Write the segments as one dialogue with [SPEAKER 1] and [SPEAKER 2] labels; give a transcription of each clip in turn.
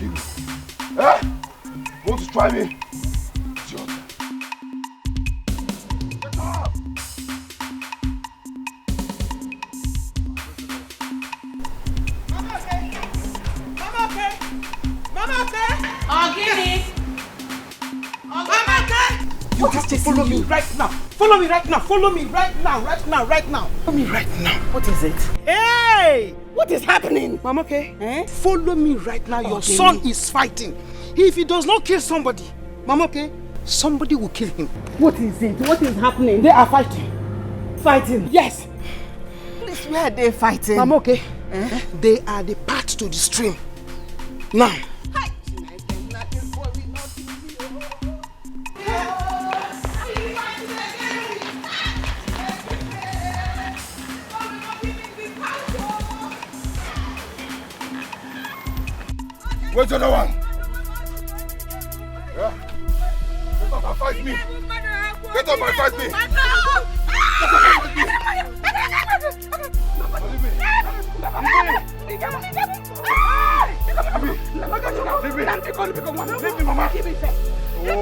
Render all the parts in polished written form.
[SPEAKER 1] kill you. Eh? Want to try me? It's your turn. Get up!
[SPEAKER 2] Mama okay? Mama okay? Mama okay?
[SPEAKER 3] Ogini!
[SPEAKER 2] Mama okay? You have to follow me right now. Follow me right now. Follow me right now. Right now. Right now. Follow me right now.
[SPEAKER 3] What is it?
[SPEAKER 2] Hey! What is happening? Mama okay?
[SPEAKER 3] Eh?
[SPEAKER 2] Follow me right now. Your son is fighting. If he does not kill somebody, Mama okay, somebody will kill him.
[SPEAKER 3] What is it? What is happening?
[SPEAKER 2] They are fighting.
[SPEAKER 3] Fighting?
[SPEAKER 2] Yes.
[SPEAKER 3] Please, where are they fighting?
[SPEAKER 2] Mama okay? They are the path to the stream. Now.
[SPEAKER 1] Where's the other one? Yeah? Get up and fight me! Get up and fight me! Get up and fight me! Leave me, Mama!
[SPEAKER 3] If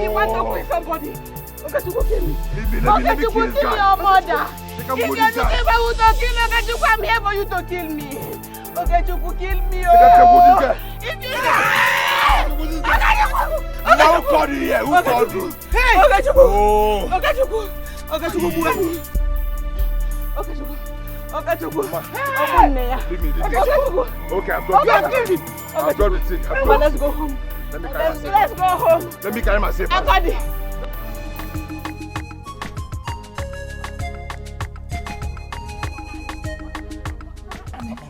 [SPEAKER 3] you want to kill somebody, okay, you go kill me.
[SPEAKER 1] Let me kill this guy.
[SPEAKER 3] Your mother.
[SPEAKER 1] They can
[SPEAKER 3] If
[SPEAKER 1] pull
[SPEAKER 3] you
[SPEAKER 1] this guy.
[SPEAKER 3] want to kill me, okay, you come here for you to kill me. Okay, you will kill me.
[SPEAKER 1] They can pull this guy.
[SPEAKER 3] If you
[SPEAKER 1] Now who called you here? Who called you?
[SPEAKER 3] Hey! Okay, Chuku.
[SPEAKER 1] Oh!
[SPEAKER 3] Okay, Chuku. Okay, Chuku. Okay, Chuku. Okay, Chuku.
[SPEAKER 1] Leave me, leave me.
[SPEAKER 3] Okay, Chuku.
[SPEAKER 1] Okay, I'm done.
[SPEAKER 3] Okay,
[SPEAKER 1] I'm done with it. I'm
[SPEAKER 3] But
[SPEAKER 1] done.
[SPEAKER 3] let's go home.
[SPEAKER 1] Let me carry myself.
[SPEAKER 3] Let's go home.
[SPEAKER 1] Let me carry myself.
[SPEAKER 3] I got it.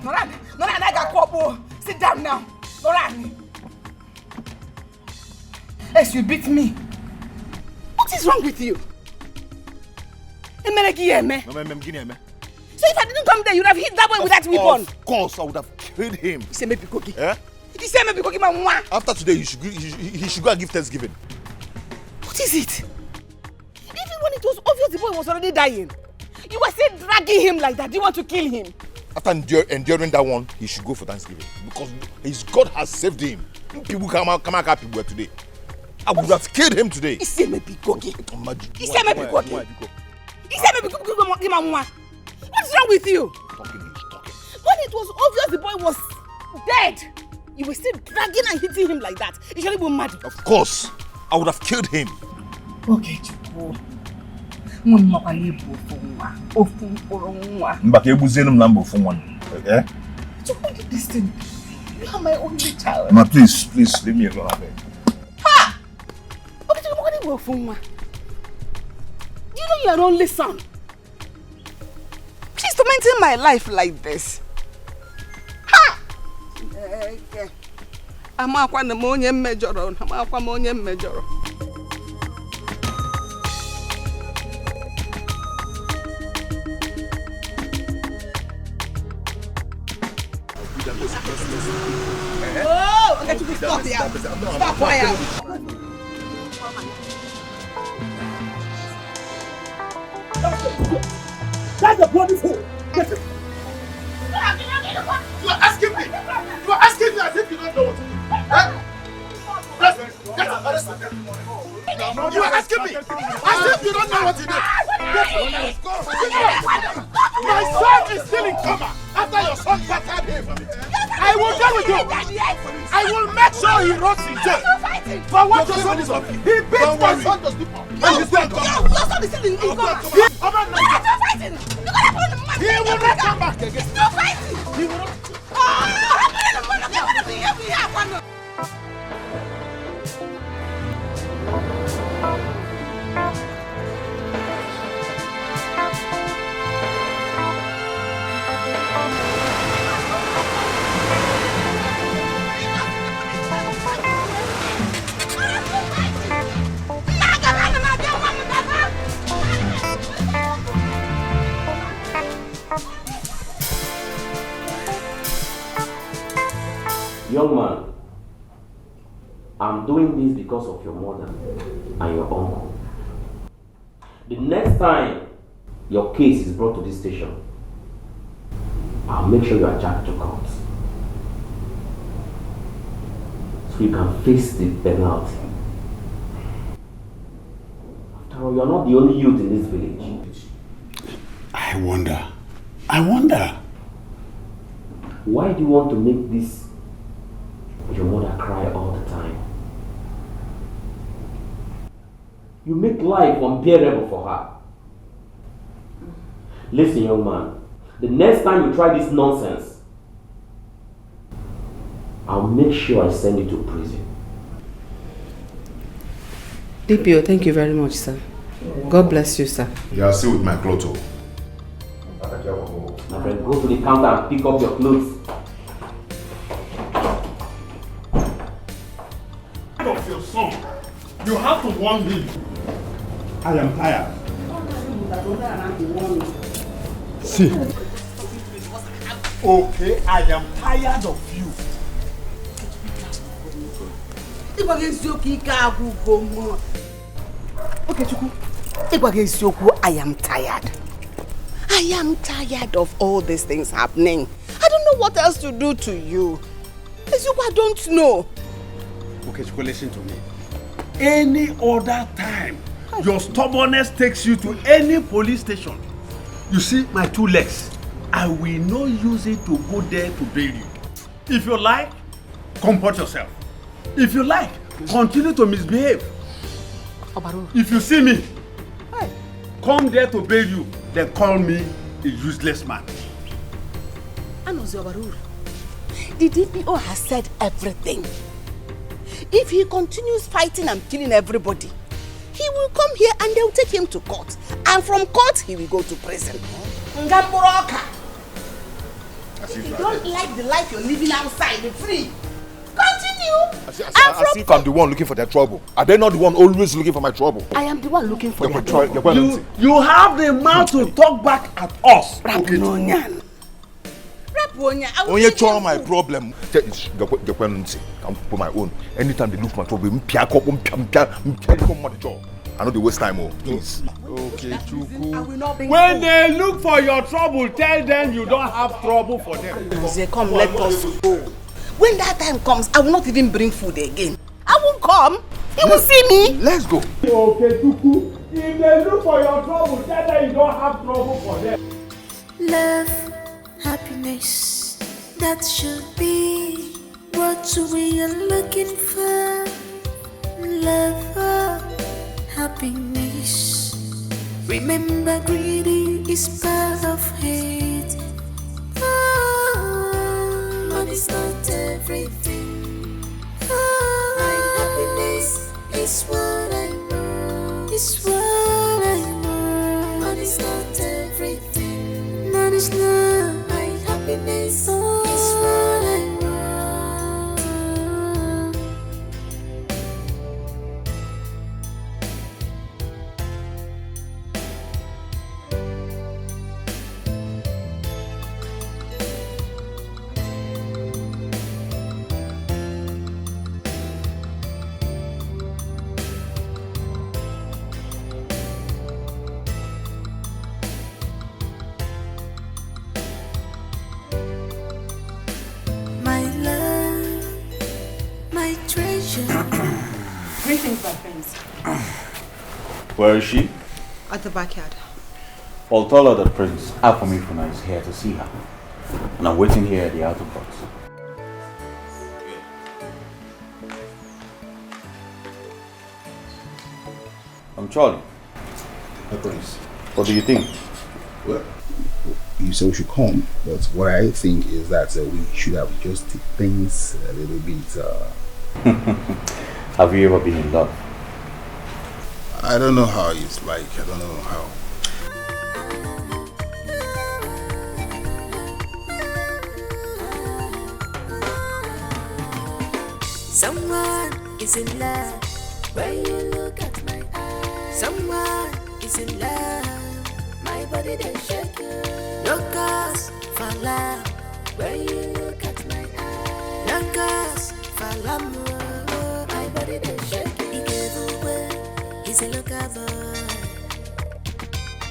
[SPEAKER 3] Noran, I got Popo. Sit down now. Noran. Yes, you beat me. What is wrong with you? So if I didn't come there, you'd have hit that boy with that weapon.
[SPEAKER 1] Of course, I would have killed him.
[SPEAKER 3] You say maybe cookie.
[SPEAKER 1] Eh?
[SPEAKER 3] You say maybe cookie, man.
[SPEAKER 1] After today, he should go and give Thanksgiving.
[SPEAKER 3] What is it? Even when it was obvious the boy was already dying, you were still dragging him like that. Do you want to kill him?
[SPEAKER 1] After enduring that one, he should go for Thanksgiving because his God has saved him. People come out people today. I would have killed him today.
[SPEAKER 3] He said maybe cookie. He said maybe cookie. He said maybe cookie. What's wrong with you?
[SPEAKER 1] Talking.
[SPEAKER 3] When it was obvious the boy was dead, you were still dragging and hitting him like that. You should be mad.
[SPEAKER 1] Of course, I would have killed him.
[SPEAKER 3] Okay, Chupo. Chupo did this thing. You are my only child.
[SPEAKER 1] Ma, please, leave me alone.
[SPEAKER 3] Ha! Okay, Chupo, you know you are only son. She's tormenting my life like this. Ha! I'm a major. Oh, okay, you stop here. Stop fire.
[SPEAKER 2] That's the bloody fool. Get it. You are asking me. You are asking me as if you don't know what to do. Get up. You are asking me as if you don't know what to do. My son is still in coma after your son battered him. I will deal with you. I will make sure he rots in jail. For what your son is on. He beat my son to sleep. And he's still in coma.
[SPEAKER 3] Your son is still in coma.
[SPEAKER 2] He will not come back again.
[SPEAKER 3] No fighting.
[SPEAKER 2] He will not.
[SPEAKER 4] Young man, I'm doing this because of your mother and your uncle. The next time your case is brought to this station, I'll make sure you are charged to court. you can face the penalty. After all, you're not the only youth in this village.
[SPEAKER 2] I wonder.
[SPEAKER 4] Why do you want to make this your mother cry all the time? You make life unbearable for her. Listen, young man, the next time you try this nonsense, I'll make sure I send you to prison.
[SPEAKER 3] DPO, thank you very much, sir. God bless you, sir.
[SPEAKER 1] You are still with my clothes.
[SPEAKER 4] My friend, go to the counter and pick up your clothes.
[SPEAKER 2] Of your son, you have to warn him. I am tired. See. Okay, I am tired of you.
[SPEAKER 3] Okay, Chuku. I am tired. I am tired of all these things happening. I don't know what else to do to you. I don't know.
[SPEAKER 2] Okay, Chuku, listen to me. Any other time, your stubbornness takes you to any police station. You see my 2 legs. I will not use it to go there to bail you. If you like, comport yourself. If you like, continue to misbehave. If you see me, come there to bail you, then call me a useless man.
[SPEAKER 3] The DPO has said everything. If he continues fighting and killing everybody, he will come here and they'll take him to court. And from court, he will go to prison. If you don't like the life you're living outside, the free, continue.
[SPEAKER 1] I see if I'm the one looking for their trouble. Are they not the one always looking for my trouble?
[SPEAKER 3] I am the one looking for their trouble.
[SPEAKER 2] You have the mouth to talk back at us.
[SPEAKER 1] Onye chọ my problem. I'm for my own. Anytime they look for my trouble, I know they waste time. Please.
[SPEAKER 2] Okay, Chuku. When they look for your trouble, tell them you don't have trouble for them.
[SPEAKER 3] They come, let us go. When that time comes, I will not even bring food again. I won't come. He will see me.
[SPEAKER 1] Let's go.
[SPEAKER 2] Okay, Chuku. If they look for your trouble, tell them you don't have trouble for them.
[SPEAKER 5] Love, happiness, that should be what we are looking for. Love, happiness. Remember, greedy is part of hate. Money's not everything. My happiness is what I want. It's what I want. Money's not everything. Money's not my happiness. It's what I want.
[SPEAKER 6] Greetings, my friends.
[SPEAKER 7] Where is she?
[SPEAKER 6] At the backyard.
[SPEAKER 7] I'll tell her that Prince Afamifuna is here to see her. And I'm waiting here at the outer box. I'm Charlie.
[SPEAKER 8] Hi, Prince.
[SPEAKER 7] What do you think?
[SPEAKER 8] Well, you said we should come, but what I think is that we should have just take things a little bit.
[SPEAKER 7] Have you ever been in love?
[SPEAKER 8] I don't know how it's like. I don't know how.
[SPEAKER 5] Someone is in love when you look at my eyes. Someone is in love, my body they shake. No cause for love when you look at my eyes. No cause for love, my body they shake. He gave away, he's a local boy.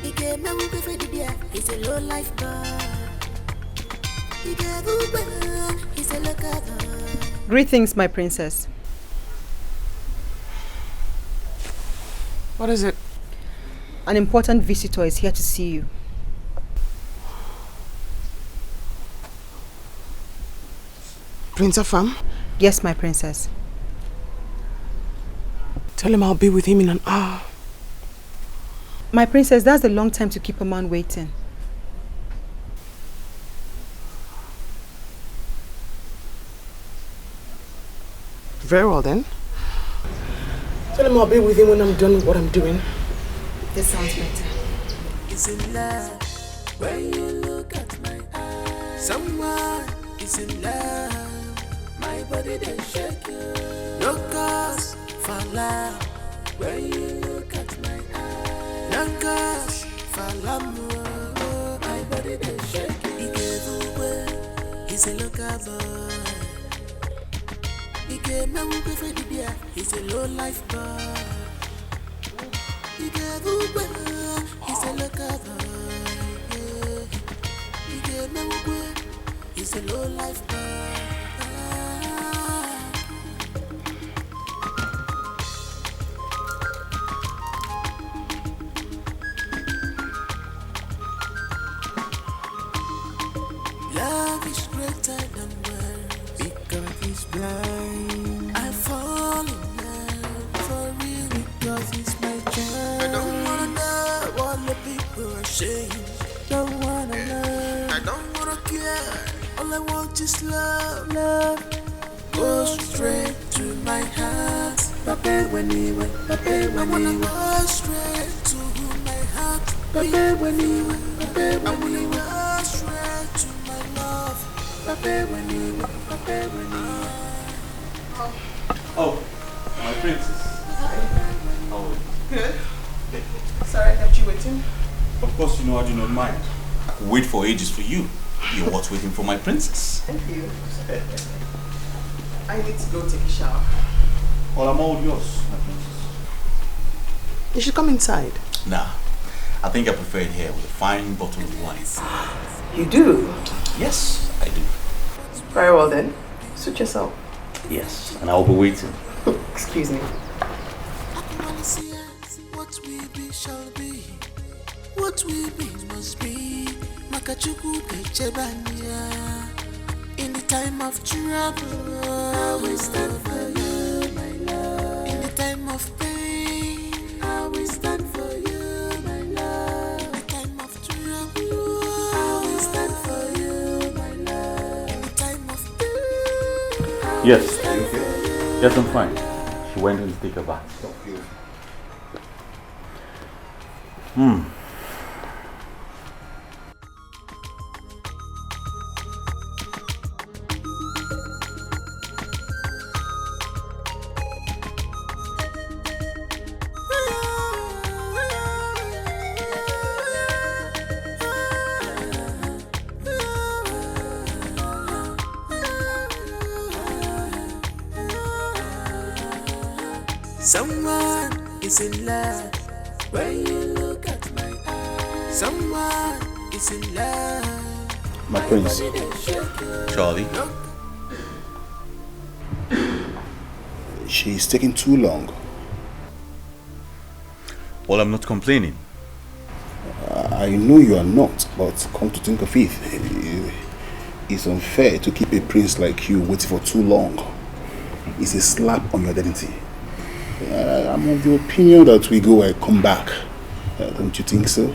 [SPEAKER 5] He gave me away for the beer, he's a low life boy. He gave away, he's a local boy.
[SPEAKER 6] Greetings, my princess.
[SPEAKER 3] What is it?
[SPEAKER 6] An important visitor is here to see you.
[SPEAKER 3] Prince Afam?
[SPEAKER 6] Yes, my princess.
[SPEAKER 3] Tell him I'll be with him in an hour.
[SPEAKER 6] My princess, that's a long time to keep a man waiting.
[SPEAKER 3] Very well then. Tell him I'll be with him when I'm done with what I'm doing.
[SPEAKER 6] This sounds better.
[SPEAKER 5] Is in love when you look at my eyes. Someone is in love. My body they shake you. No cause for love when you look at my eyes. No cause for love. My body they shake you. He gave away. He's a local boy. He gave me a for the beer. He's a low life boy. He gave away. He's a local boy. He gave me a he's a low life boy. Love is greater than words because he's blind. I fall in love for real because he's my child. I don't wanna know what the people are saying. Don't wanna learn. I don't wanna care. All I want is love. Love goes straight to my heart. Papa when he went. Papa when I wanna go straight to my heart. Papa when he went. Papa when he went. Straight to my love. Papa when he went. Papa when he went.
[SPEAKER 7] Oh, my princess.
[SPEAKER 3] Hi.
[SPEAKER 7] How are you?
[SPEAKER 3] Good. Sorry I kept you waiting.
[SPEAKER 7] Of course, you know I do not mind. I could wait for ages for you. You're what's waiting for my princess.
[SPEAKER 3] Thank you. I need to go take a shower.
[SPEAKER 7] Well, I'm all yours, my princess.
[SPEAKER 3] You should come inside.
[SPEAKER 7] Nah, I think I prefer it here with a fine bottle of wine.
[SPEAKER 3] You do?
[SPEAKER 7] Yes, I do.
[SPEAKER 3] Very well then. Suit yourself.
[SPEAKER 7] Yes, and I'll be waiting.
[SPEAKER 3] Excuse me.
[SPEAKER 5] What we be shall be. What we be must be. Makachuku Kechebania. In the time of trouble, I will stand for you, my love. In the time of pain, I will stand for you, my love. In the time of trouble, I will stand for you, my love. In the time of pain,
[SPEAKER 7] Yes. Yes, I'm fine. She went in to take a bath.
[SPEAKER 5] someone is in love when you look at my eyes. Someone is in love.
[SPEAKER 8] My prince.
[SPEAKER 7] Charlie?
[SPEAKER 8] She's taking too long.
[SPEAKER 7] Well, I'm not complaining.
[SPEAKER 8] I know you are not, but come to think of it, it's unfair to keep a prince like you waiting for too long. It's a slap on your identity. I'm of the opinion that we go and come back. Don't you think so?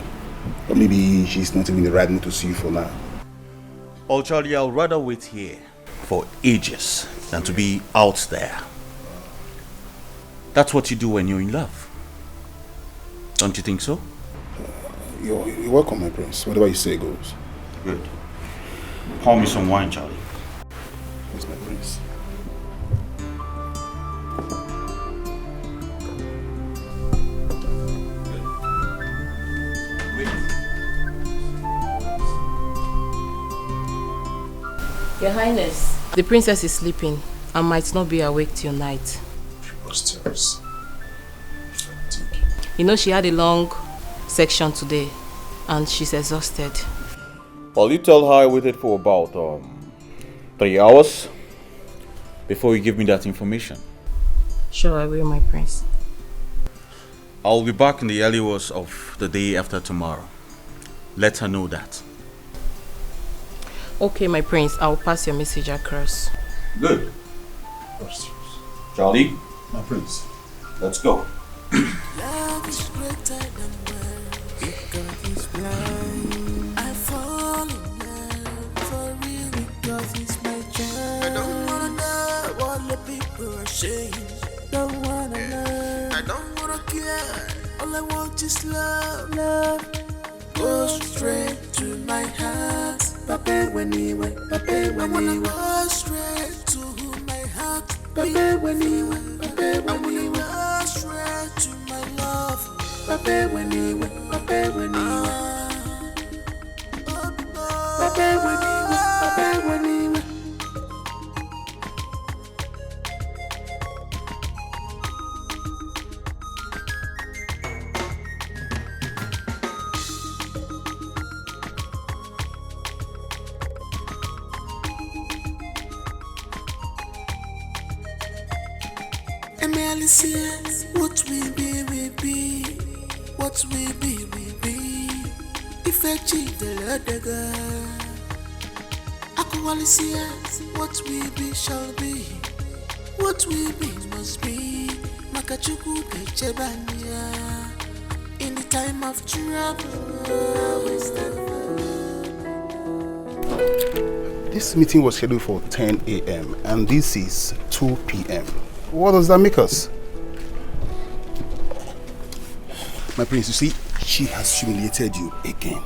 [SPEAKER 8] Or maybe she's not even the right mood to see you for now.
[SPEAKER 7] Oh, Charlie, I'll rather wait here for ages than to be out there. That's what you do when you're in love. Don't you think so?
[SPEAKER 8] You're welcome, my prince. Whatever you say goes.
[SPEAKER 7] Good. Pour me some wine, Charlie.
[SPEAKER 8] Yes, my prince.
[SPEAKER 9] Your Highness, the princess is sleeping and might not be awake till night.
[SPEAKER 8] Preposterous.
[SPEAKER 9] You know she had a long section today and she's exhausted.
[SPEAKER 7] Well, you tell her I waited for about 3 hours before you give me that information.
[SPEAKER 9] Sure, I will, my prince.
[SPEAKER 7] I'll be back in the early hours of the day after tomorrow. Let her know that.
[SPEAKER 9] Okay, my prince, I'll pass your message across.
[SPEAKER 7] Good. Charlie?
[SPEAKER 8] My prince.
[SPEAKER 7] Let's go.
[SPEAKER 5] Love is greater than words, because it's blind. I fall in love for real because it's my child. I don't wanna know what the people are saying. Don't wanna learn. I don't wanna care. All I want is love. Love goes straight to my heart. Papa when he went, Papa when he went. Go straight to my heart. Papa when he went, Papa when he went. Go straight to my love. Papa when he went, Papa when he went. Papa when he went, Papa when he went. Says, what we be, we be. What we be, we be. If I cheat the other girl, Aquali says, what we be shall be. What we be must be. Makachuku Kechebania. In the time of trouble, we stand.
[SPEAKER 8] This meeting was scheduled for 10 a.m. and this is 2 p.m. What does that make us? My prince, you see, she has humiliated you again.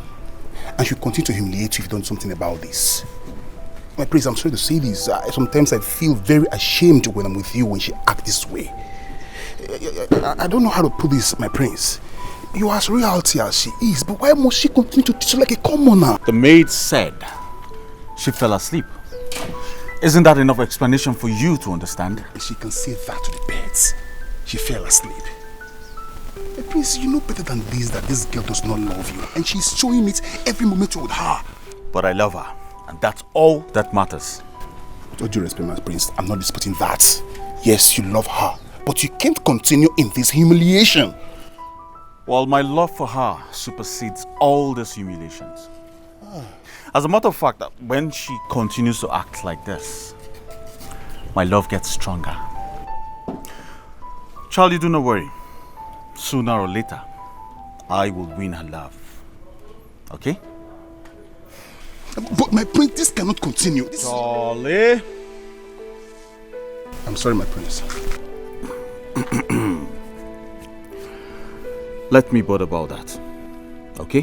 [SPEAKER 8] And she'll continue to humiliate you if you've done something about this. My prince, I'm sorry to say this. Sometimes I feel very ashamed when I'm with you when she acts this way. I don't know how to put this, my prince. You are as royalty as she is, but why must she continue to treat you like a commoner?
[SPEAKER 7] The maid said she fell asleep. Isn't that enough explanation for you to understand?
[SPEAKER 8] She can say that to the birds. She fell asleep. Prince, you know better than this that this girl does not love you, and she's showing it every moment with her.
[SPEAKER 7] But I love her, and that's all that matters.
[SPEAKER 8] With all due respect, my prince, I'm not disputing that. Yes, you love her, but you can't continue in this humiliation.
[SPEAKER 7] Well, my love for her supersedes all these humiliations. As a matter of fact, when she continues to act like this, my love gets stronger. Charlie, do not worry. Sooner or later, I will win her love. Okay?
[SPEAKER 8] But my prince, this cannot continue.
[SPEAKER 7] Charlie!
[SPEAKER 8] I'm sorry, my prince.
[SPEAKER 7] Let me bother about that. Okay?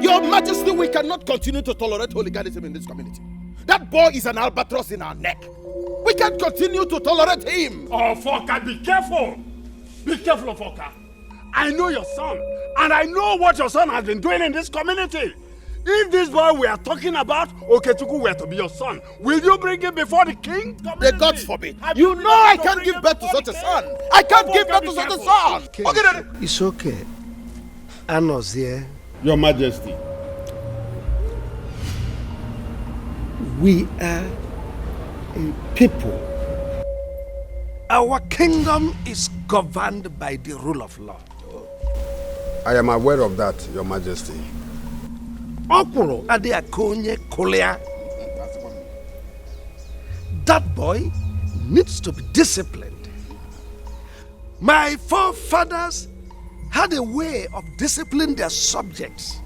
[SPEAKER 2] Your Majesty, we cannot continue to tolerate hooliganism in this community. That boy is an albatross in our neck. We can't continue to tolerate him.
[SPEAKER 10] Oh, Foka, be careful. Be careful, Foka. I know your son, and I know what your son has been doing in this community. If this boy we are talking about, Okechuku were to be your son, will you bring him before the king?
[SPEAKER 2] The gods forbid. You know I can't give birth to such a son. I can't give birth to such a son.
[SPEAKER 10] Okay, Daddy.
[SPEAKER 11] It's okay. Anna's here.
[SPEAKER 10] Your Majesty.
[SPEAKER 11] We are a people. Our kingdom is governed by the rule of law.
[SPEAKER 10] I am aware of that, Your Majesty.
[SPEAKER 11] Okuro ade akonye kolea. That boy needs to be disciplined. My forefathers had a way of disciplining their subjects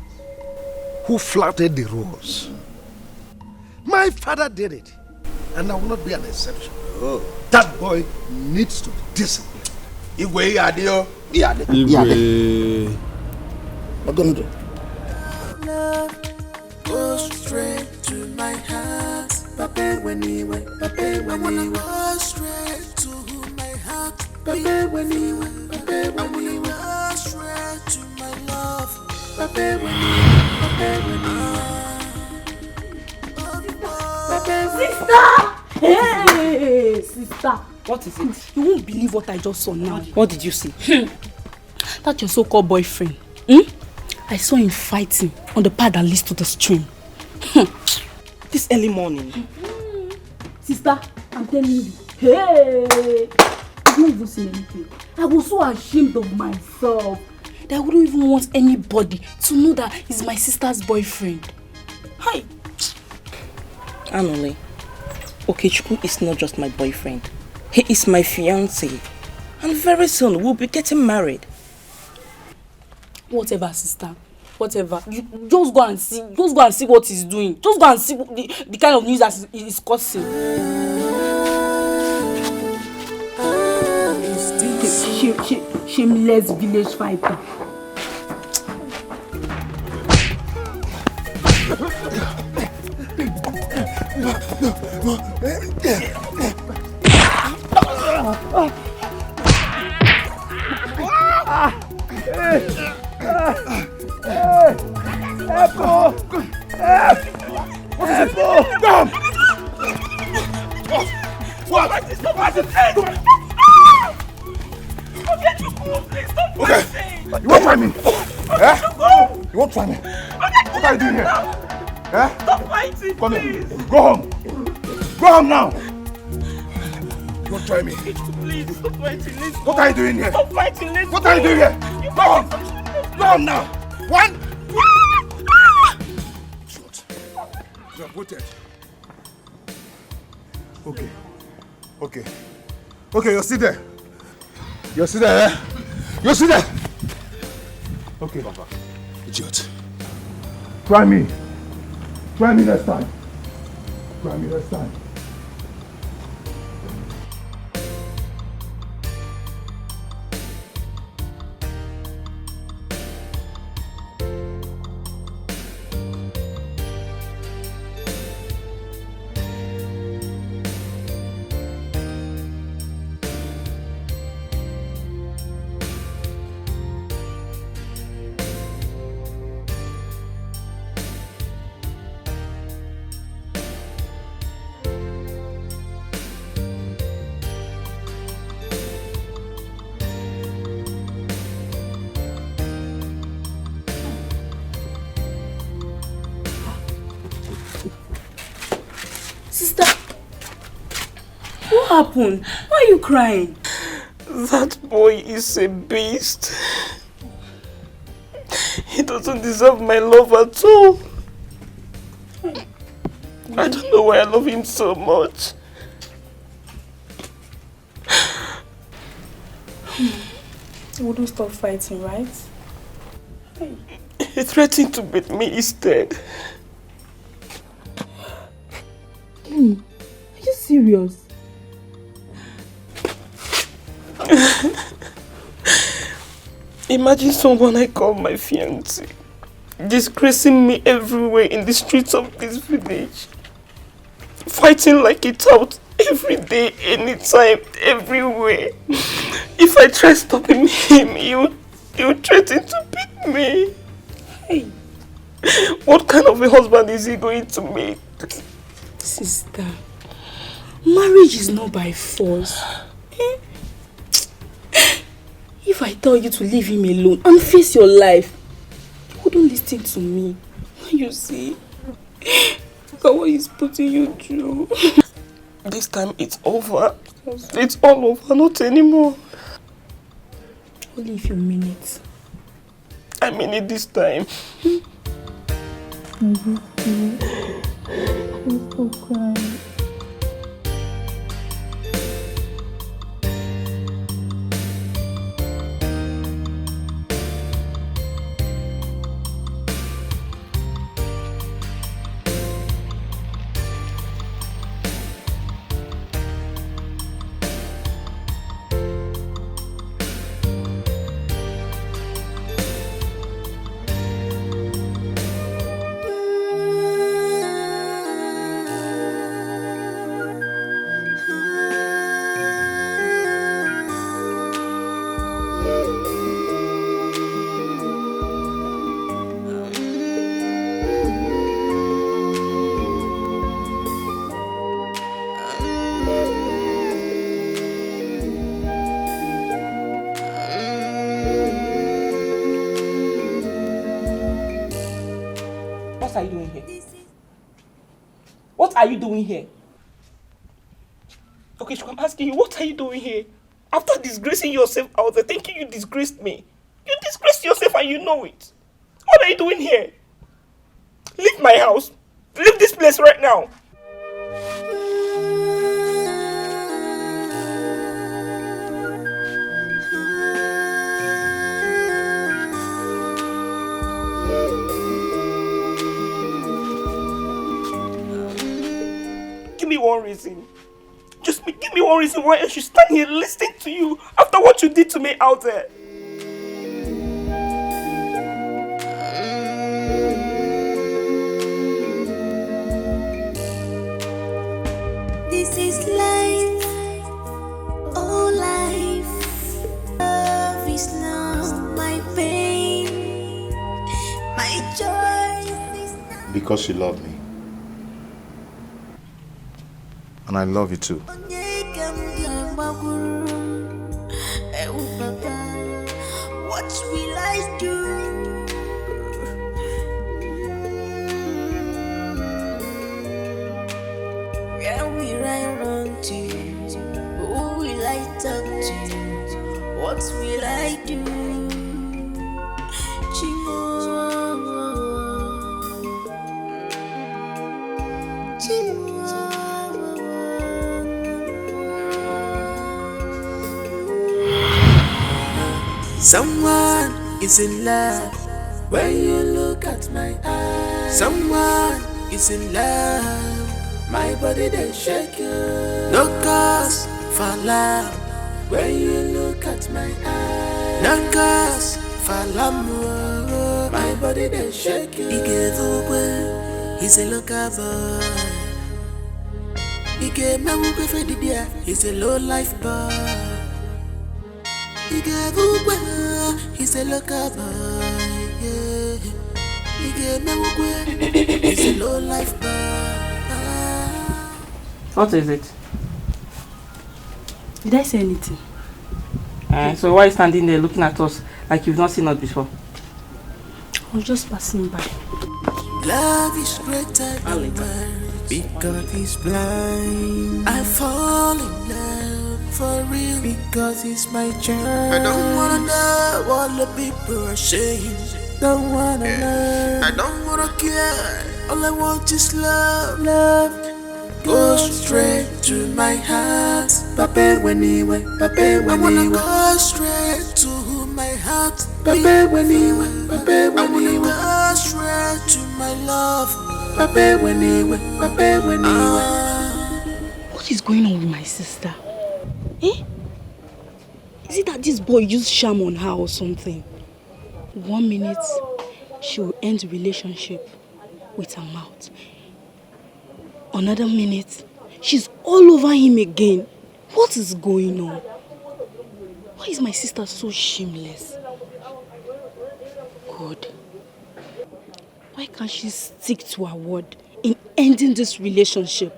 [SPEAKER 11] who flouted the rules. My father did it, and I will not be an exception. Oh. That boy needs to be disciplined.
[SPEAKER 2] Igwe adio.
[SPEAKER 11] Igwe.
[SPEAKER 2] What gonna do?
[SPEAKER 5] Love goes straight to my heart. Papa when he went, Papa when he went. Go straight to my heart. Papa when he went, Papa when he went. Go straight to my love. Papa when he went, Papa when he went.
[SPEAKER 3] Sister! Hey, sister! What is it? You won't believe what I just saw now. What did you see? That your so-called boyfriend. I saw him fighting on the path that leads to the stream. This early morning. Sister, I'm telling you,
[SPEAKER 12] Hey! I don't even say anything. I was so ashamed of myself that I wouldn't even want anybody to know that he's my sister's boyfriend. Hi!
[SPEAKER 9] Anole, Okechukwu is not just my boyfriend. He is my fiancé. And very soon we'll be getting married.
[SPEAKER 12] Whatever, sister. Whatever. You just go and see. Just go and see what he's doing. Just go and see the kind of news that he's causing. Shameless village fighter.
[SPEAKER 1] You won't try me. You won't try me. What are you doing here?
[SPEAKER 2] Stop fighting,
[SPEAKER 1] Come here. Go home. Go home now. You won't try me.
[SPEAKER 2] Please, stop fighting. Let's
[SPEAKER 1] What are you doing here?
[SPEAKER 2] Stop fighting. Let's
[SPEAKER 1] What are you doing here? Go home. Go home now. One. You have voted. Okay. Okay. Okay, you're still there. You're still there, eh? You're still there. Okay, Papa. Idiot. Try me. Try me next time. Try me next time.
[SPEAKER 12] Sister, what happened? Why are you crying?
[SPEAKER 9] That boy is a beast. He doesn't deserve my love at all. I don't know why I love him so much.
[SPEAKER 12] You wouldn't stop fighting, right?
[SPEAKER 9] He threatened to beat me instead.
[SPEAKER 12] Are you serious?
[SPEAKER 9] Imagine someone I call my fiancé disgracing me everywhere in the streets of this village. Fighting like a tout every day, anytime, everywhere. If I try stopping him, he would threaten to beat me.
[SPEAKER 12] Hey.
[SPEAKER 9] What kind of a husband is he going to make?
[SPEAKER 12] Sister, marriage is not by force. If I tell you to leave him alone and face your life, you wouldn't listen to me. You see? Look at what he's putting you through.
[SPEAKER 9] This time it's over. It's all over, not anymore.
[SPEAKER 12] Only if you mean it.
[SPEAKER 9] I mean it this time.
[SPEAKER 12] Stop crying.
[SPEAKER 9] What are you doing here? What are you doing here? Okay, I'm asking you, what are you doing here? After disgracing yourself out there, thinking you disgraced me. You disgraced yourself and you know it. What are you doing here? Leave my house. Leave this place right now. Give me one reason. Just give me one reason why I should stand here listening to you after what you did to me out there.
[SPEAKER 5] This is life, oh life. Love is not my pain, my joy is not.
[SPEAKER 1] Because you love me. And I love you too.
[SPEAKER 5] What will I do? Where will I run to? Who will I talk to? What will I do? Someone is in love when you look at my eyes. Someone is in love, my body they shake you. No cause for love when you look at my eyes. No cause for love, my body they shake you. Dikeh the he's a local boy. Dikeh me who prefer Dikeh, he's a low life boy. He's a local boy, yeah. He's a low life boy.
[SPEAKER 9] What is it?
[SPEAKER 12] Did I say anything?
[SPEAKER 9] So why are you standing there looking at us like you've not seen us before?
[SPEAKER 12] I was just passing by.
[SPEAKER 5] Love is greater than words because it's blind. I fall in love for real because it's my journey. I don't wanna know what the people are saying. Don't wanna know. I don't wanna care. All I want is love. Love go straight to my heart. Pape when he went. Pape when I wanna go straight to my heart. Pape when he went. Pape when he went. Go straight to my love. Pape when he went. Pape when he went.
[SPEAKER 12] What is going on with my sister? Eh? Is it that this boy used charm on her or something? 1 minute, she will end the relationship with her mouth. Another minute, she's all over him again. What is going on? Why is my sister so shameless? God. Why can't she stick to her word in ending this relationship?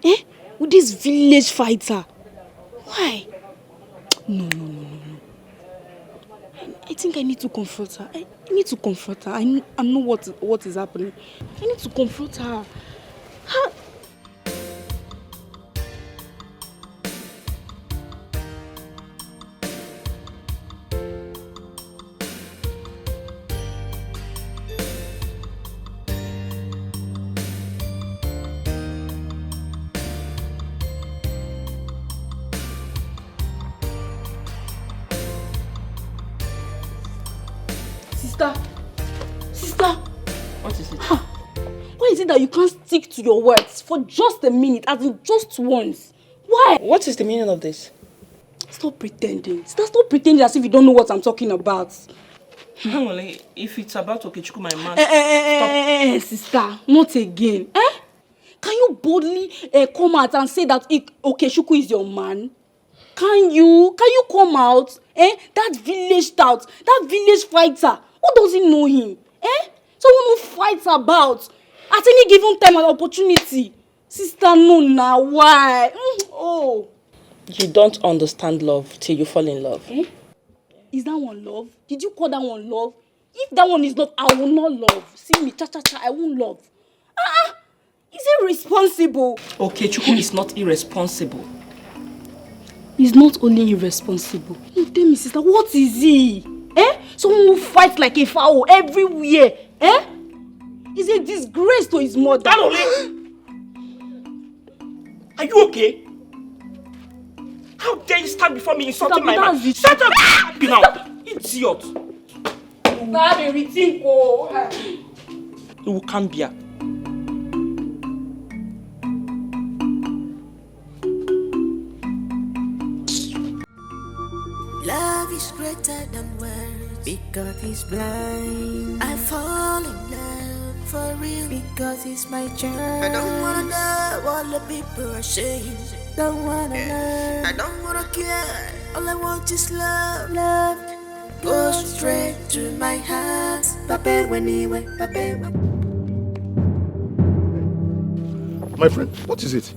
[SPEAKER 12] Eh? With this village fighter? Why? No. I think I need to confront her. I need to confront her. I know what is happening. I need to confront her. Sister!
[SPEAKER 9] What is it?
[SPEAKER 12] Why is it that you can't stick to your words for just a minute, as in just once? Why?
[SPEAKER 9] What is the meaning of this?
[SPEAKER 12] Stop pretending. Sister, stop pretending as if you don't know what I'm talking about.
[SPEAKER 9] Like, if it's about Okechukwu, my man, stop.
[SPEAKER 12] Sister, not again. Can you boldly come out and say that Okechukwu is your man? Can you come out? That village tout, that village fighter, who doesn't know him? Someone who fights about at any given time and opportunity. Sister, no now, why? Oh.
[SPEAKER 9] You don't understand love till you fall in love.
[SPEAKER 12] Is that one love? Did you call that one love? If that one is love, I will not love. See me, cha-cha-cha, I won't love. Is it responsible?
[SPEAKER 9] Okechukwu is not irresponsible.
[SPEAKER 12] He's not only irresponsible. You tell me, sister, what is he? Someone who fights like a fowl everywhere. He's a disgrace to his mother.
[SPEAKER 9] Are you okay? How dare you stand before me insulting my man? Shut up! You now, idiot! You can't be here.
[SPEAKER 5] Love is greater than words because he's blind. I fall in love for real because he's my child. I don't wanna know what the people are saying. Don't wanna learn. I don't wanna care. All I want is love. Love goes straight to my heart.
[SPEAKER 1] My friend, what is it?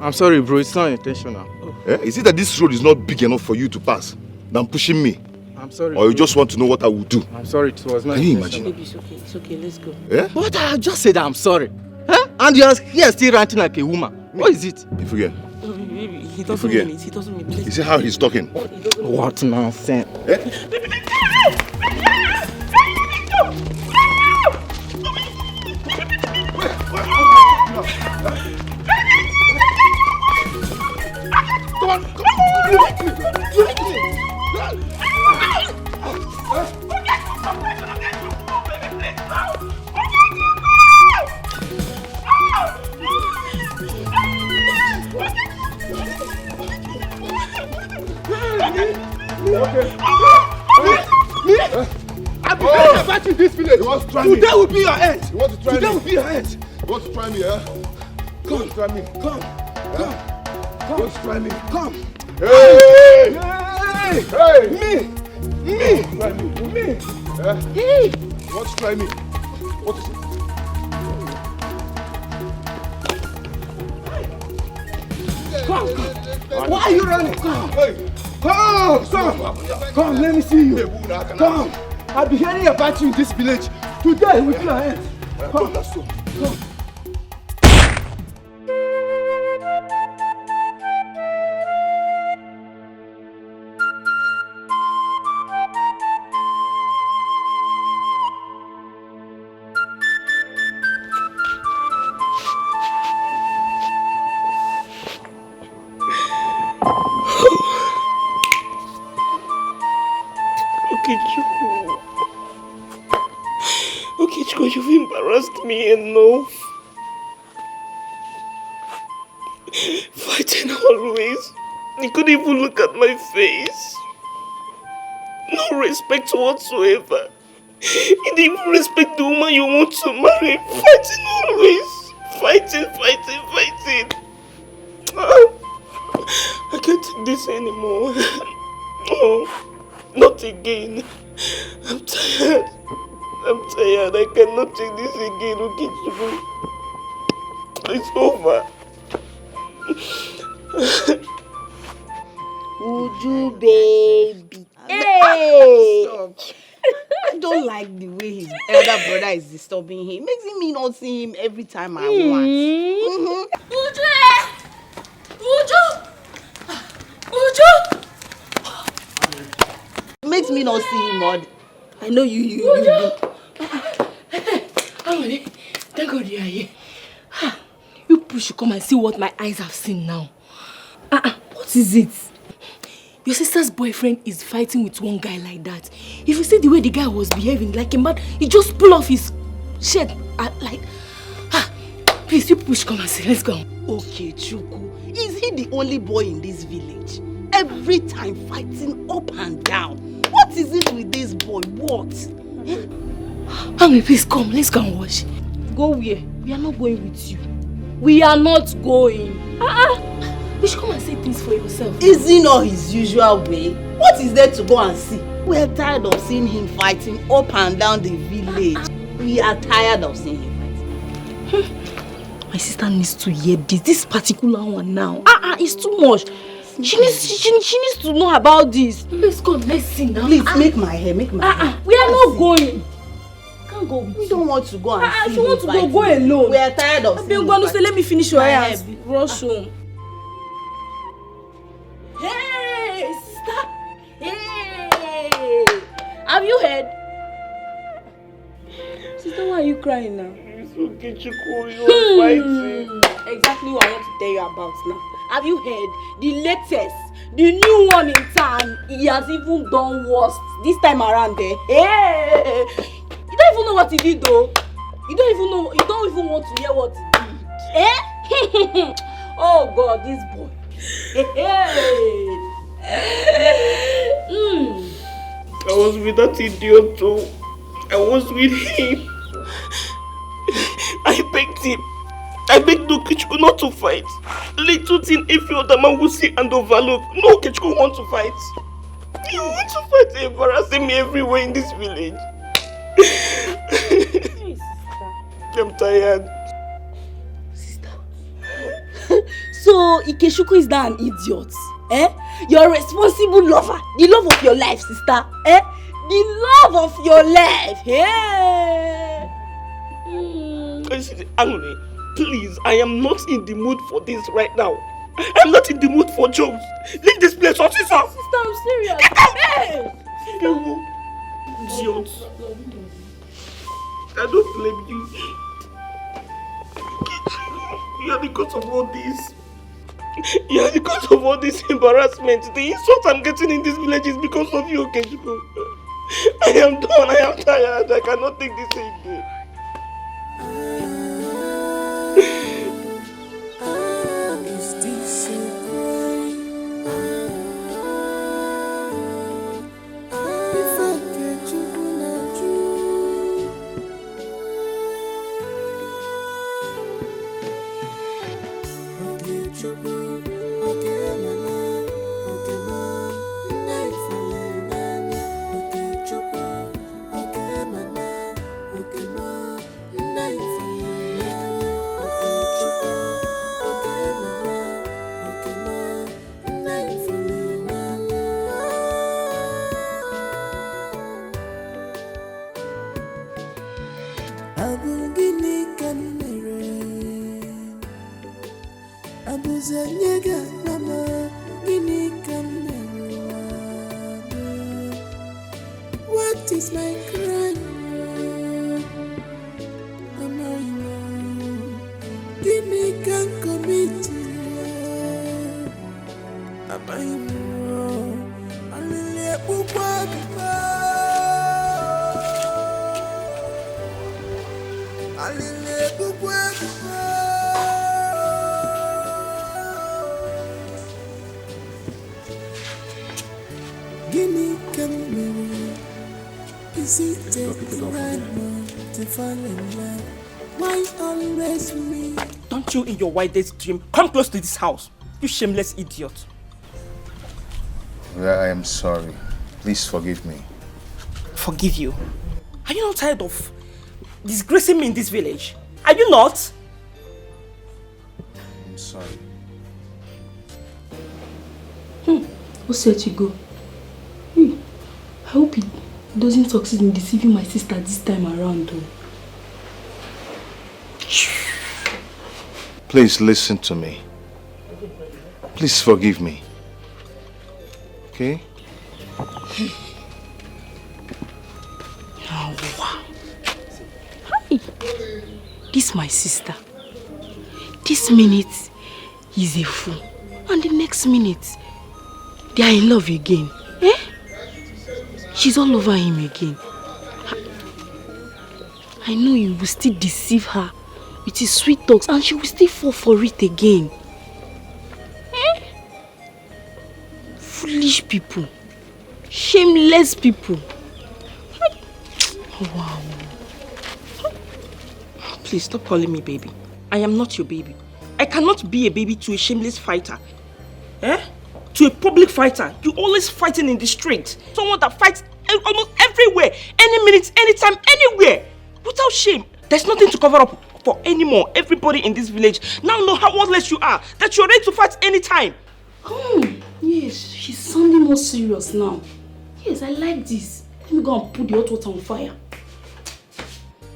[SPEAKER 13] I'm sorry, bro. It's not intentional.
[SPEAKER 1] Is it that this road is not big enough for you to pass than pushing me?
[SPEAKER 13] I'm sorry.
[SPEAKER 1] Or you just want to know what I will do?
[SPEAKER 13] I'm sorry, it was not
[SPEAKER 1] Can you
[SPEAKER 13] intentional.
[SPEAKER 1] imagine?
[SPEAKER 12] Baby, it's okay, let's go.
[SPEAKER 13] But I just said I'm sorry. And you're here still ranting like a woman. What is it?
[SPEAKER 1] If again.
[SPEAKER 9] Baby, he doesn't mean it. He doesn't mean it.
[SPEAKER 1] You see how he's talking?
[SPEAKER 13] What nonsense?
[SPEAKER 1] Come on, come on.
[SPEAKER 2] I've been hearing about you in this village.
[SPEAKER 1] You want to try me?
[SPEAKER 2] Today will be your end.
[SPEAKER 1] You want to try me?
[SPEAKER 2] Today will be your end.
[SPEAKER 1] You want to try me, eh?
[SPEAKER 2] Come,
[SPEAKER 1] you want to try me?
[SPEAKER 2] Come.
[SPEAKER 1] You want to try me?
[SPEAKER 2] Come.
[SPEAKER 1] Hey!
[SPEAKER 2] Hey! Me!
[SPEAKER 1] Try me.
[SPEAKER 2] Hey!
[SPEAKER 1] You want to try me? What is it?
[SPEAKER 2] Come. Why are you running? Come.
[SPEAKER 1] Hey!
[SPEAKER 2] Come, let me see you. Come. I've been hearing about you in this village. Today will be your end. Come. Come.
[SPEAKER 9] Okechukwu, you've embarrassed me enough. Fighting always. You couldn't even look at my face. No respect whatsoever. You didn't even respect the woman you want to marry. Fighting always. Fighting. I can't take this anymore. No, not again. I'm tired. I cannot take this again, Okechukwu. It's over.
[SPEAKER 3] Uju, baby. Hey! I don't like the way his elder brother is disturbing him. Makes me not see him every time I want. Uju! Makes me not see him all. I know you.
[SPEAKER 12] Thank God you are here. You people should come and see what my eyes have seen now. What is it? Your sister's boyfriend is fighting with one guy like that. If you see the way the guy was behaving like a man, he just pulled off his shirt please, you people should come and see. Let's go.
[SPEAKER 3] Okay, Chuku. Is he the only boy in this village? Every time fighting up and down. What is it with this boy? What?
[SPEAKER 12] Mommy, please come. Let's go and watch.
[SPEAKER 3] Go where?
[SPEAKER 12] We are not going with you. We are not going. You should come and see things for yourself.
[SPEAKER 3] Is he not his usual way? What is there to go and see? We are tired of seeing him fighting up and down the village. We are tired of seeing him fighting.
[SPEAKER 12] My sister needs to hear this particular one now. It's too much. She needs to know about this. Let's go. Let's see now.
[SPEAKER 3] Please make my hair. Make my hair.
[SPEAKER 12] We are not going. Can't go.
[SPEAKER 3] We don't want to go and see
[SPEAKER 12] She wants to
[SPEAKER 3] fighting.
[SPEAKER 12] go alone.
[SPEAKER 3] We are tired of seeing him
[SPEAKER 12] Say, let me finish your hair.
[SPEAKER 3] hair.
[SPEAKER 12] Rush home. Sister, why are you crying now?
[SPEAKER 9] It's okay, Chico. You're fighting.
[SPEAKER 12] Exactly what I want to tell you about now. Have you heard? The latest, the new one in town, he has even done worse this time around there. Hey! You don't even know what he did though. You don't even want to hear what he did. Eh? Oh God, this boy.
[SPEAKER 9] I was with that idiot too. I was with him. I begged him. I begged no Kichiko not to fight. Little thing if your other man will see and overlook. No Kichiko want to fight. You want to fight, embarrassing me everywhere in this village. I'm tired.
[SPEAKER 12] Sister. So Ikechukwu is now an idiot. Eh? Your responsible lover. The love of your life, sister. Eh? The love of your life. Yeah.
[SPEAKER 9] Angry. Please, I am not in the mood for this right now. I'm not in the mood for jokes. Leave this place, officer.
[SPEAKER 12] Sister, I'm serious.
[SPEAKER 9] Get out!
[SPEAKER 12] Hey!
[SPEAKER 9] Idiot. I don't blame you. You are the cause of all this. You are the cause of all this embarrassment. The insult I'm getting in this village is because of you, Okechukwu. I am done. I am tired. I cannot take this again.
[SPEAKER 5] What is my crime? Ini can commit. Am I wrong? Guinea can marry. Is it the right one to fall in love? Why always me?
[SPEAKER 9] Don't you in your wildest dream come close to this house, you shameless idiot.
[SPEAKER 8] I am sorry. Please forgive me.
[SPEAKER 9] Forgive you? Are you not tired of disgracing me in this village? Are you not?
[SPEAKER 8] I'm sorry.
[SPEAKER 12] Who said you go? I hope he doesn't succeed in deceiving my sister this time around though.
[SPEAKER 8] Please listen to me. Please forgive me. Okay?
[SPEAKER 12] Oh, wow. Hi. This my sister. This minute he's a fool. And the next minute they are in love again. Eh? She's all over him again. I know you will still deceive her with his sweet talks and she will still fall for it again. Eh? Foolish people. Shameless people. Oh, wow.
[SPEAKER 9] Please stop calling me baby. I am not your baby. I cannot be a baby to a shameless fighter. Eh? To a public fighter. You always fighting in the street. Someone that fights almost everywhere. Any minute, anytime, anywhere. Without shame. There's nothing to cover up for anymore. Everybody in this village now know how worthless you are. That you're ready to fight anytime.
[SPEAKER 12] Yes, she's sounding more serious now. Yes, I like this. Let me go and put the hot water on fire.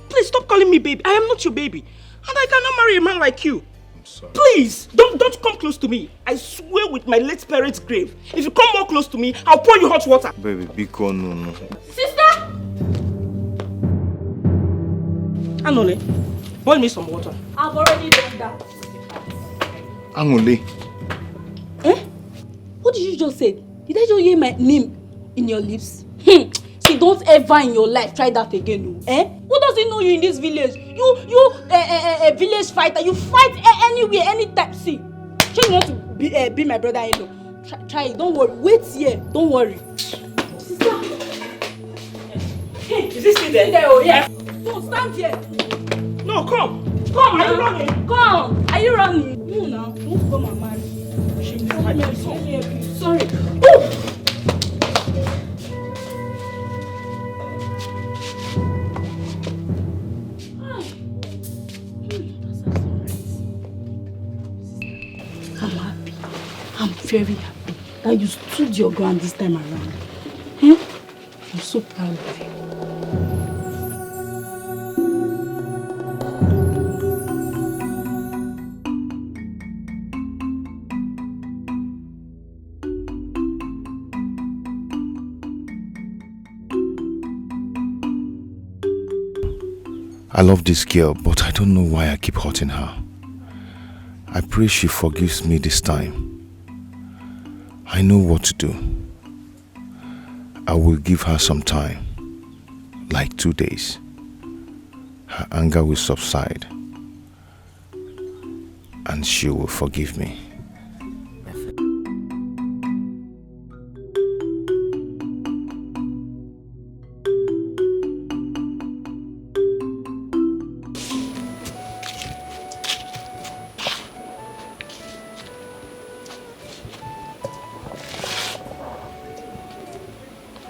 [SPEAKER 9] Please stop calling me baby. I am not your baby. And I cannot marry a man like you.
[SPEAKER 8] I'm sorry.
[SPEAKER 9] Please, don't come close to me. I swear with my late parents' grave. If you come more close to me, I'll pour you hot water.
[SPEAKER 8] Baby, be cool, no.
[SPEAKER 12] Sister!
[SPEAKER 9] Anole, boil me some water.
[SPEAKER 12] I've already done that.
[SPEAKER 8] Anole.
[SPEAKER 12] Eh? What did you just say? Did I just hear my name in your lips? See, don't ever in your life try that again. Eh? Who doesn't know you in this village? You a village fighter. You fight anywhere, anytime. See, you want to be my brother-in-law. Try it. Don't worry. Wait here. Don't worry. Sister.
[SPEAKER 9] Hey, is this still there?
[SPEAKER 12] Oh, yeah. No, stand here.
[SPEAKER 9] No, come. Come, are you running?
[SPEAKER 12] Come. Are you running? No, now. Don't come and marry. Sorry. Oh! I'm happy. I'm very happy that you stood your ground this time around. I'm so proud of you.
[SPEAKER 8] I love this girl, but I don't know why I keep hurting her. I pray she forgives me this time. I know what to do. I will give her some time, like 2 days. Her anger will subside, and she will forgive me.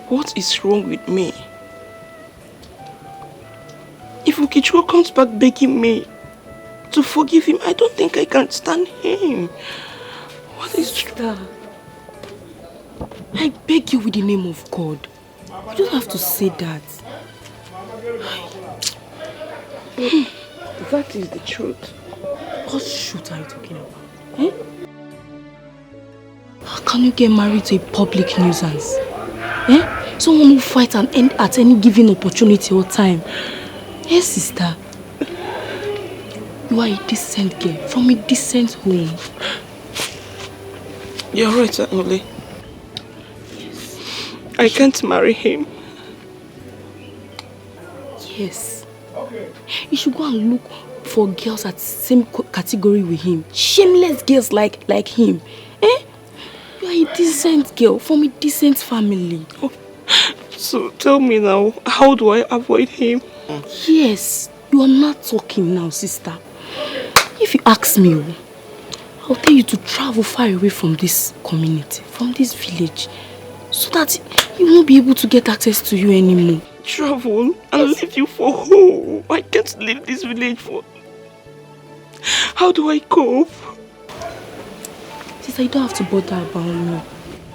[SPEAKER 9] What is wrong with me? If Ukichukwu comes back begging me to forgive him, I don't think I can stand him. What is that?
[SPEAKER 12] I beg you with the name of God. You don't have to say that.
[SPEAKER 9] That is the truth.
[SPEAKER 12] What truth are you talking about? Eh? How can you get married to a public nuisance? Eh? Someone who fights and end at any given opportunity or time. Yes, sister. You are a decent girl from a decent home.
[SPEAKER 9] You're right, Anole. Yes. I can't marry him.
[SPEAKER 12] Yes. You should go and look for girls at the same category with him. Shameless girls like him. Eh? You are a decent girl from a decent family.
[SPEAKER 9] Oh. So tell me now, how do I avoid him?
[SPEAKER 12] Yes, you are not talking now, sister. If you ask me, I'll tell you to travel far away from this community, from this village, so that he won't be able to get access to you anymore.
[SPEAKER 9] Travel and leave you for who? I can't leave this village for... How do I cope?
[SPEAKER 12] Sister, you don't have to bother about me.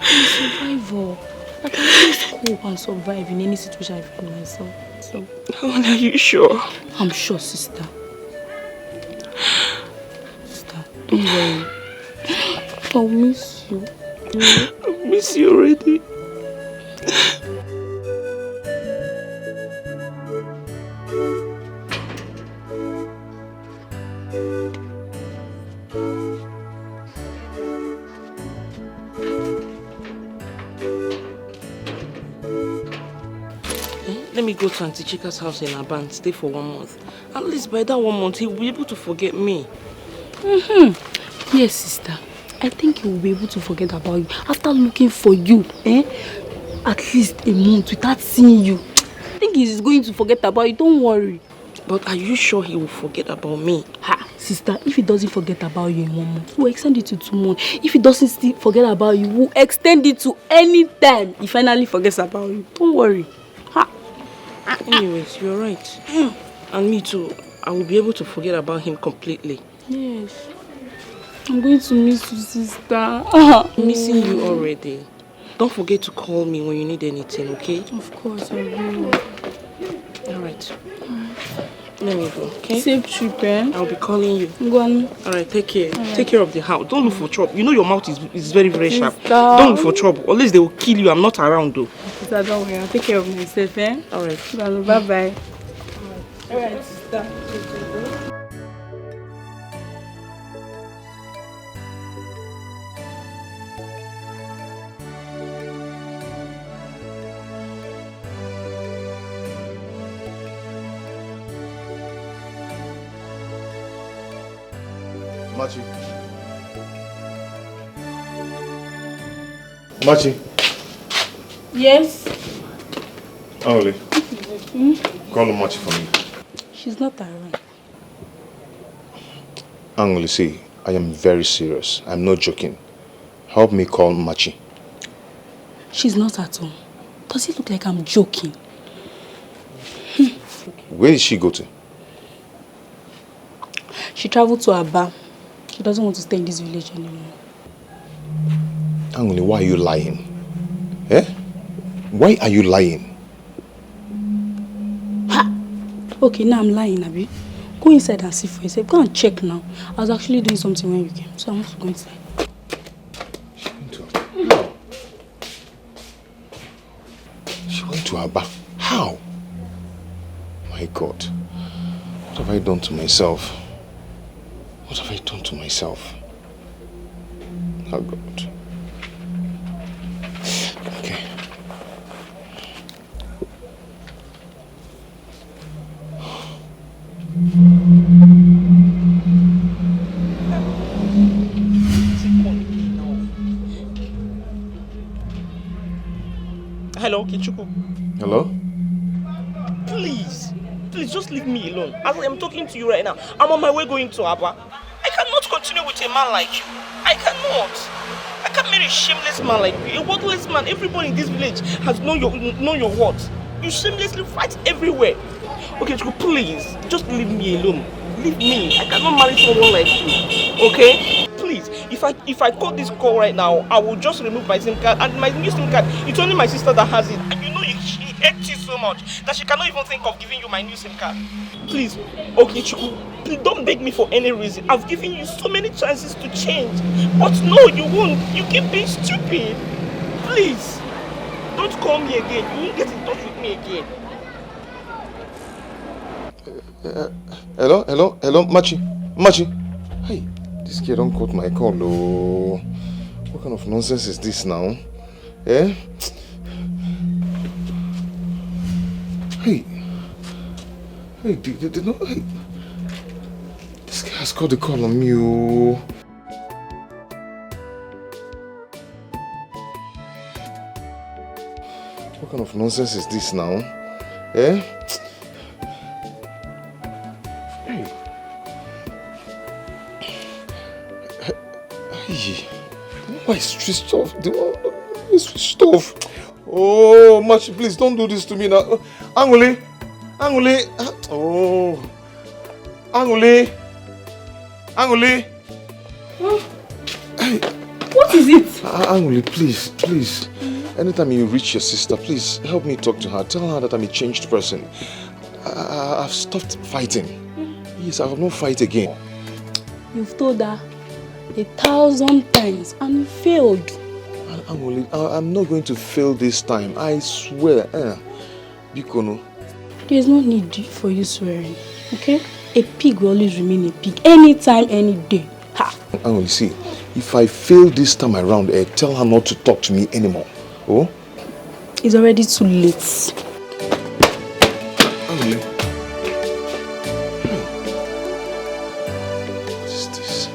[SPEAKER 12] I'm a survivor. I can just cope and survive in any situation I find myself. So,
[SPEAKER 9] are you sure?
[SPEAKER 12] I'm sure, sister. Sister, don't worry. I'll miss you.
[SPEAKER 9] I miss you already. Let me go to Auntie Chika's house in Aban, stay for 1 month. At least by that 1 month, he will be able to forget me.
[SPEAKER 12] Yes, sister. I think he will be able to forget about you after looking for you, at least a month without seeing you. I think he's going to forget about you. Don't worry.
[SPEAKER 9] But are you sure he will forget about me?
[SPEAKER 12] Ha, sister, if he doesn't forget about you in 1 month, we'll extend it to 2 months. If he doesn't still forget about you, we'll extend it to any time he finally forgets about you. Don't worry. Ha.
[SPEAKER 9] Anyways, you're right. And me too. I will be able to forget about him completely.
[SPEAKER 12] Yes. I'm going to miss you, sister.
[SPEAKER 9] I'm missing you already. Don't forget to call me when you need anything, okay?
[SPEAKER 12] Of course, I will.
[SPEAKER 9] Alright. Let me go, okay?
[SPEAKER 12] Safe trip, eh?
[SPEAKER 9] I'll be calling you.
[SPEAKER 12] Go on.
[SPEAKER 9] Alright, take care. Right. Take care of the house. Don't look for trouble. You know your mouth is very, very sharp.
[SPEAKER 12] Sister.
[SPEAKER 9] Don't look for trouble. Unless they will kill you. I'm not around though.
[SPEAKER 12] Sister, don't worry. I'll take care of myself, eh?
[SPEAKER 9] Alright.
[SPEAKER 12] Bye-bye. Alright, sister.
[SPEAKER 1] Machi. Machi.
[SPEAKER 12] Yes?
[SPEAKER 1] Only. Call Machi for me.
[SPEAKER 12] She's not around.
[SPEAKER 8] Angoli, see, I am very serious. I'm not joking. Help me call Machi.
[SPEAKER 12] She's not at home. Does it look like I'm joking?
[SPEAKER 8] Where did she go to?
[SPEAKER 12] She traveled to Aba. She doesn't want to stay in this village anymore.
[SPEAKER 8] Angoli, why are you lying? Eh? Why are you lying?
[SPEAKER 12] Ha! Okay, now I'm lying, Abi. Go inside and see for yourself. Go and check now. I was actually doing something when you came, so I want to go inside.
[SPEAKER 8] She went to Aba. How? My God. What have I done to myself? What have I done to myself? Oh God. Okay.
[SPEAKER 9] Hello, Kichuku.
[SPEAKER 8] Hello?
[SPEAKER 9] Please just leave me alone. As I am talking to you right now, I'm on my way going to Aba. I cannot continue with a man like you. I cannot. I can't marry a shameless man like you, a worthless man. Everybody in this village has known your worth. You shamelessly fight everywhere. Okay, Chiku, please, just leave me alone. Leave me. I cannot marry someone like you. Okay? Please, if I call this call right now, I will just remove my SIM card, and my new SIM card, it's only my sister that has it. And you know she hates you so much that she cannot even think of giving you my new SIM card. Please, okay, Chiku, please don't beg me for any reason. I've given you so many chances to change. But no, you won't. You keep being stupid. Please, don't call me again. You won't get in touch with me again.
[SPEAKER 8] Hello, Machi. Hey, this kid don't cut my call, oh. What kind of nonsense is this now? Eh? Hey, hey, this guy has got the call on me, oh. What kind of nonsense is this now? Eh? Why is switched off? It's switched off. Oh, Machi, please don't do this to me now. Angoli. Oh, Angoli.
[SPEAKER 12] What is it?
[SPEAKER 8] Angoli, please. Anytime you reach your sister, please help me talk to her. Tell her that I'm a changed person. I've stopped fighting. Yes, I will not fight again.
[SPEAKER 12] You've told her 1,000 times and you failed.
[SPEAKER 8] I'm not going to fail this time. I swear. Bikono.
[SPEAKER 12] There's no need for you swearing, okay? A pig will always remain a pig, anytime, any day. Ha!
[SPEAKER 8] Angoli, see, if I fail this time around, tell her not to talk to me anymore. Oh?
[SPEAKER 12] It's already too late.
[SPEAKER 8] Angoli. What is this?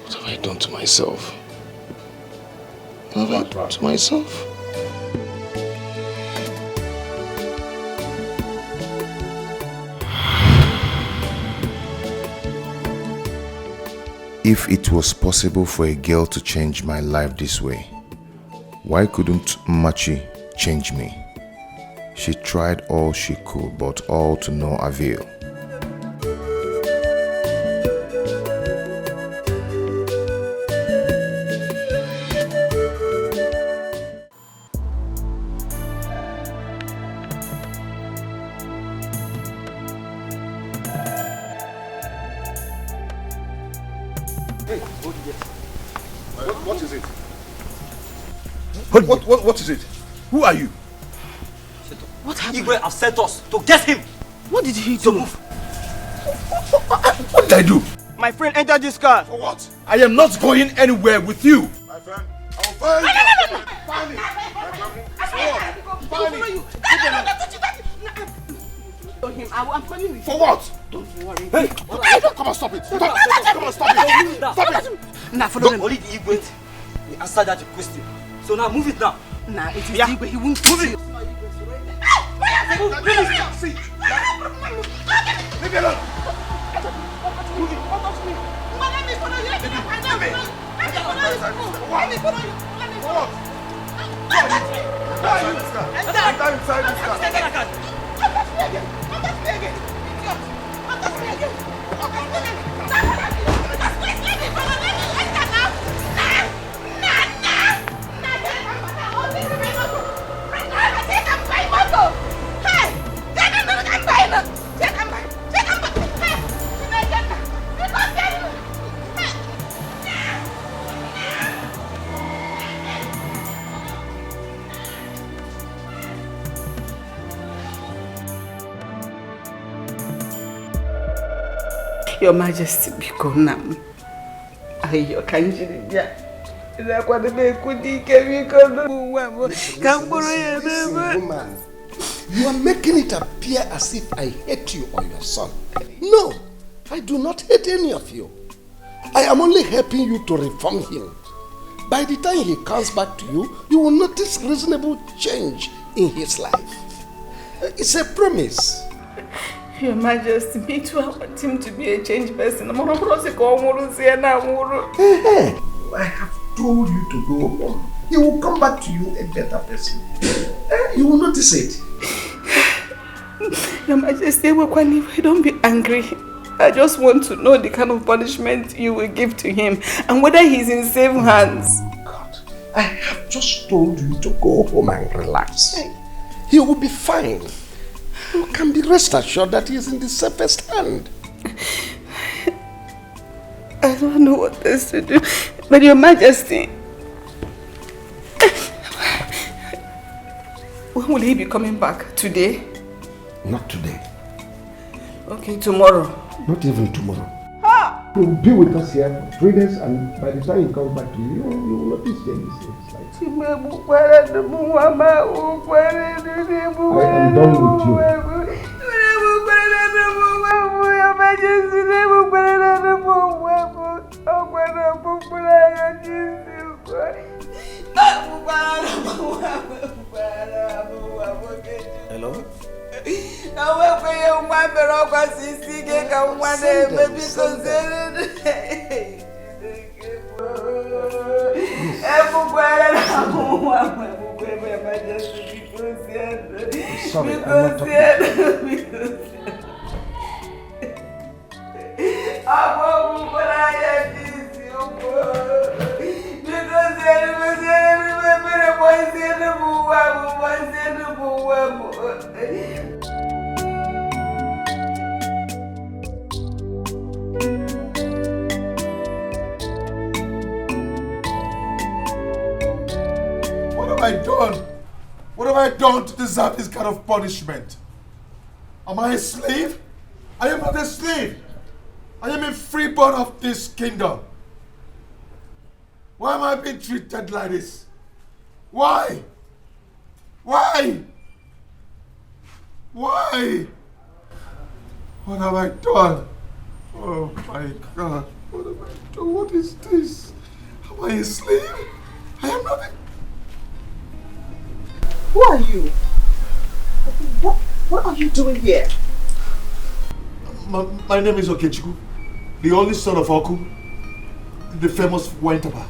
[SPEAKER 8] What have I done to myself? What have I done to myself?
[SPEAKER 14] If it was possible for a girl to change my life this way, why couldn't Machi change me? She tried all she could, but all to no avail.
[SPEAKER 1] What is it? What is it? Who are you?
[SPEAKER 15] What happened? Igwe have sent us to get him.
[SPEAKER 13] What did he do?
[SPEAKER 1] What did I do?
[SPEAKER 13] My friend entered this car.
[SPEAKER 1] For what? I am not going anywhere with you.
[SPEAKER 2] My friend, I will find you. Find me.
[SPEAKER 3] Find me. I'm coming with you.
[SPEAKER 1] For what?
[SPEAKER 3] Don't worry.
[SPEAKER 1] Hey, come on, stop it. Come on, stop it. Stop it.
[SPEAKER 13] Nah, follow them. Only the Igwe. We answered that question. So now move it now.
[SPEAKER 3] Nah, it is Igwe. He won't move it.
[SPEAKER 1] See. Leave me alone.
[SPEAKER 3] Move it. Let me follow you. Let me follow you.
[SPEAKER 1] Enter inside this car.
[SPEAKER 3] Your Majesty, become nam. Ayo kanjiri dia. Ila kwa debe kudike bikono.
[SPEAKER 11] Woman, you are making it appear as if I hate you or your son. No, I do not hate any of you. I am only helping you to reform him. By the time he comes back to you, you will notice reasonable change in his life. It's a promise.
[SPEAKER 3] Your Majesty, me too, I want him to be a changed person.
[SPEAKER 11] I have told you to go home. He will come back to you a better person. You will notice it.
[SPEAKER 3] Your Majesty, don't be angry. I just want to know the kind of punishment you will give to him and whether he's in safe hands.
[SPEAKER 11] God, I have just told you to go home and relax. He will be fine. You can be rest assured that he is in the safest hand.
[SPEAKER 3] I don't know what else to do. But Your Majesty, when will he be coming back? Today?
[SPEAKER 11] Not today.
[SPEAKER 3] Okay, tomorrow.
[SPEAKER 11] Not even tomorrow. He will be with us here for 3 days, and by the time he comes back to you, you will notice changes in his life. I am done with you. Hello? Sorry, I'm not
[SPEAKER 1] What have I done? What have I done to deserve this kind of punishment? Am I a slave? I am not a slave. I am a freeborn of this kingdom. Why am I being treated like this? Why? Why? Why? What have I done? Oh my God. What have I done? What is this? Am I a slave? I am not a...
[SPEAKER 3] Who are you? What are you doing here?
[SPEAKER 1] My name is Okechukwu, the only son of Oku, the famous wine tapper.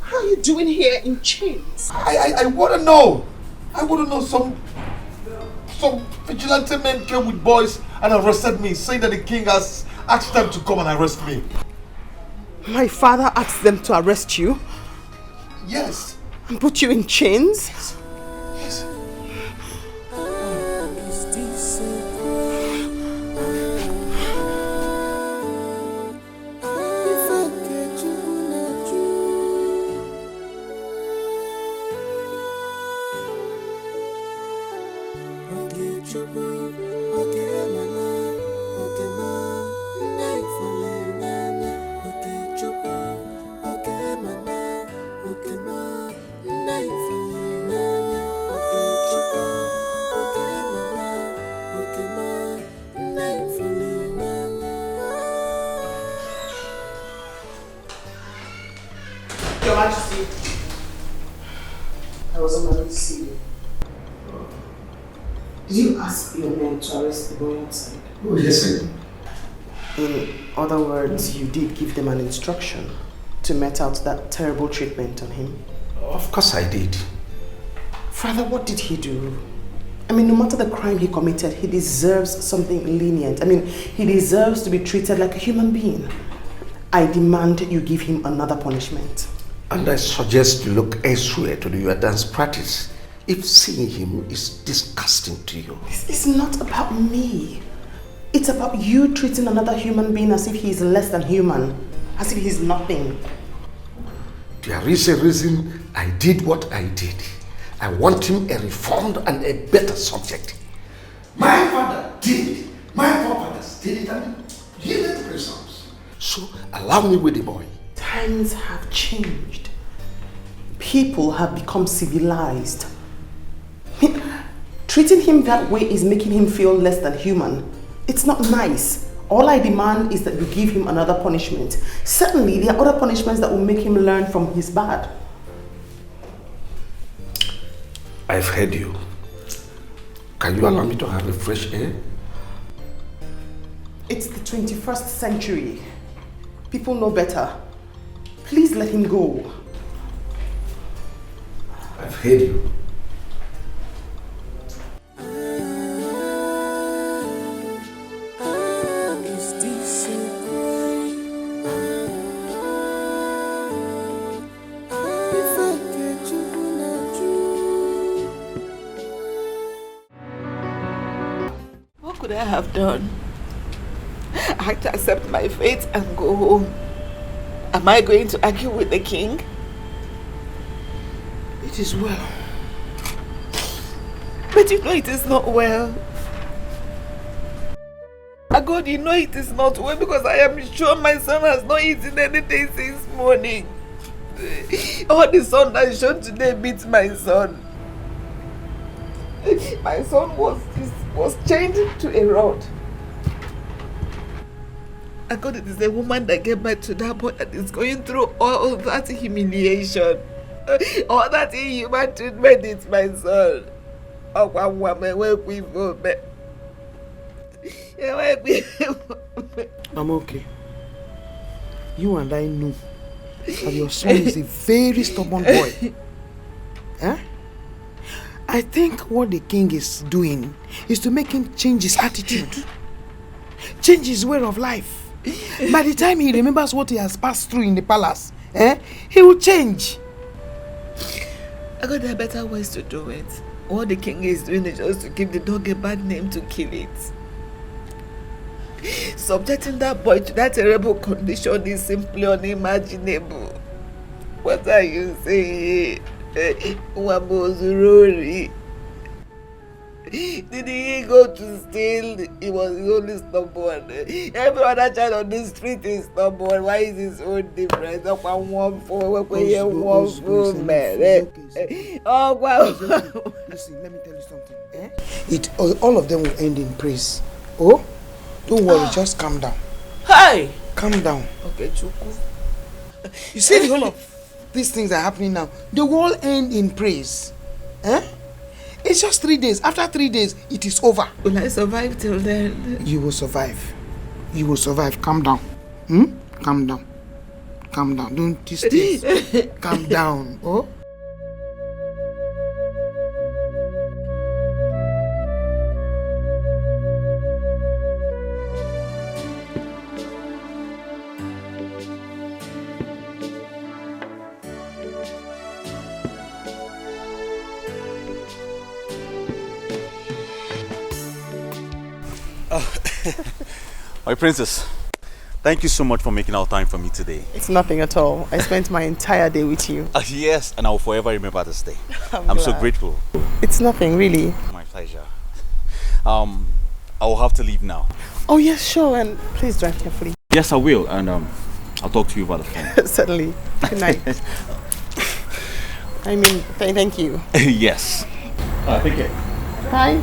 [SPEAKER 3] How are you doing here in chains?
[SPEAKER 1] I want to know. I want to know. Some vigilante men came with boys and arrested me, saying that the king has asked them to come and arrest me.
[SPEAKER 3] My father asked them to arrest you?
[SPEAKER 1] Yes.
[SPEAKER 3] And put you in chains?
[SPEAKER 1] Yes.
[SPEAKER 3] Your Majesty, I was on my way to see you. Did you ask your men to arrest the boy outside?
[SPEAKER 11] Oh, yes, I did.
[SPEAKER 3] In other words, you did give them an instruction to met out that terrible treatment on him?
[SPEAKER 11] Of course I did.
[SPEAKER 3] Father, what did he do? I mean, no matter the crime he committed, he deserves something lenient. I mean, he deserves to be treated like a human being. I demand you give him another punishment.
[SPEAKER 11] And I suggest you look elsewhere to do your dance practice if seeing him is disgusting to you.
[SPEAKER 3] This is not about me. It's about you treating another human being as if he is less than human, as if he's nothing.
[SPEAKER 11] There is a reason I did what I did. I want him a reformed and a better subject. My father did it. My forefathers did it and yielded results. So allow me with the boy.
[SPEAKER 3] Times have changed. People have become civilized. Treating him that way is making him feel less than human. It's not nice. All I demand is that you give him another punishment. Certainly, there are other punishments that will make him learn from his bad.
[SPEAKER 11] I've heard you. Can you allow me to have a fresh air?
[SPEAKER 3] It's the 21st century. People know better. Please let him go.
[SPEAKER 11] I've heard you.
[SPEAKER 15] What could I have done? I had to accept my fate and go home. Am I going to argue with the king?
[SPEAKER 11] It is well.
[SPEAKER 15] But you know it is not well. God, you know it is not well because I am sure my son has not eaten anything since morning. All the sun I showed today beats my son. My son was chained to a rod. God, it is a woman that gave birth to that boy that is going through all that humiliation. All that inhuman treatment is my son. Oh, one woman, where we go,
[SPEAKER 16] I'm okay. You and I know that your son is a very stubborn boy. Huh? I think what the king is doing is to make him change his attitude, change his way of life. By the time he remembers what he has passed through in the palace, he will change.
[SPEAKER 15] I got there are better ways to do it. What the king is doing is just to give the dog a bad name to kill it. Subjecting that boy to that terrible condition is simply unimaginable. What are you saying? Wabozurori. Did he go to steal? He was only stubborn. Every other child on the street is stubborn. Why is his own different? One man. Oh wow.
[SPEAKER 16] Listen, let me tell you something. All of them will end in praise. Oh, don't worry, just calm down.
[SPEAKER 15] Hey!
[SPEAKER 16] Calm down.
[SPEAKER 15] Okay, Chuku.
[SPEAKER 16] You see, all of these things are happening now. They will all end in praise. It's just 3 days. After 3 days, it is over.
[SPEAKER 15] Will I survive till then?
[SPEAKER 16] You will survive. You will survive. Calm down. Calm down. Calm down. Don't these things. Calm down. Oh?
[SPEAKER 7] My princess, thank you so much for making our time for me today.
[SPEAKER 3] It's nothing at all. I spent my entire day with you.
[SPEAKER 7] Yes, and I will forever remember this day. I'm so grateful.
[SPEAKER 3] It's nothing, really.
[SPEAKER 7] My pleasure. I will have to leave now.
[SPEAKER 3] Oh yes, sure, and please drive carefully.
[SPEAKER 7] Yes, I will, and I'll talk to you about the phone.
[SPEAKER 3] Certainly. Good night. I mean, thank you.
[SPEAKER 7] Yes. Take care.
[SPEAKER 3] Bye.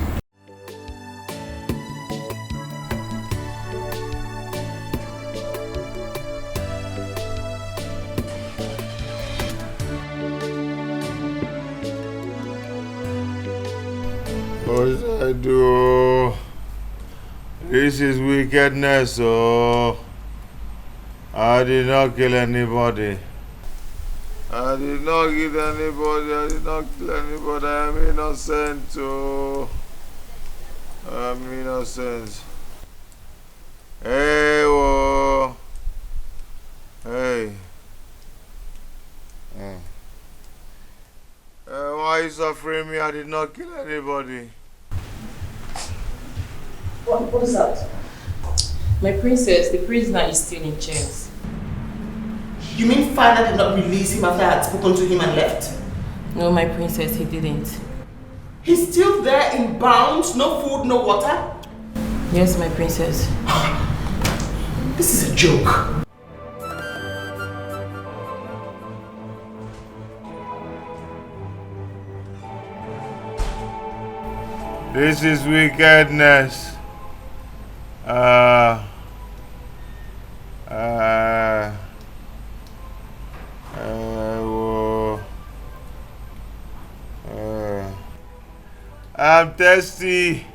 [SPEAKER 17] What should I do? This is wickedness, oh. I did not kill anybody. I did not kill anybody. I did not kill anybody. I am innocent, oh. I am innocent. Hey, whoa. Hey. Why are you suffering me? I did not kill anybody.
[SPEAKER 9] What is that? My princess, the prisoner is still in chains.
[SPEAKER 3] You mean father did not release him after I had spoken to him and left?
[SPEAKER 9] No, my princess, he didn't.
[SPEAKER 3] He's still there in bounds, no food, no water?
[SPEAKER 9] Yes, my princess.
[SPEAKER 3] This is a joke.
[SPEAKER 17] This is wickedness. I'm thirsty.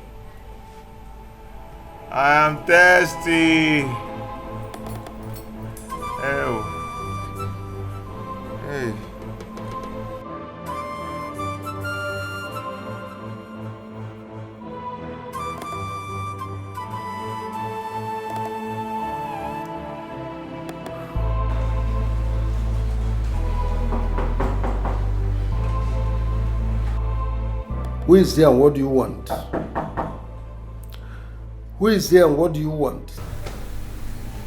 [SPEAKER 17] I am thirsty. Ew. Hey.
[SPEAKER 11] Who is there and what do you want? Who is there and what do you want?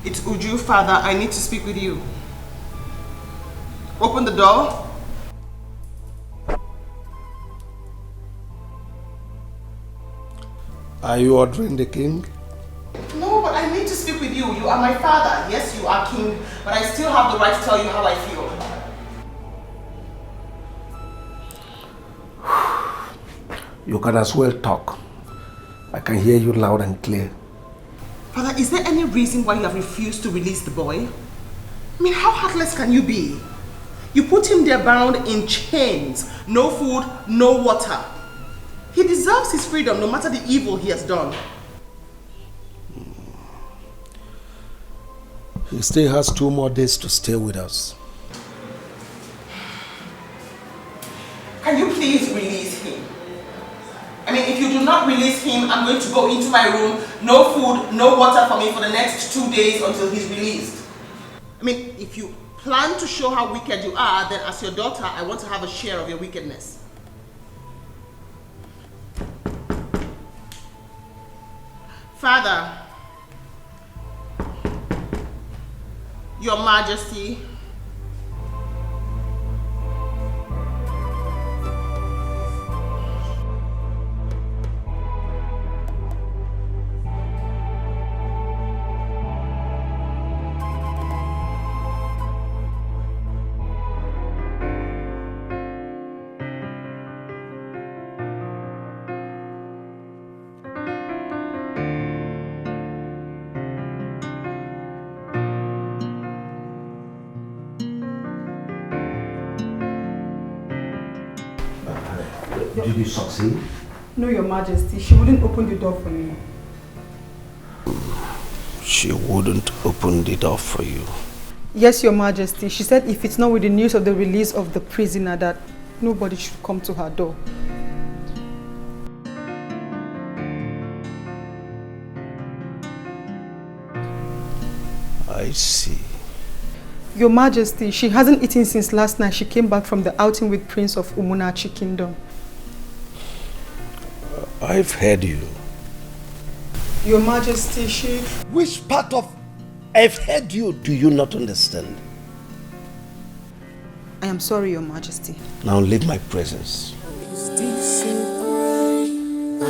[SPEAKER 3] It's Uju, father. I need to speak with you. Open the door.
[SPEAKER 11] Are you ordering the king?
[SPEAKER 3] No, but I need to speak with you. You are my father. Yes, you are king, but I still have the right to tell you how I feel.
[SPEAKER 11] You can as well talk. I can hear you loud and clear.
[SPEAKER 3] Father, is there any reason why you have refused to release the boy? I mean, how heartless can you be? You put him there bound in chains. No food, no water. He deserves his freedom no matter the evil he has done.
[SPEAKER 11] He still has 2 more days to stay with us.
[SPEAKER 3] Can you please release him? I mean, if you do not release him, I'm going to go into my room. No food, no water for me for the next 2 days until he's released. I mean, if you plan to show how wicked you are, then as your daughter, I want to have a share of your wickedness. Father, Your Majesty,
[SPEAKER 11] Did you succeed?
[SPEAKER 6] No, Your Majesty. She wouldn't open the door for me.
[SPEAKER 11] She wouldn't open the door for you.
[SPEAKER 6] Yes, Your Majesty. She said if it's not with the news of the release of the prisoner that nobody should come to her door.
[SPEAKER 11] I see.
[SPEAKER 6] Your Majesty, she hasn't eaten since last night. She came back from the outing with Prince of Umunachi Kingdom.
[SPEAKER 11] I've heard you.
[SPEAKER 6] Your Majesty, she...
[SPEAKER 11] Which part of I've heard you do you not understand?
[SPEAKER 6] I am sorry, Your Majesty.
[SPEAKER 11] Now leave my presence.
[SPEAKER 5] Is this a crime?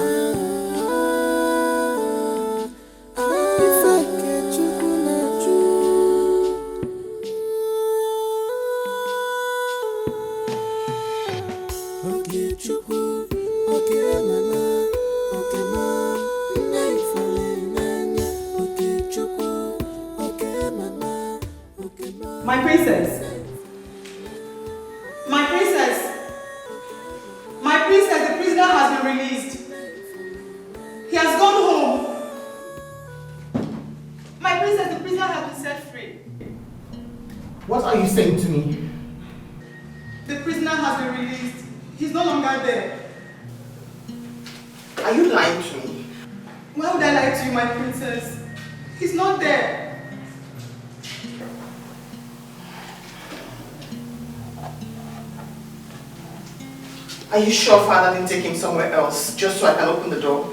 [SPEAKER 6] My princess. My princess. My princess, the prisoner has been released. He has gone home. My princess, the prisoner has been set free.
[SPEAKER 16] What are you saying to me?
[SPEAKER 6] The prisoner has been released. He's no longer there.
[SPEAKER 16] Are you lying to me?
[SPEAKER 6] Why would I lie to you, my princess? He's not there.
[SPEAKER 16] Are you sure father didn't take him somewhere else just so I can open the door?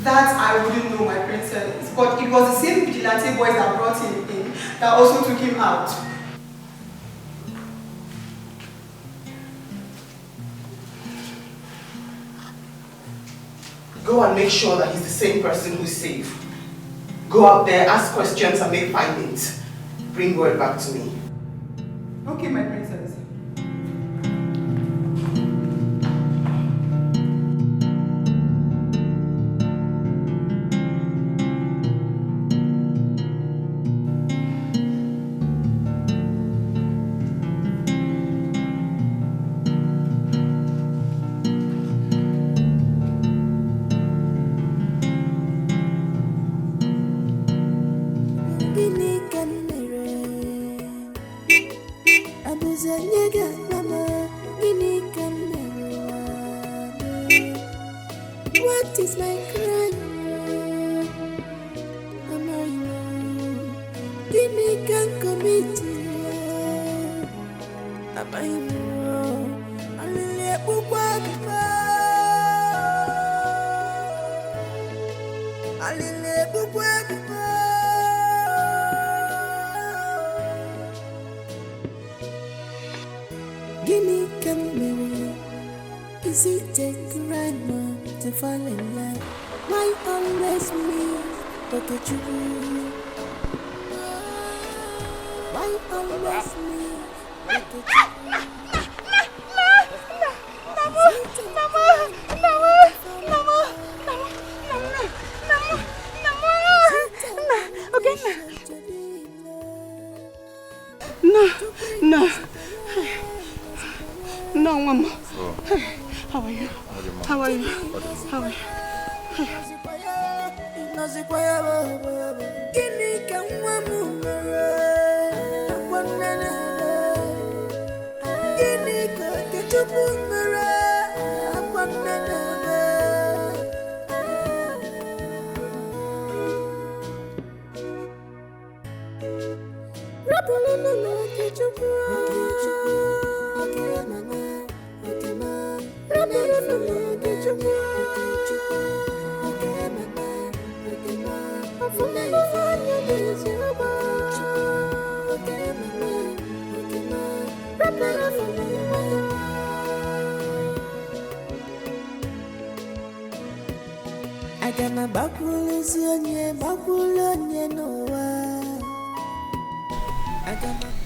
[SPEAKER 6] That I wouldn't know, my princess. But it was the same vigilante boys that brought him in that also took him out.
[SPEAKER 16] Go and make sure that he's the same person who's safe. Go out there, ask questions and make findings. Bring word back to me.
[SPEAKER 6] Okay, my princess.
[SPEAKER 5] What is my crime? Give me can commit. Am I wrong? Gimme come. Is it a crime to fall in love? Why always me? Look at you. Why always me? Look at you.
[SPEAKER 3] No, Mama.
[SPEAKER 14] Oh.
[SPEAKER 3] How are you? How are you? How are you?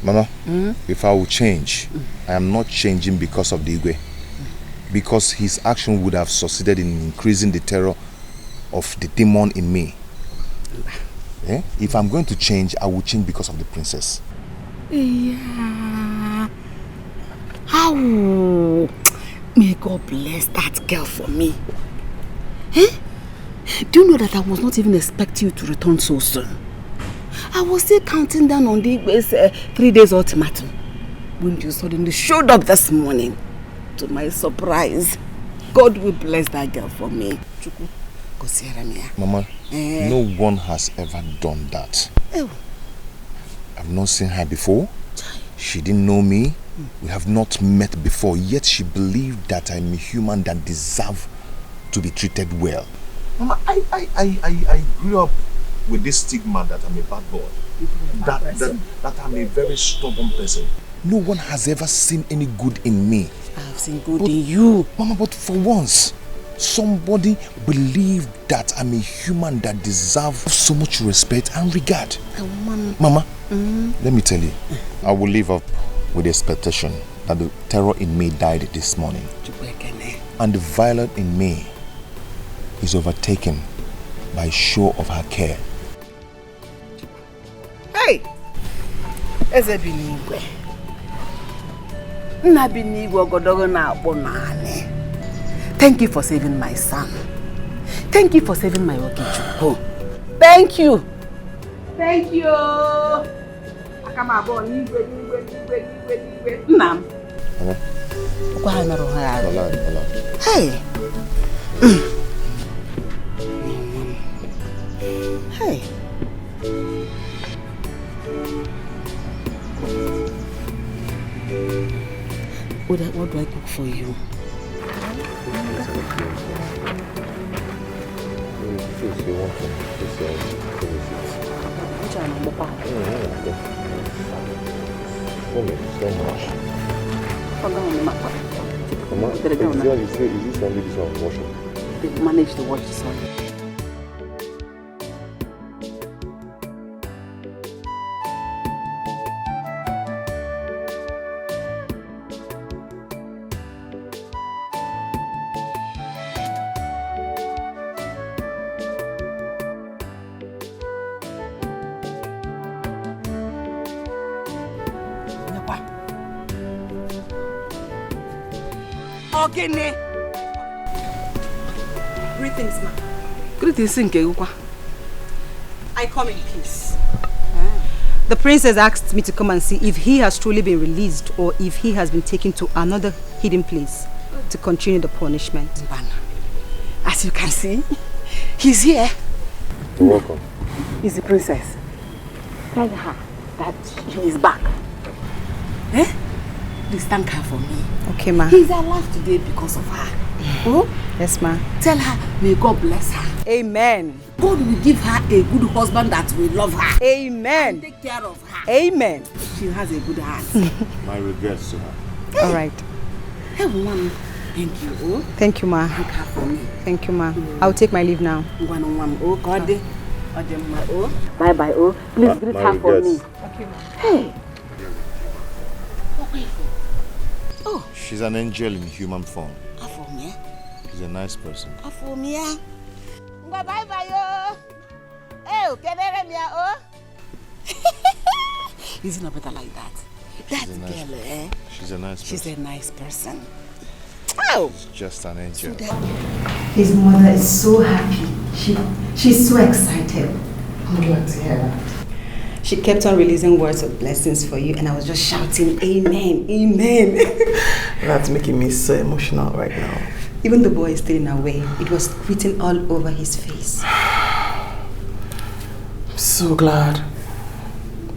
[SPEAKER 14] Mama, if I will change, I am not changing because of the Igwe. Because his action would have succeeded in increasing the terror of the demon in me. Eh? If I'm going to change, I will change because of the princess.
[SPEAKER 3] Yeah. How? May God bless that girl for me. Eh? Do you know that I was not even expecting you to return so soon? I was still counting down on the 3 days ultimatum when you suddenly showed up this morning. To my surprise, God will bless that girl for me.
[SPEAKER 14] Mama, no one has ever done that. I've not seen her before. She didn't know me. We have not met before, yet she believed that I'm a human that deserves to be treated well. Mama, I grew up with this stigma that I'm a bad boy. That I'm a very stubborn person. No one has ever seen any good in me.
[SPEAKER 3] I've seen good in you.
[SPEAKER 14] Mama, but for once, somebody believed that I'm a human that deserves so much respect and regard. Mama, let me tell you, I will live up with the expectation that the terror in me died this morning. And the violet in me is overtaken by show of her care.
[SPEAKER 3] Hey! Eze binigwe. Nna binigwe ogodogo na akpọ naanị. Thank you for saving my son. Thank you for saving my Okechukwu. Thank you. Thank you. Akama abo nigwe. Nnam. Kwa ha merụ ha arụ. Hey. Hey. What do I cook for you? They managed to watch this one. Ogene.
[SPEAKER 18] Greetings, ma'am.
[SPEAKER 3] Greetings, Nkegukwa.
[SPEAKER 18] I come in peace. The prince has asked me to come and see if he has truly been released or if he has been taken to another hidden place to continue the punishment.
[SPEAKER 3] As you can see, he's here.
[SPEAKER 17] You're welcome.
[SPEAKER 3] He's the princess. Tell her that he is back. Eh? Please thank her for me.
[SPEAKER 18] Okay, ma.
[SPEAKER 3] He's alive today because of her. Oh?
[SPEAKER 18] Yes, ma.
[SPEAKER 3] Tell her, may God bless her.
[SPEAKER 18] Amen.
[SPEAKER 3] God will give her a good husband that will love her.
[SPEAKER 18] Amen.
[SPEAKER 3] And take care of her.
[SPEAKER 18] Amen.
[SPEAKER 3] She has a good heart.
[SPEAKER 17] My regrets to her.
[SPEAKER 3] Hey.
[SPEAKER 18] All right.
[SPEAKER 3] Hey, woman. Thank you. Oh?
[SPEAKER 18] Thank you, ma.
[SPEAKER 3] Thank her for me.
[SPEAKER 18] Thank you, ma. I'll take my leave now.
[SPEAKER 3] Oh, God. Oh. Bye-bye. Oh. Please greet her for me.
[SPEAKER 18] Okay, ma.
[SPEAKER 3] Hey.
[SPEAKER 14] Oh. She's an angel in human form.
[SPEAKER 3] Afomia.
[SPEAKER 14] She's a nice person.
[SPEAKER 3] Afomia. Bye-bye, yo. Hey, kenere mia, oh. Is it not better like that? That girl, eh?
[SPEAKER 14] She's a nice person.
[SPEAKER 3] She's a nice person. Oh.
[SPEAKER 14] She's just an angel.
[SPEAKER 19] His mother is so happy. She's so excited.
[SPEAKER 16] I'm glad to hear that.
[SPEAKER 18] She kept on releasing words of blessings for you, and I was just shouting, Amen, Amen.
[SPEAKER 16] That's making me so emotional right now.
[SPEAKER 18] Even the boy is still in our way. It was written all over his face.
[SPEAKER 16] I'm so glad.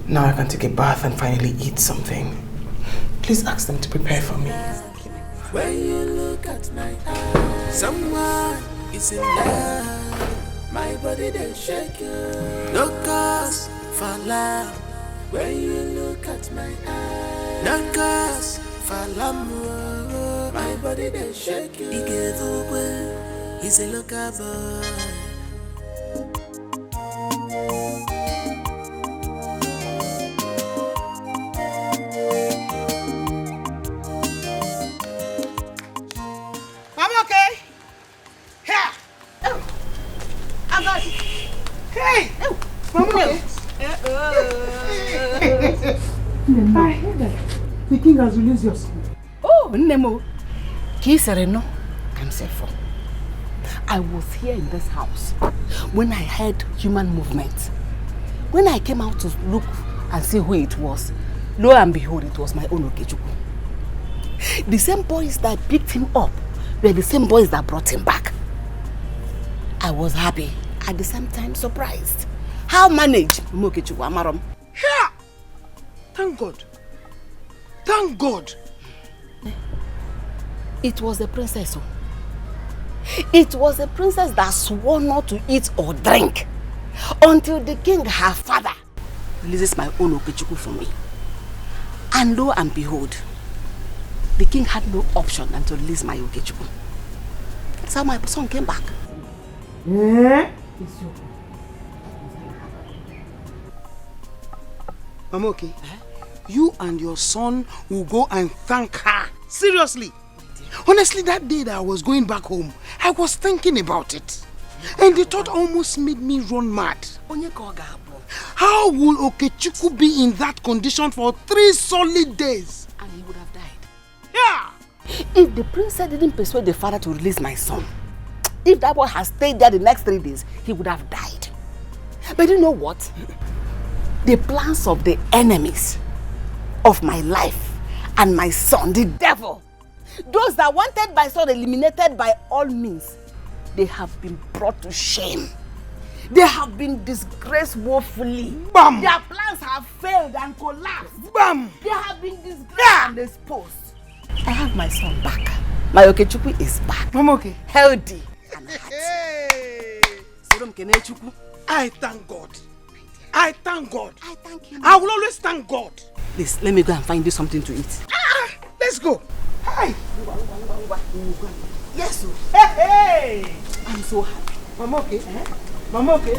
[SPEAKER 16] Now I can take a bath and finally eat something. Please ask them to prepare for me.
[SPEAKER 5] When you look at my eyes, someone is in love. My body they shake you. No cause for love. When you look at my eyes, no cause for love. My body they shake you. Dikeh, he's a local boy.
[SPEAKER 2] I'm okay. Here. Oh. I got it. Hey. Oh. I'm okay.
[SPEAKER 16] I heard that the king has released your son.
[SPEAKER 3] Oh, Nemo. Kisereno. I'm safe for. I was here in this house when I heard human movement. When I came out to look and see who it was, lo and behold, it was my own Okechukwu. The same boys that picked him up were the same boys that brought him back. I was happy, at the same time surprised. How manage Okechukwu Amarom?
[SPEAKER 2] Here! Thank God. Thank God.
[SPEAKER 3] It was the princess. It was the princess that swore not to eat or drink until the king, her father, releases my own Okechukwu for me. And lo and behold, the king had no option than to release my Okechukwu. That's how my son came back.
[SPEAKER 2] I'm okay. You and your son will go and thank her. Seriously. Honestly, that day that I was going back home, I was thinking about it. And the thought almost made me run mad.
[SPEAKER 16] How will Okechukwu be in that condition for 3 solid days?
[SPEAKER 3] And he would have died.
[SPEAKER 16] Yeah!
[SPEAKER 3] If the princess didn't persuade the father to release my son, if that boy had stayed there the next 3 days, he would have died. But you know what? The plans of the enemies of my life and my son, the devil, those that wanted my son eliminated by all means, they have been brought to shame. They have been disgraced woefully.
[SPEAKER 16] Bam!
[SPEAKER 3] Their plans have failed and collapsed.
[SPEAKER 16] Bam!
[SPEAKER 3] They have been disgraced and exposed. I have my son back. My Okechukwu is back.
[SPEAKER 16] Mama, okay.
[SPEAKER 3] Healthy and happy.
[SPEAKER 16] I thank God. I thank God.
[SPEAKER 3] I thank him.
[SPEAKER 16] I will always thank God.
[SPEAKER 3] Please, let me go and find you something to eat.
[SPEAKER 16] Let's go. Hi.
[SPEAKER 3] Yes, sir.
[SPEAKER 16] Hey.
[SPEAKER 3] I'm so happy.
[SPEAKER 16] Mama, okay. Mama, okay.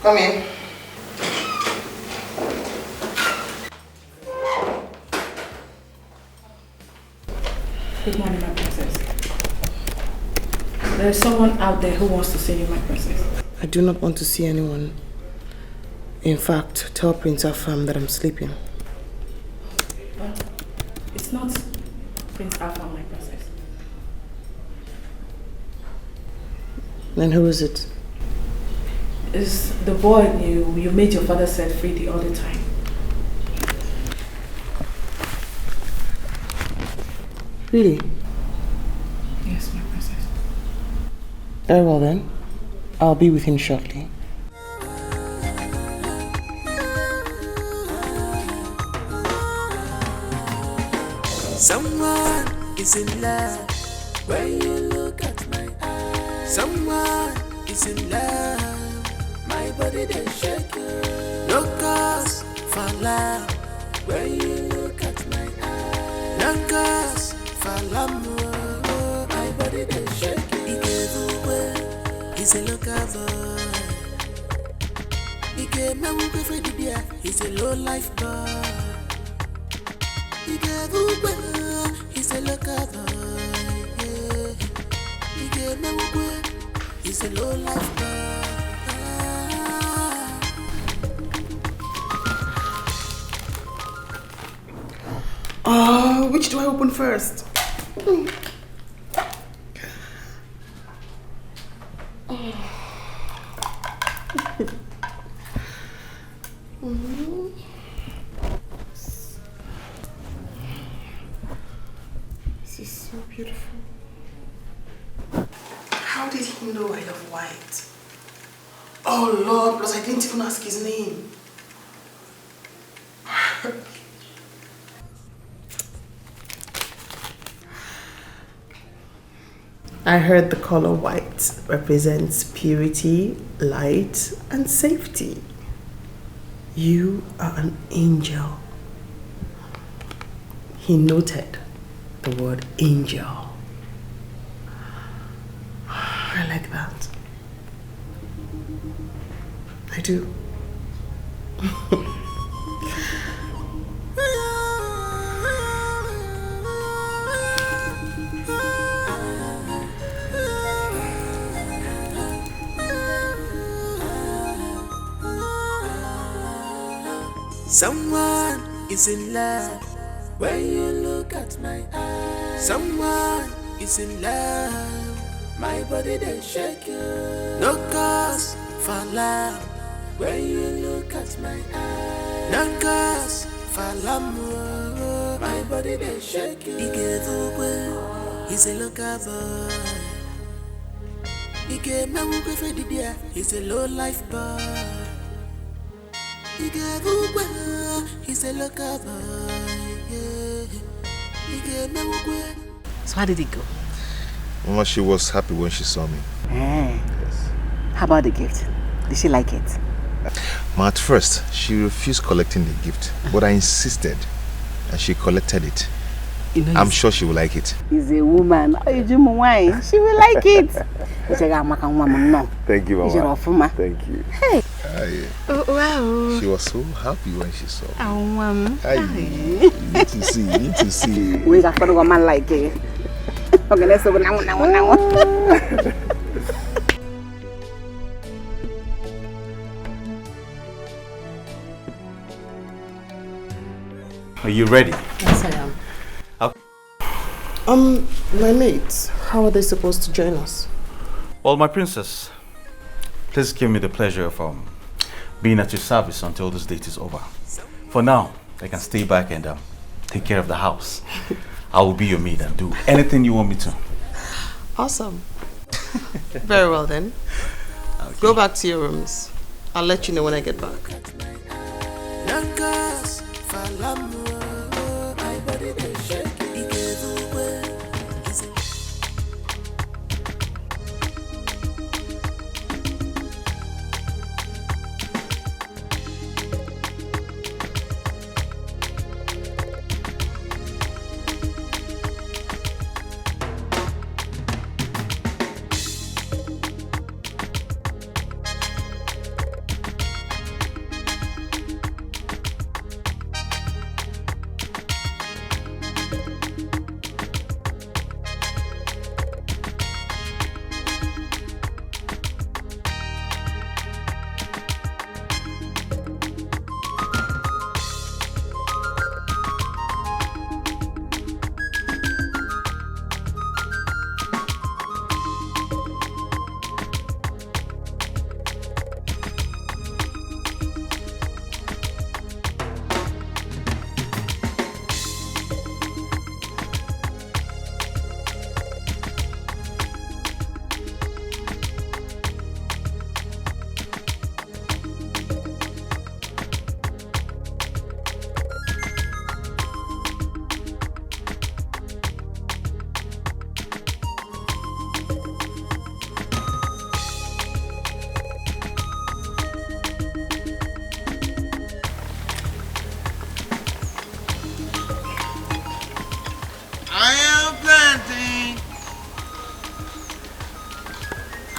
[SPEAKER 13] Come in.
[SPEAKER 12] Good morning, my princess. There is someone out there who wants to see you, my princess.
[SPEAKER 16] I do not want to see anyone. In fact, tell Prince Afam that I'm sleeping.
[SPEAKER 12] But it's not Prince Afam, my princess.
[SPEAKER 16] Then who is it?
[SPEAKER 12] It's the boy you made your father set free the other time.
[SPEAKER 16] Really?
[SPEAKER 12] Yes, my princess.
[SPEAKER 16] Very well then. I'll be with him shortly.
[SPEAKER 5] Someone is in love when you look at my eyes. Someone is in love, my body they shake. No cause for love when you look at my eyes. No cause for love, my body they shake. He's a local boy. He came now with Freddy Beer. He's a low life boy. He's a local boy. He came now with. He's a low life boy.
[SPEAKER 16] Which do I open first? This is so beautiful. How did he know I love white? Oh Lord, plus I didn't even ask his name. I heard the color white represents purity, light, and safety. You are an angel. He noted the word angel. I like that. I do.
[SPEAKER 5] Someone is in love when you look at my eyes. Someone is in love, my body they shake. No cause for love when you look at my eyes. No cause for love, my body they shake. He gave away, he's a local boy. He gave now with Freddy Beer, he's a low life boy. He gave away, he's a local boy. He gave now away.
[SPEAKER 3] So how did it go?
[SPEAKER 14] Mama, she was happy when she saw me.
[SPEAKER 3] Yes. How about the gift? Did she like it?
[SPEAKER 14] Ma, at first, she refused collecting the gift, but I insisted, and she collected it.
[SPEAKER 3] You know,
[SPEAKER 14] I'm sure she will like it.
[SPEAKER 3] He's a woman. She will like it.
[SPEAKER 14] Thank you, Mama. Thank you.
[SPEAKER 3] Hey.
[SPEAKER 15] Oh, wow.
[SPEAKER 14] She was so happy when she saw me.
[SPEAKER 15] Oh,
[SPEAKER 14] You need to see, you need to see.
[SPEAKER 3] We got a woman like it. Okay, let's go now.
[SPEAKER 7] Are you ready?
[SPEAKER 20] Yes, I am.
[SPEAKER 7] Okay.
[SPEAKER 20] My mates, how are they supposed to join us?
[SPEAKER 7] Well, my princess, please give me the pleasure of being at your service until this date is over. For now, I can stay back and take care of the house. I will be your maid and do anything you want me to.
[SPEAKER 20] Awesome. Very well then. Okay. Go back to your rooms. I'll let you know when I get back.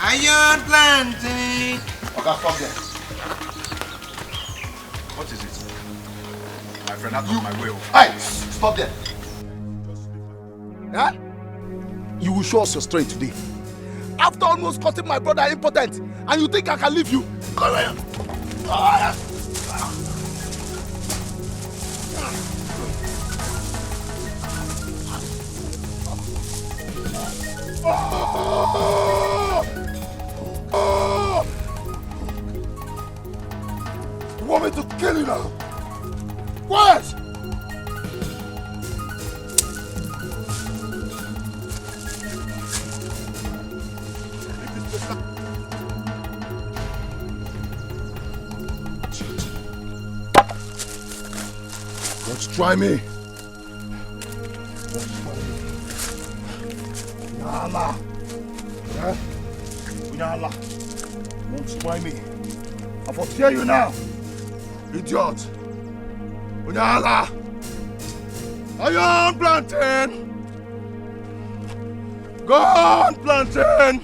[SPEAKER 2] Iron planting.
[SPEAKER 1] Okay, stop there. What is it? My friend, out of my way. Hey, stop there.
[SPEAKER 2] Huh? You will show us your strength today. After almost cutting my brother impotent, and you think I can leave you? Come here. You want me to kill you now? Quiet! Don't try me. Unyala. Yeah? Unyala. Don't try me. I foretell you now. Idiot. Unyala. Iron plantain. Gone plantain.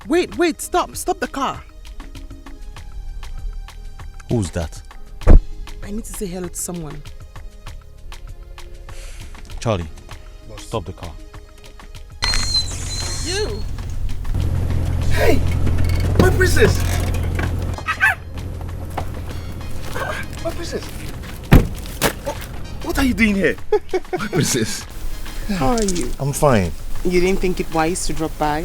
[SPEAKER 16] Wait, stop the car.
[SPEAKER 7] Who's that?
[SPEAKER 16] I need to say hello to someone.
[SPEAKER 7] Charlie, stop the car.
[SPEAKER 16] You!
[SPEAKER 2] Hey! My princess! My princess! What are you doing here?
[SPEAKER 14] My princess.
[SPEAKER 16] How are you?
[SPEAKER 14] I'm fine.
[SPEAKER 16] You didn't think it wise to drop by?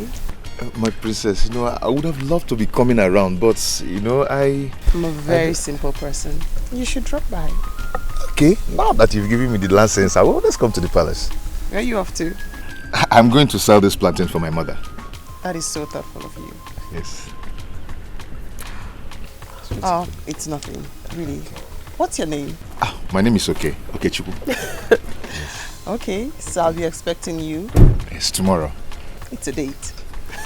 [SPEAKER 14] My princess, I would have loved to be coming around, but,
[SPEAKER 16] I'm a very simple person. You should drop by.
[SPEAKER 14] Okay, now that you've given me the license, let's come to the palace.
[SPEAKER 16] Where are you off to?
[SPEAKER 14] I'm going to sell this plantain for my mother.
[SPEAKER 16] That is so thoughtful of you.
[SPEAKER 14] Yes.
[SPEAKER 16] Oh, it's nothing, really. What's your name?
[SPEAKER 14] My name is Okay Chuku.
[SPEAKER 16] Okay, so I'll be expecting you.
[SPEAKER 14] Yes, tomorrow.
[SPEAKER 16] It's a date.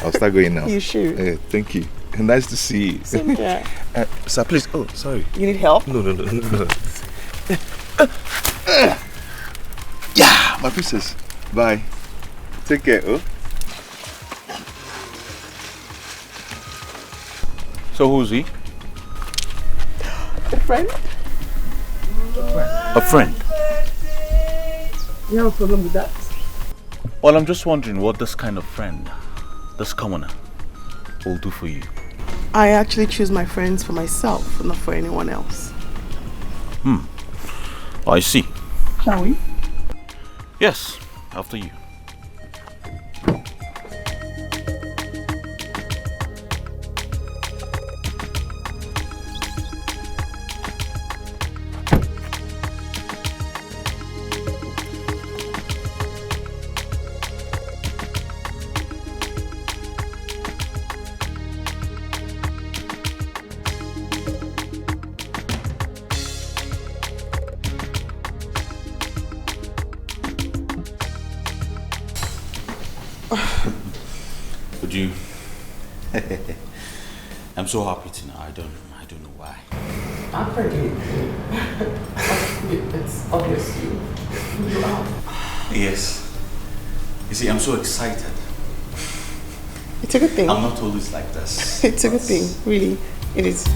[SPEAKER 14] I'll start going now.
[SPEAKER 16] You should.
[SPEAKER 14] Thank you. Nice to see you.
[SPEAKER 16] Same here.
[SPEAKER 14] Sir, please. Oh, sorry.
[SPEAKER 16] You need help?
[SPEAKER 14] No. Yeah, my princess. Bye. Take care, oh.
[SPEAKER 7] So who's he?
[SPEAKER 16] friend.
[SPEAKER 7] A friend?
[SPEAKER 16] You have a problem with that?
[SPEAKER 7] Well, I'm just wondering what this kind of friend, this commoner, will do for you.
[SPEAKER 16] I actually choose my friends for myself, not for anyone else.
[SPEAKER 7] I see.
[SPEAKER 16] Shall we?
[SPEAKER 7] Yes, after you. Would you? I'm so happy tonight. I don't know why.
[SPEAKER 16] I'm pretty. It's obvious you are.
[SPEAKER 7] Yes. You see, I'm so excited.
[SPEAKER 16] It's a good thing.
[SPEAKER 7] I'm not always like this.
[SPEAKER 16] It's a good thing, really. It is.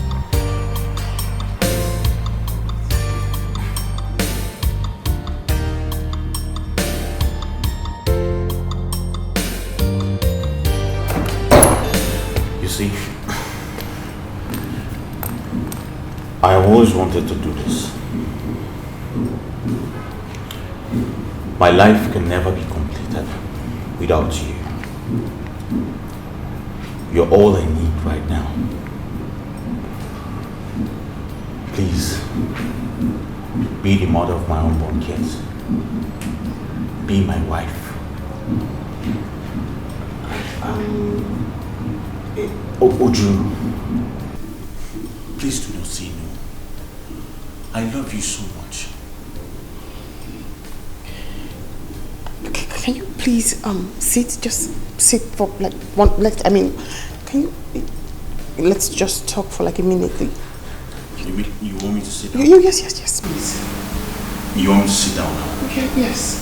[SPEAKER 7] You see, I have always wanted to do this. My life can never be completed without you. You're all I need right now. Please, be the mother of my unborn kids. Be my wife. Oju, please do not say no. I love you so much.
[SPEAKER 16] Can you please sit? Just sit for like one. Can you? Let's just talk for like a minute.
[SPEAKER 7] You want me to sit down?
[SPEAKER 16] Yes, please.
[SPEAKER 7] You want me to sit down now?
[SPEAKER 16] Okay, yes.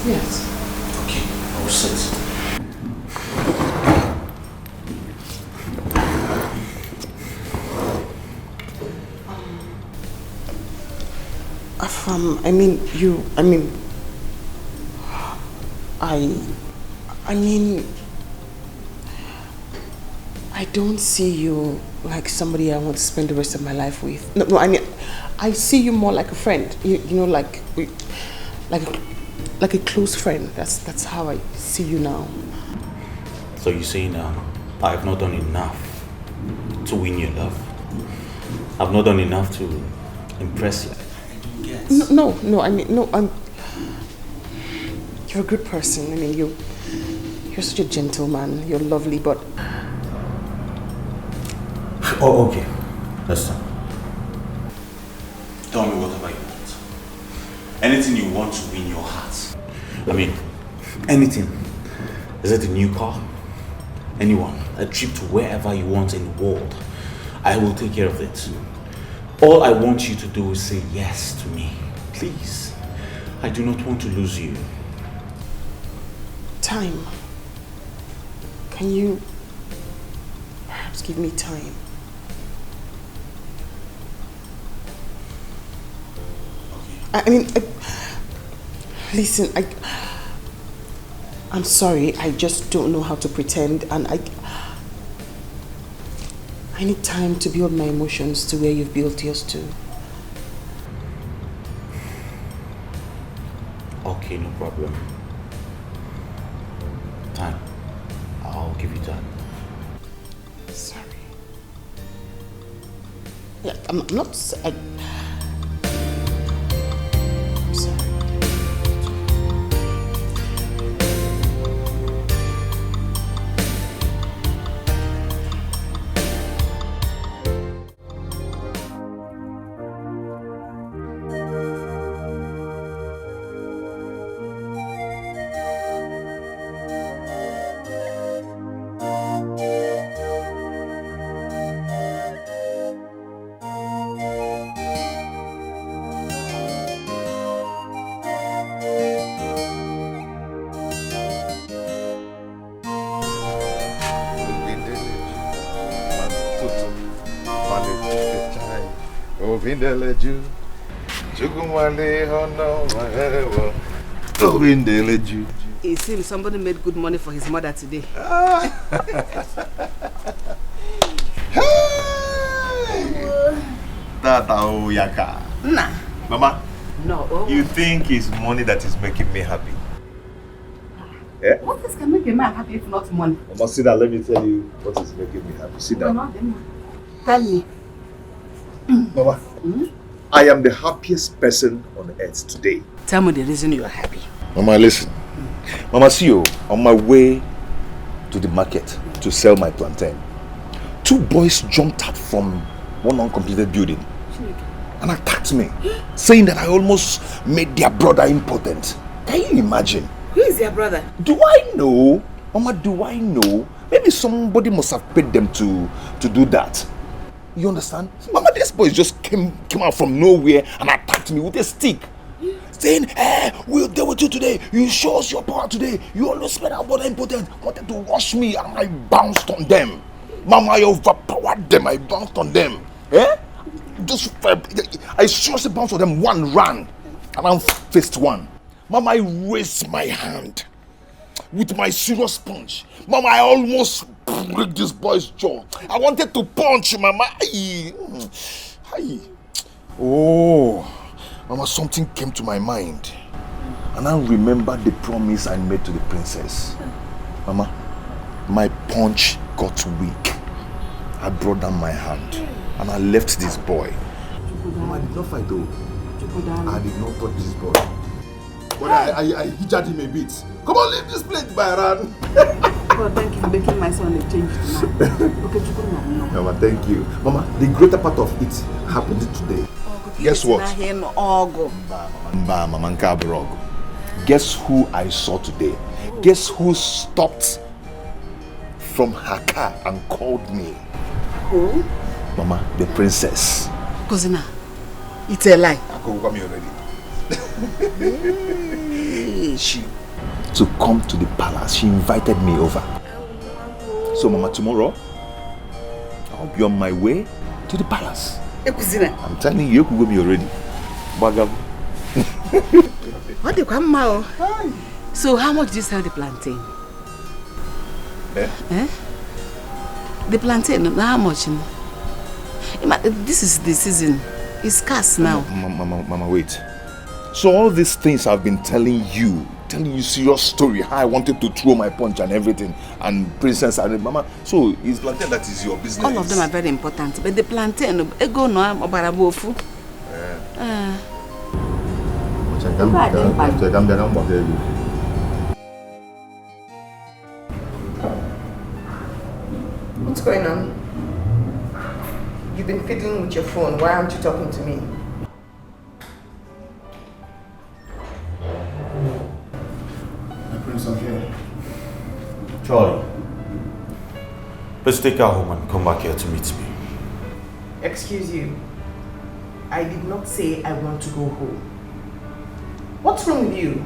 [SPEAKER 7] Okay, I'll sit. I don't see you like somebody I want to spend the rest of my life with. No, I see you more like a friend. You know, like a close friend. That's how I see you now. So you're saying I have not done enough to win your love? I've not done enough to impress you?
[SPEAKER 16] No. You're a good person. You're such a gentleman. You're lovely, but.
[SPEAKER 7] Oh, okay. Listen. Tell me whatever you want. Anything you want to win your heart. Anything. Is it a new car? Anyone? A trip to wherever you want in the world. I will take care of it. All I want you to do is say yes to me. Please. I do not want to lose you.
[SPEAKER 16] Time. Can you perhaps give me time? Listen, I'm sorry, I just don't know how to pretend, and I need time to build my emotions to where you've built yours to.
[SPEAKER 7] Okay, no problem. Time. I'll give you time.
[SPEAKER 16] Sorry. Yeah, I'm not. I'm sorry.
[SPEAKER 14] Ovindeleju. Chukumale hono mahewa. Ovindeleju.
[SPEAKER 3] It seems somebody made good money for his mother today.
[SPEAKER 14] Tata Oyaka.
[SPEAKER 3] Nah.
[SPEAKER 14] Mama,
[SPEAKER 3] No.
[SPEAKER 14] you think it's money that is making me happy? Eh?
[SPEAKER 3] What else can make a man happy if not money?
[SPEAKER 14] Mama, sit down. Let me tell you what is making me happy. Sit down.
[SPEAKER 3] Tell me.
[SPEAKER 14] Mama, I am the happiest person on earth today.
[SPEAKER 3] Tell me the reason you are happy.
[SPEAKER 14] Mama, listen. Mama, see you on my way to the market to sell my plantain. 2 boys jumped out from one uncompleted building and attacked me, saying that I almost made their brother impotent. Can you imagine?
[SPEAKER 3] Who is your brother?
[SPEAKER 14] Do I know? Mama, do I know? Maybe somebody must have paid them to do that. You understand? Mama, this boy just came out from nowhere and attacked me with a stick. Saying, we'll deal with you today. You show us your power today. You always made our brother impotent. Wanted to rush me and I bounced on them. Mama, I overpowered them. I bounced on them. I seriously bounced on them. One ran and I faced one. Mama, I raised my hand with my serious punch. Mama, I almost break this boy's jaw. I wanted to punch Mama. Oh, Mama, something came to my mind. And I remembered the promise I made to the princess. Mama, my punch got weak. I brought down my hand and I left this boy. Mama, I did not fight though. I did not touch this boy. But I hit him a bit. Come on, leave this plate, Byron.
[SPEAKER 3] God, thank you for making my son a change tonight. Okay,
[SPEAKER 14] Mama, thank you. Mama, the greater part of it happened today. Guess what? Guess who I saw today? Guess who stopped from her car and called me?
[SPEAKER 3] Who?
[SPEAKER 14] Mama, the princess.
[SPEAKER 3] Cousin, it's a lie.
[SPEAKER 14] I could come here already. She to come to the palace. She invited me over. So Mama, tomorrow I'll be on my way to the palace. I'm telling you, you could go me already. Bagam.
[SPEAKER 3] What do you come now? So how much do you sell the plantain? The plantain, how much? This is the season. It's scarce now.
[SPEAKER 14] Mama, wait. So all these things I've been telling you serious story, how I wanted to throw my punch and everything, and princess and Mama. So it's plantain that is your business.
[SPEAKER 3] All of them are very important, but the plantain, ego no obarabofu.
[SPEAKER 16] What's going on? You've been fiddling with your phone. Why aren't you talking to me?
[SPEAKER 14] Prince, I'm here.
[SPEAKER 7] Charlie, let's take her home and come back here to meet me.
[SPEAKER 16] Excuse you. I did not say I want to go home. What's wrong with you?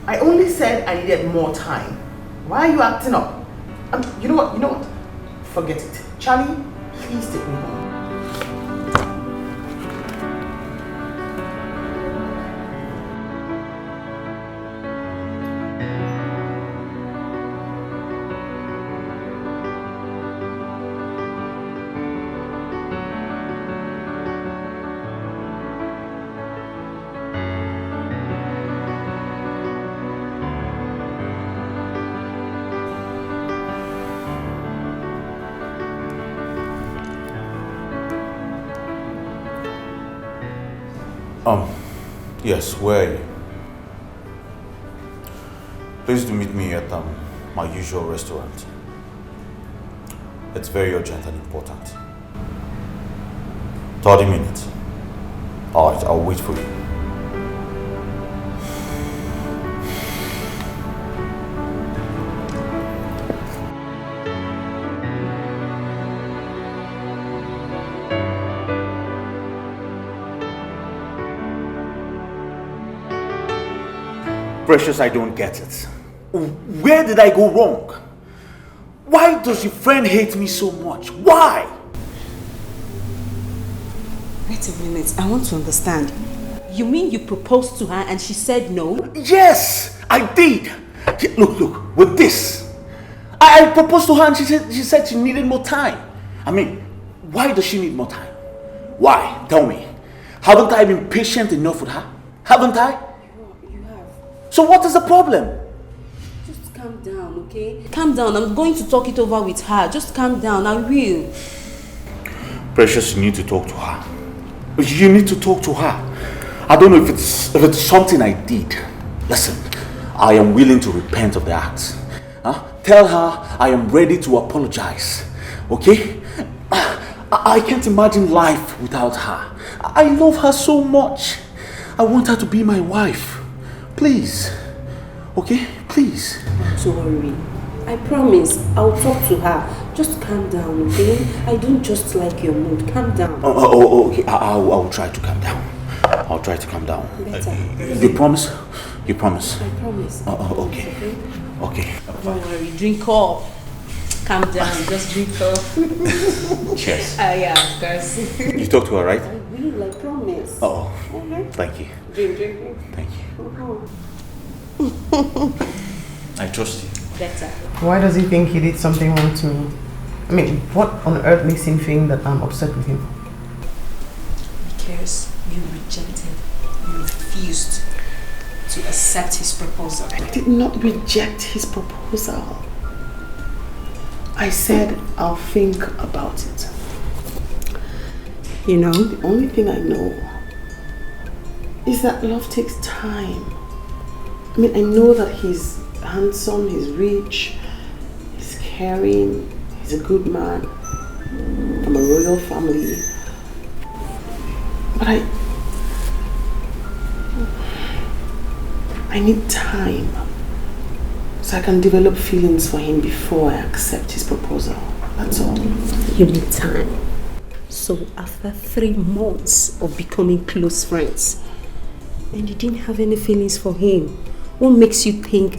[SPEAKER 16] I only said I needed more time. Why are you acting up? You know what? Forget it. Charlie, please take me home.
[SPEAKER 7] Yes, where are you? Please do meet me at my usual restaurant. It's very urgent and important. 30 minutes. Alright, I'll wait for you.
[SPEAKER 21] Precious, I don't get it. Where did I go wrong? Why does your friend hate me so much? Why?
[SPEAKER 3] Wait a minute, I want to understand. You mean you proposed to her and she said no?
[SPEAKER 21] Yes, I did. Look, with this, I proposed to her and she said she needed more time. I mean, why does she need more time? Why? Tell me. Haven't I been patient enough with her? Haven't I?
[SPEAKER 3] You have.
[SPEAKER 21] So what is the problem?
[SPEAKER 3] Just calm down, okay? Calm down. I'm going to talk it over with her. Just calm down. I will.
[SPEAKER 21] Precious, you need to talk to her. You need to talk to her. I don't know if it's something I did. Listen, I am willing to repent of the act. Tell her I am ready to apologize. Okay? I can't imagine life without her. I love her so much. I want her to be my wife. Please. Okay? Please.
[SPEAKER 3] Don't worry. I promise I'll talk to her. Just calm down, okay? I don't just like your mood. Calm down.
[SPEAKER 21] Okay. I'll try to calm down. I'll try to calm down.
[SPEAKER 3] Better.
[SPEAKER 21] You promise? You promise?
[SPEAKER 3] I promise.
[SPEAKER 21] Okay. Okay.
[SPEAKER 3] Don't worry. Drink up. Calm down. Just drink up.
[SPEAKER 21] Cheers.
[SPEAKER 3] Yeah, of course.
[SPEAKER 21] You talked to her, right?
[SPEAKER 3] I will, I promise.
[SPEAKER 21] Thank you.
[SPEAKER 3] Drink.
[SPEAKER 21] Thank you. I trust you.
[SPEAKER 3] Better.
[SPEAKER 16] Why does he think he did something wrong to me? I mean, what on earth makes him think that I'm upset with him?
[SPEAKER 3] Because you rejected, you refused to accept his proposal.
[SPEAKER 16] I did not reject his proposal. I said I'll think about it.
[SPEAKER 3] You know,
[SPEAKER 16] the only thing I know is that love takes time. I mean, I know that he's handsome, he's rich, he's caring, he's a good man from a royal family. But I need time so I can develop feelings for him before I accept his proposal. That's all.
[SPEAKER 3] You need time. So after 3 months of becoming close friends, and you didn't have any feelings for him, what makes you think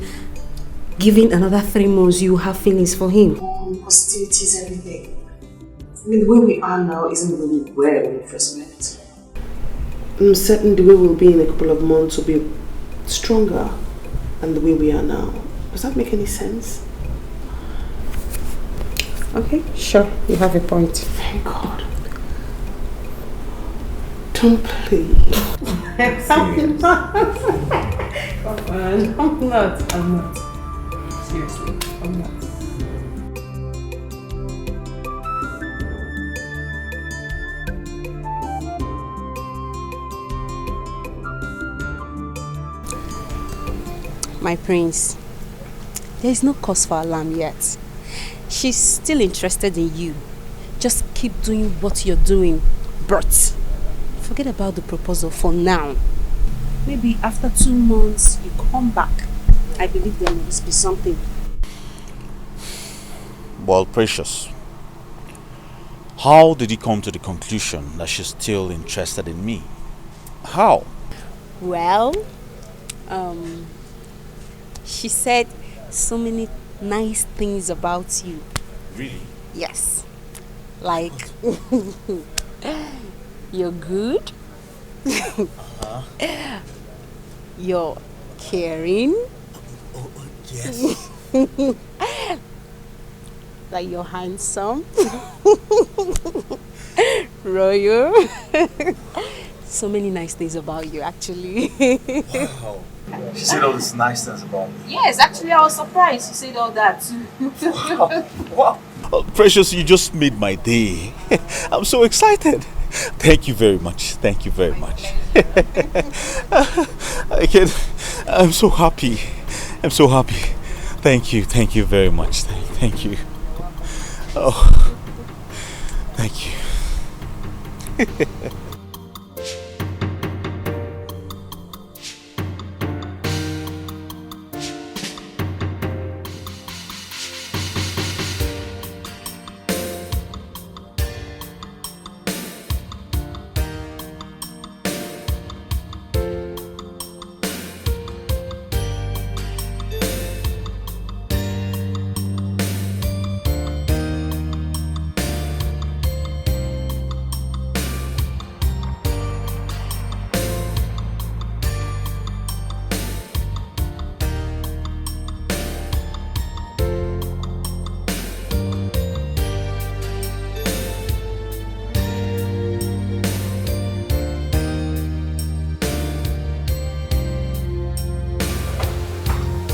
[SPEAKER 3] giving another 3 months you have feelings for him?
[SPEAKER 16] Hostilities, everything. I mean, the way we are now isn't really where we first met. I'm certain the way we'll be in a couple of months will be stronger than the way we are now. Does that make any sense?
[SPEAKER 3] Okay, sure. You have a point.
[SPEAKER 16] Thank God. Don't please.
[SPEAKER 3] I'm not. Come on. I'm not. Seriously, I'm not. My prince, there is no cause for alarm yet. She's still interested in you. Just keep doing what you're doing, Bert. Forget about the proposal for now. Maybe after 2 months, you come back. I believe there must be something.
[SPEAKER 7] Well, Precious, how did you come to the conclusion that she's still interested in me? How?
[SPEAKER 3] Well, she said so many nice things about you.
[SPEAKER 7] Really?
[SPEAKER 3] Yes. Like, you're good. You're caring.
[SPEAKER 11] Yes.
[SPEAKER 3] Like you're handsome. Royal. So many nice things about you, actually.
[SPEAKER 7] Wow. She said all these nice things about me.
[SPEAKER 3] Yes, actually, I was surprised you said all that.
[SPEAKER 7] Wow. Oh, Precious, you just made my day. I'm so excited. Thank you very much. Thank you very much. I'm so happy. I'm so happy. Thank you. Thank you very much. Thank you. Oh, thank you.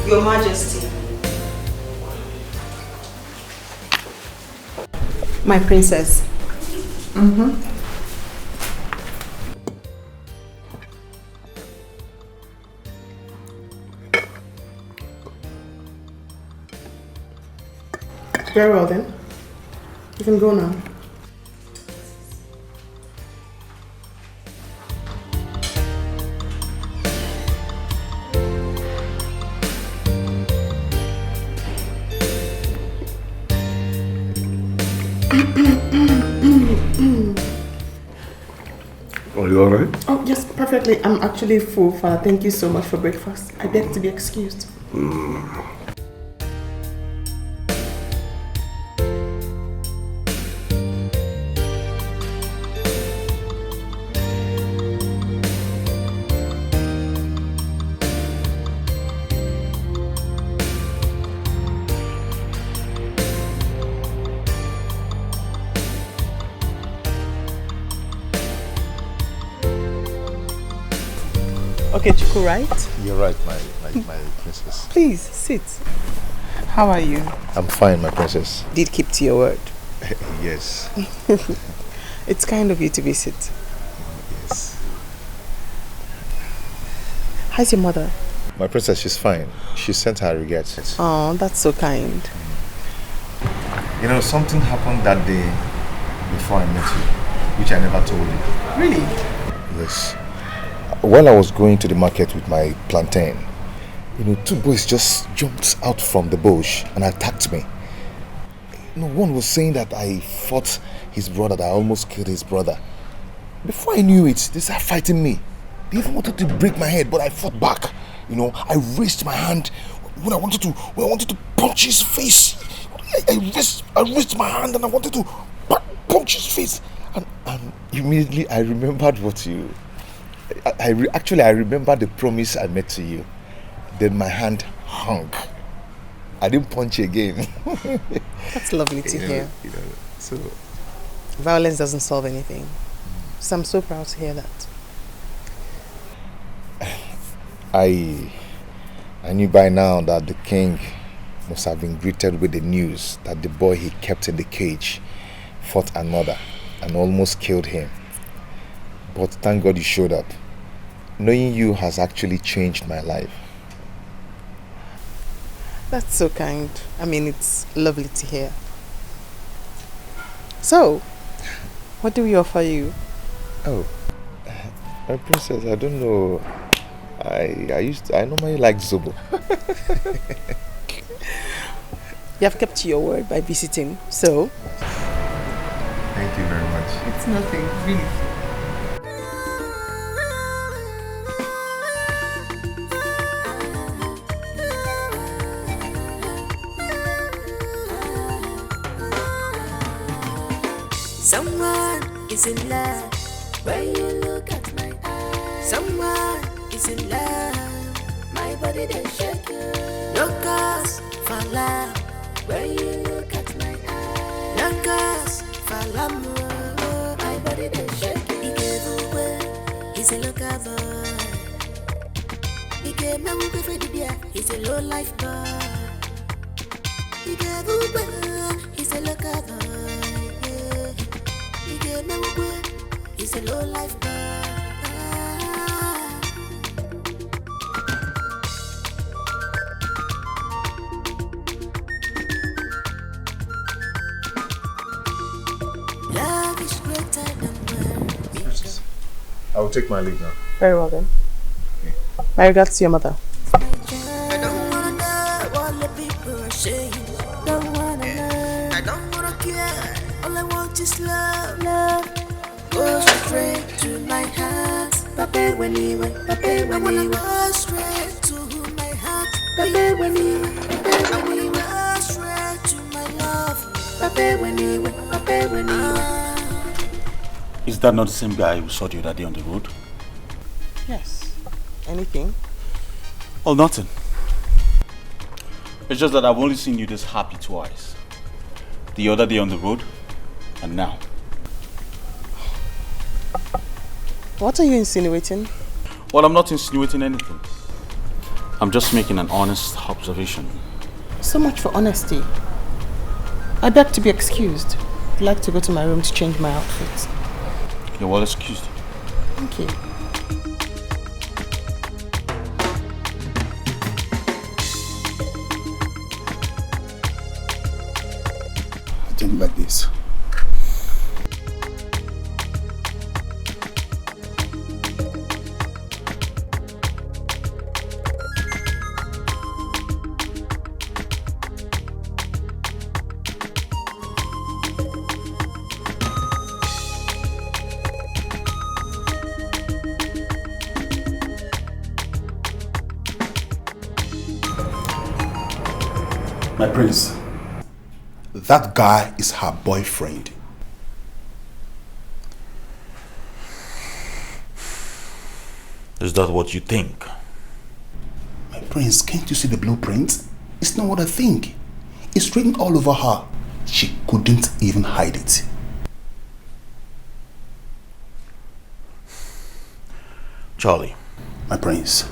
[SPEAKER 18] Your Majesty. My princess.
[SPEAKER 16] Very well then. You can go now.
[SPEAKER 1] Are you alright?
[SPEAKER 16] Oh, yes, perfectly. I'm actually full, Father. Thank you so much for breakfast. I beg to be excused. Okay, Chuku, right?
[SPEAKER 14] You're right, my princess.
[SPEAKER 16] Please, sit. How are you?
[SPEAKER 14] I'm fine, my princess.
[SPEAKER 16] Did keep to your word.
[SPEAKER 14] Yes.
[SPEAKER 16] It's kind of you to visit.
[SPEAKER 14] Yes.
[SPEAKER 16] How's your mother?
[SPEAKER 14] My princess, she's fine. She sent her regrets.
[SPEAKER 16] Oh, that's so kind.
[SPEAKER 14] You know, something happened that day before I met you, which I never told you.
[SPEAKER 16] Really?
[SPEAKER 14] Yes. While I was going to the market with my plantain, you know, two boys just jumped out from the bush and attacked me. You know, one was saying that I fought his brother, that I almost killed his brother. Before I knew it, they started fighting me. They even wanted to break my head, but I fought back. You know, I raised my hand when I wanted to punch his face. I raised my hand and I wanted to punch his face. And immediately I remembered what you... Actually, I remember the promise I made to you. Then my hand hung. I didn't punch again.
[SPEAKER 16] That's lovely to hear.
[SPEAKER 14] You know, so
[SPEAKER 16] violence doesn't solve anything. So I'm so proud to hear that.
[SPEAKER 14] I knew by now that the king must have been greeted with the news that the boy he kept in the cage fought another and almost killed him. But thank God you showed up. Knowing you has actually changed my life.
[SPEAKER 16] That's so kind. I mean, it's lovely to hear. So, what do we offer you?
[SPEAKER 14] Oh, my princess, I don't know. I normally like Zobo.
[SPEAKER 16] You have kept your word by visiting, so...
[SPEAKER 14] Thank you very much.
[SPEAKER 16] It's nothing, really.
[SPEAKER 5] Someone is in love when you look at my eyes. Someone is in love, my body they shake. No cause for love when you look at my eyes. No cause for love, my body they shake. He gave away, he's a local boy. He gave me away for the beer, he's a low life boy. He gave away, he's a local boy. He's a low life boy. Love is greater than words.
[SPEAKER 14] I will take my leave now.
[SPEAKER 16] Very well then. Okay. My regards to your mother.
[SPEAKER 5] I don't wanna know what the people are saying. Don't wanna know. I don't wanna care. All I want is love, love. Go straight to my heart. Papa when you went, Papa when you go straight to my heart. Papa when you went, Papa when you go straight to my love. Papa when you went, Papa when you went.
[SPEAKER 7] Is that not the same guy who saw you that day on the road?
[SPEAKER 16] Yes. Anything?
[SPEAKER 7] Oh, nothing. It's just that I've only seen you this happy twice. The other day on the road, and now.
[SPEAKER 16] What are you insinuating?
[SPEAKER 7] Well, I'm not insinuating anything. I'm just making an honest observation.
[SPEAKER 20] So much for honesty. I beg to be excused. I'd like to go to my room to change my outfit.
[SPEAKER 7] You're well excused.
[SPEAKER 20] Thank you.
[SPEAKER 8] Think like this. My prince, that guy is her boyfriend.
[SPEAKER 21] Is that what you think?
[SPEAKER 8] My prince, can't you see the blueprint? It's not what I think. It's written all over her. She couldn't even hide it.
[SPEAKER 21] Charlie.
[SPEAKER 8] My prince.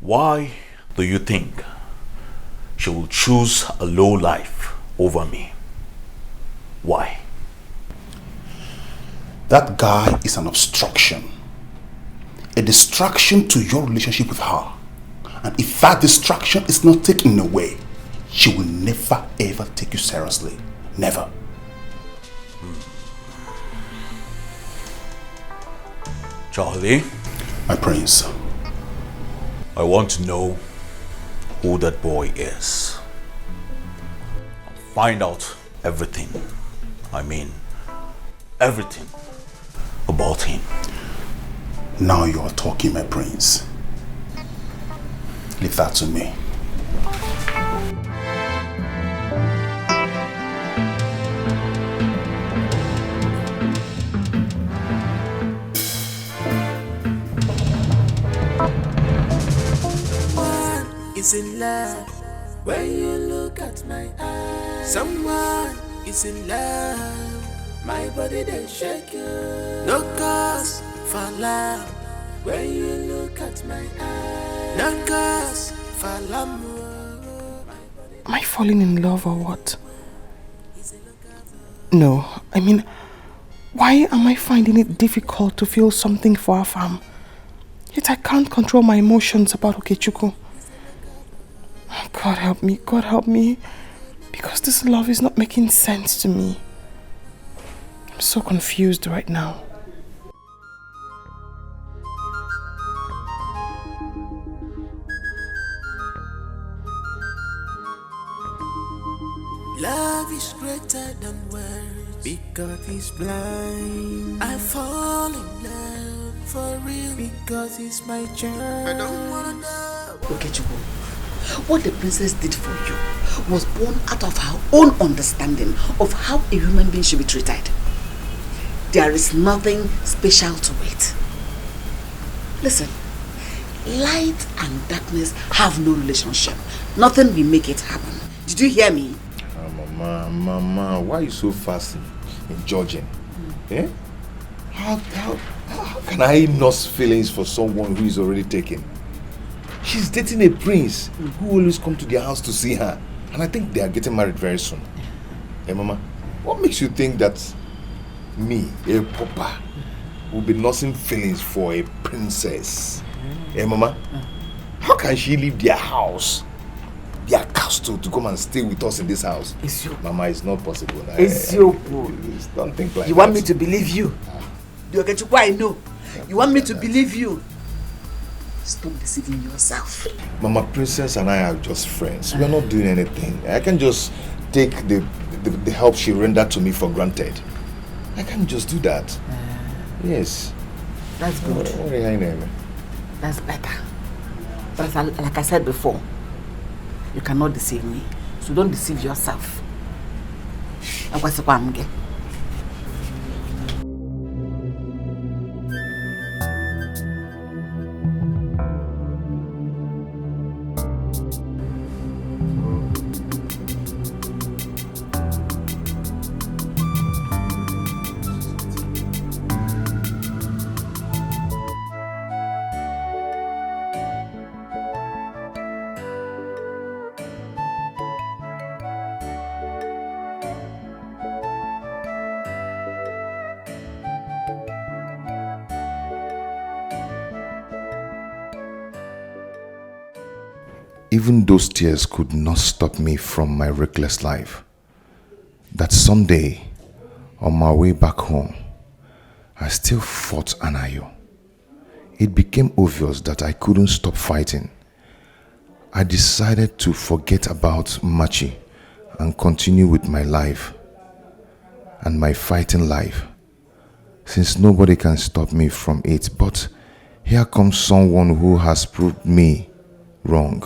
[SPEAKER 21] Why do you think she will choose a low life over me? Why?
[SPEAKER 8] That guy is an obstruction. A distraction to your relationship with her. And if that distraction is not taken away, she will never ever take you seriously. Never.
[SPEAKER 21] Charlie?
[SPEAKER 8] My prince.
[SPEAKER 21] I want to know who that boy is. I'll find out everything. I mean, everything about him.
[SPEAKER 8] Now you are talking, my prince. Leave that to me.
[SPEAKER 5] Is in love when you look at my eyes. Someone is in love, my body they shake you. No cause for love when you look at my eyes. No cause for love.
[SPEAKER 16] Am I falling in love or what? No, I mean, why am I finding it difficult to feel something for Afam? Yet I can't control my emotions about Okechukwu. God help me, because this love is not making sense to me. I'm so confused right now.
[SPEAKER 5] Love is greater than words because he's blind. I fall in love for real because he's my child. I don't wanna know.
[SPEAKER 3] Okechukwu, what the princess did for you was born out of her own understanding of how a human being should be treated. There is nothing special to it. Listen, light and darkness have no relationship. Nothing will make it happen. Did you hear me?
[SPEAKER 14] Mama, why are you so fast in judging? Eh? How can I nurse feelings for someone who is already taken? She's dating a prince who always come to their house to see her. And I think they are getting married very soon. Hey, Mama, what makes you think that me, a papa, will be nursing feelings for a princess? Hey, Mama, how can she leave their house, their castle, to come and stay with us in this house? Mama, it's not possible. Don't think like that.
[SPEAKER 3] You want me to believe you? The Okechukwu I know. You want me to believe you? Stop deceiving yourself.
[SPEAKER 14] Mama, Princess and I are just friends. We are not doing anything. I can just take the help she rendered to me for granted. I can't just do that. Yes.
[SPEAKER 3] That's good. That's better. But like I said before, you cannot deceive me. So don't deceive yourself.
[SPEAKER 14] even those tears could not stop me from my reckless life. That Sunday, on my way back home, I still fought Anayo. It became obvious that I couldn't stop fighting. I decided to forget about Machi and continue with my life and my fighting life, since nobody can stop me from it. But here comes someone who has proved me wrong.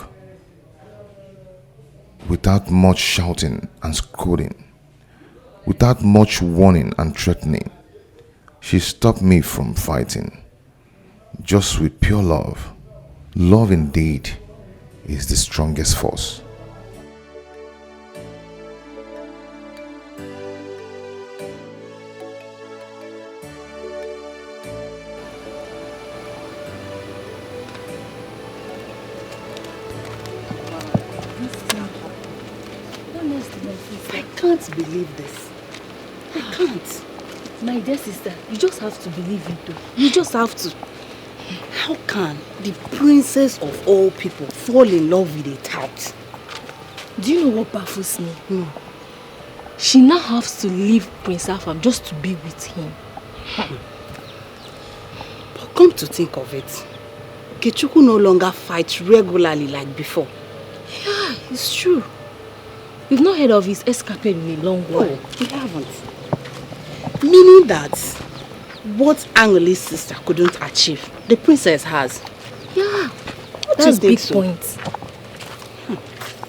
[SPEAKER 14] Without much shouting and scolding, without much warning and threatening, she stopped me from fighting, just with pure love. Love indeed is the strongest force.
[SPEAKER 12] I can't believe this. I can't.
[SPEAKER 4] My dear sister, you just have to believe it though. You just have to.
[SPEAKER 12] How can the princess of all people fall in love with a tout?
[SPEAKER 4] Do you know what baffles me? No. She now has to leave Prince Afam just to be with him.
[SPEAKER 12] But come to think of it, Okechukwu no longer fights regularly like before.
[SPEAKER 4] Yeah, it's true. We've not heard of his escapade in a long while.
[SPEAKER 12] No, we haven't. Meaning that what Angeli's sister couldn't achieve, the princess has.
[SPEAKER 4] Yeah,
[SPEAKER 12] What
[SPEAKER 4] that's
[SPEAKER 12] you
[SPEAKER 4] big
[SPEAKER 12] think
[SPEAKER 4] point.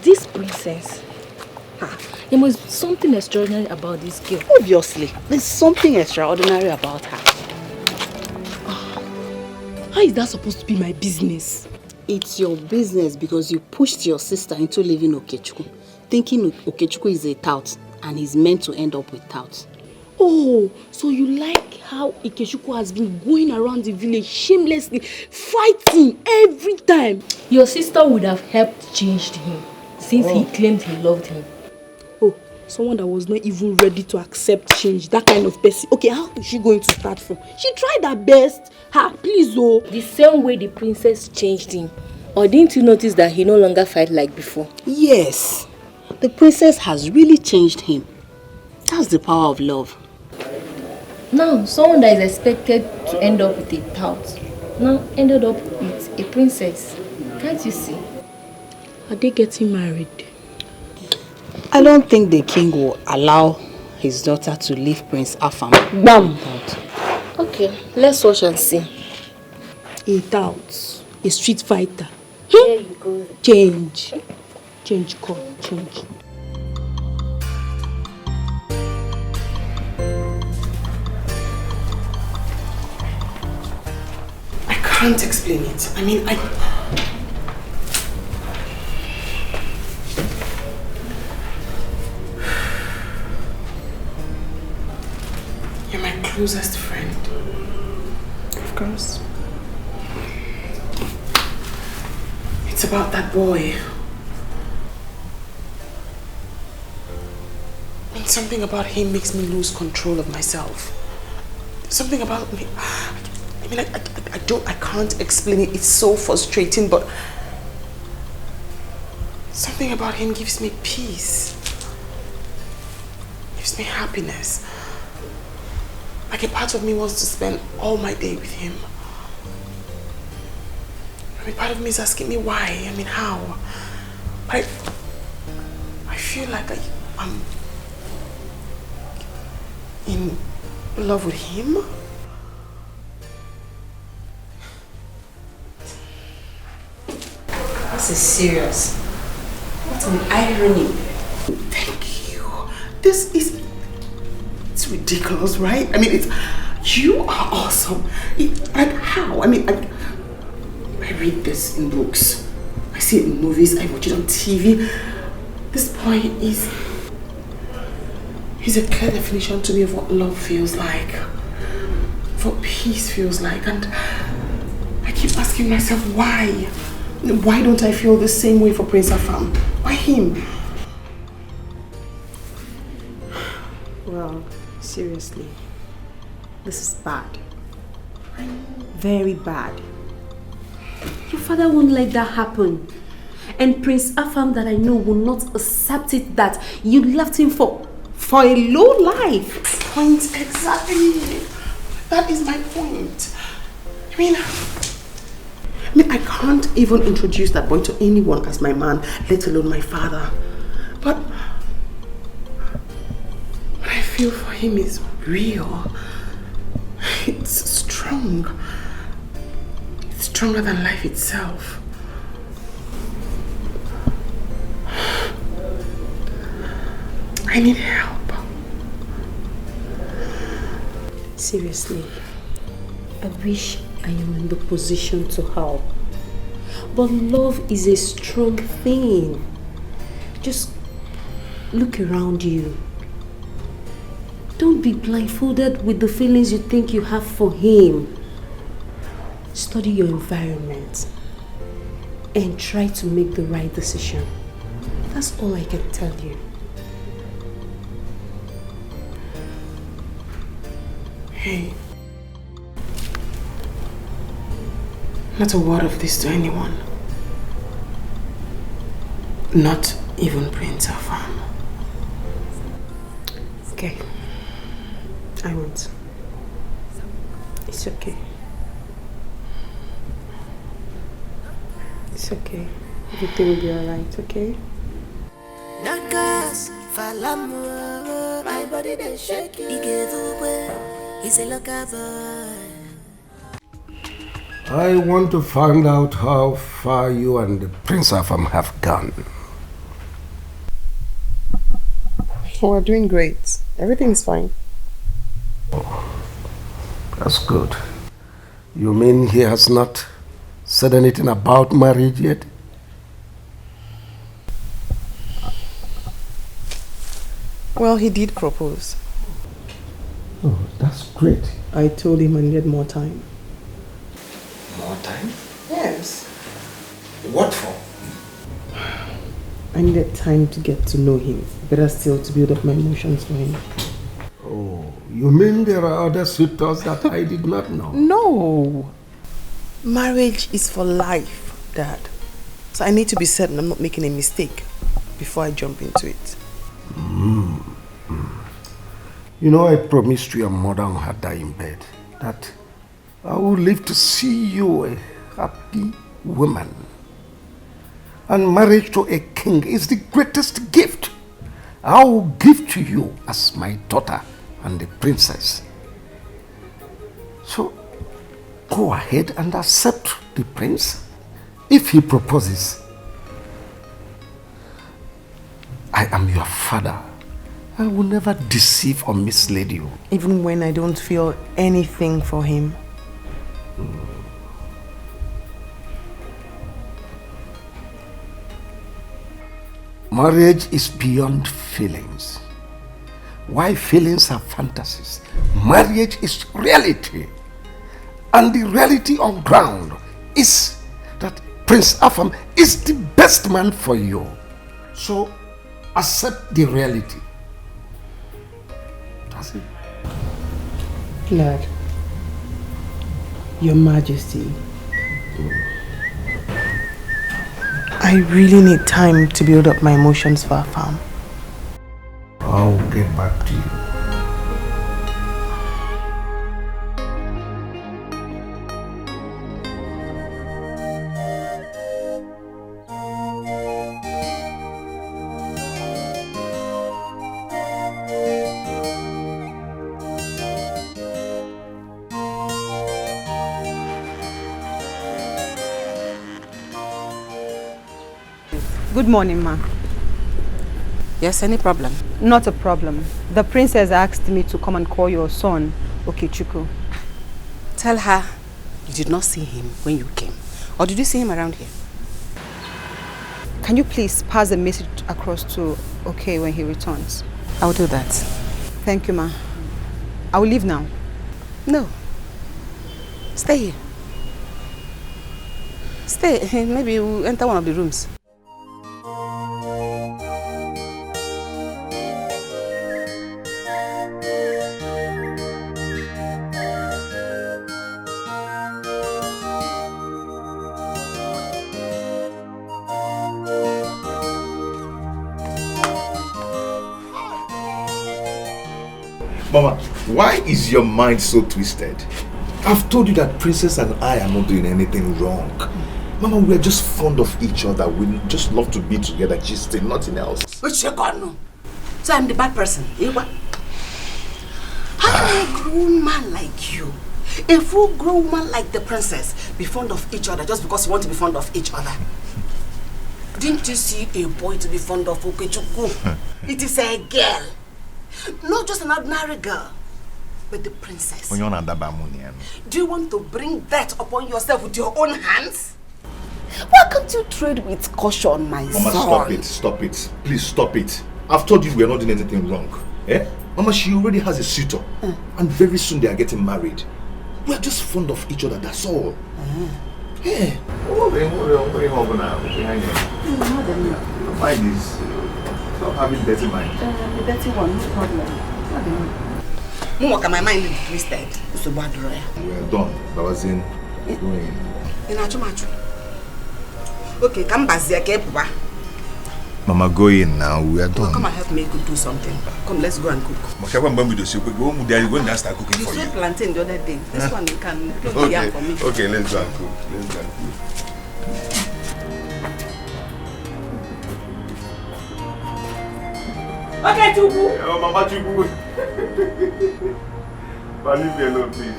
[SPEAKER 4] This princess, there must be something extraordinary about this girl.
[SPEAKER 12] Obviously, there's something extraordinary about her.
[SPEAKER 4] How is that supposed to be my business?
[SPEAKER 12] It's your business because you pushed your sister into leaving Okechukwu, thinking Okechukwu is a tout and he's meant to end up with tout.
[SPEAKER 4] Oh, so you like how Okechukwu has been going around the village shamelessly, fighting every time? Your sister would have helped change him since he claimed he loved him.
[SPEAKER 12] Oh, someone that was not even ready to accept change, that kind of person. Okay, how is she going to start from? She tried her best. Please, oh.
[SPEAKER 4] The same way the princess changed him. Or didn't you notice that he no longer fight like before?
[SPEAKER 12] Yes, the princess has really changed him. That's the power of love.
[SPEAKER 4] Now, someone that is expected to end up with a tout now ended up with a princess. Can't you see?
[SPEAKER 12] Are they getting married? I don't think the king will allow his daughter to leave Prince Afam.
[SPEAKER 4] Bam! Okay, let's watch and see.
[SPEAKER 12] A tout, a street fighter.
[SPEAKER 4] There you go.
[SPEAKER 12] Change. Change, come, change.
[SPEAKER 3] I can't explain it. I mean, You're my closest friend.
[SPEAKER 12] Of course.
[SPEAKER 3] It's about that boy. And something about him makes me lose control of myself. Something about me. I mean, I can't explain it. It's so frustrating, but something about him gives me peace. Gives me happiness. Like a part of me wants to spend all my day with him. I mean, part of me is asking me why. I mean, how? But I feel like I'm in love with him. This is serious. What an irony. Thank you. This is... It's ridiculous, right? I mean, you are awesome. Like how? I mean, I read this in books. I see it in movies. I watch it on TV. This boy he's a clear definition to me of what love feels like. Of what peace feels like. And I keep asking myself, why? Why don't I feel the same way for Prince Afam? Why him?
[SPEAKER 22] Well, seriously, this is bad. Very bad. Your father won't let that happen.
[SPEAKER 4] And Prince Afam that I know will not accept it that you left him for a low life.
[SPEAKER 16] Point exactly. That is my point. I mean, I can't even introduce that boy to anyone as my man, let alone my father. But what I feel for him is real. It's strong. It's stronger than life itself. I need help.
[SPEAKER 4] Seriously, I wish I am in the position to help. But love is a strong thing. Just look around you. Don't be blindfolded with the feelings you think you have for him. Study your environment and try to make the right decision. That's all I can tell you.
[SPEAKER 16] Hey, not a word of this to anyone. Not even Prince Afam. Okay, I won't. It's okay. It's okay. Everything will be alright, okay?
[SPEAKER 5] Nagas, Falamu, my body they shake you. He gave away, he's a locker boy.
[SPEAKER 11] I want to find out how far you and Prince Afam have gone.
[SPEAKER 16] We're doing great. Everything's fine.
[SPEAKER 11] That's good. You mean he has not said anything about marriage yet?
[SPEAKER 16] Well, he did propose.
[SPEAKER 11] Oh, that's great.
[SPEAKER 16] I told him I needed more time.
[SPEAKER 11] More time?
[SPEAKER 16] Yes.
[SPEAKER 11] What for?
[SPEAKER 16] I needed time to get to know him. Better still to build up my emotions for him.
[SPEAKER 11] Oh, you mean there are other suitors that I did not know?
[SPEAKER 16] No. Marriage is for life, Dad. So I need to be certain I'm not making a mistake before I jump into it.
[SPEAKER 11] You know, I promised your mother on her dying bed that I will live to see you a happy woman. And marriage to a king is the greatest gift I will give to you as my daughter and the princess. So, go ahead and accept the prince if he proposes. I am your father. I will never deceive or mislead you.
[SPEAKER 16] Even when I don't feel anything for him.
[SPEAKER 11] Marriage is beyond feelings. Why feelings are fantasies? Marriage is reality. And the reality on ground is that Prince Afam is the best man for you. So accept the reality. That's it.
[SPEAKER 16] Lord, Your Majesty, I really need time to build up my emotions for Afam.
[SPEAKER 11] I'll get back to you.
[SPEAKER 18] Good morning, ma.
[SPEAKER 3] Yes, any problem?
[SPEAKER 18] Not a problem. The princess asked me to come and call your son, Okechukwu.
[SPEAKER 3] Tell her you did not see him when you came. Or did you see him around here?
[SPEAKER 18] Can you please pass the message across to Okay when he returns?
[SPEAKER 3] I'll do that.
[SPEAKER 18] Thank you, ma. I will leave now.
[SPEAKER 3] No. Stay here. Stay. Maybe we'll enter one of the rooms.
[SPEAKER 14] Mama, why is your mind so twisted? I've told you that Princess and I are not doing anything wrong. Mama, we're just fond of each other. We just love to be together, gisting, nothing else.
[SPEAKER 3] So I'm the bad person. How can a grown man like you, a full grown man like the princess, be fond of each other just because you want to be fond of each other? Didn't you see a boy to be fond of Okechukwu? It is a girl. Not just an ordinary girl, but the princess. Do you want to bring that upon yourself with your own hands? Why can't you trade with caution, my son?
[SPEAKER 14] Mama, stop it. Please stop it. I've told you we are not doing anything wrong. Eh? Mama, she already has a suitor. And very soon they are getting married. We are just fond of each other, that's all. Yeah. What are you holding now? Mind is stop having dirty mind.
[SPEAKER 3] The dirty one, no problem. My mind is twisted.
[SPEAKER 14] We are done. That was in.
[SPEAKER 3] Okay, come back here.
[SPEAKER 14] Mama, go in now. We are done.
[SPEAKER 3] Come and help me do something. Come, let's go and cook.
[SPEAKER 14] Go and start cooking
[SPEAKER 3] You
[SPEAKER 14] for you.
[SPEAKER 3] saw plantain the other day. This one you can cook
[SPEAKER 14] Okay.
[SPEAKER 3] yam for me.
[SPEAKER 14] Okay, let's go and cook.
[SPEAKER 3] Okay, Chubu.
[SPEAKER 14] Oh, Mama Chubu. Leave me alone, please.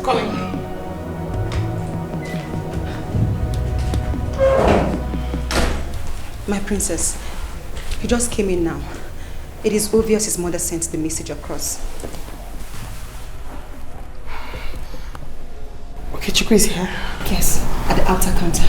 [SPEAKER 3] Come in.
[SPEAKER 18] My princess, he just came in now. It is obvious his mother sent the message across.
[SPEAKER 16] Okay, Chukwu is here?
[SPEAKER 18] Yes, at the outer counter.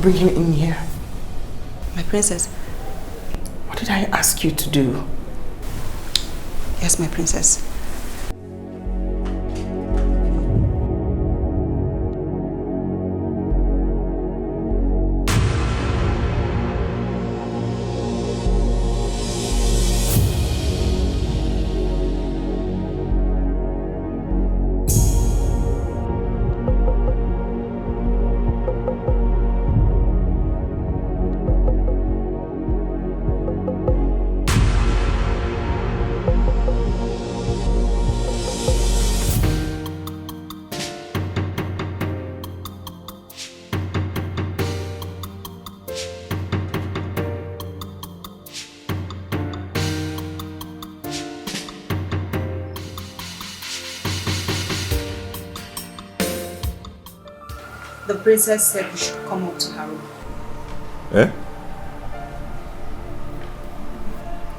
[SPEAKER 16] Bring him in here.
[SPEAKER 18] My princess.
[SPEAKER 16] What did I ask you to do?
[SPEAKER 18] Yes, my princess. The princess said we should come up to her room.
[SPEAKER 14] Eh?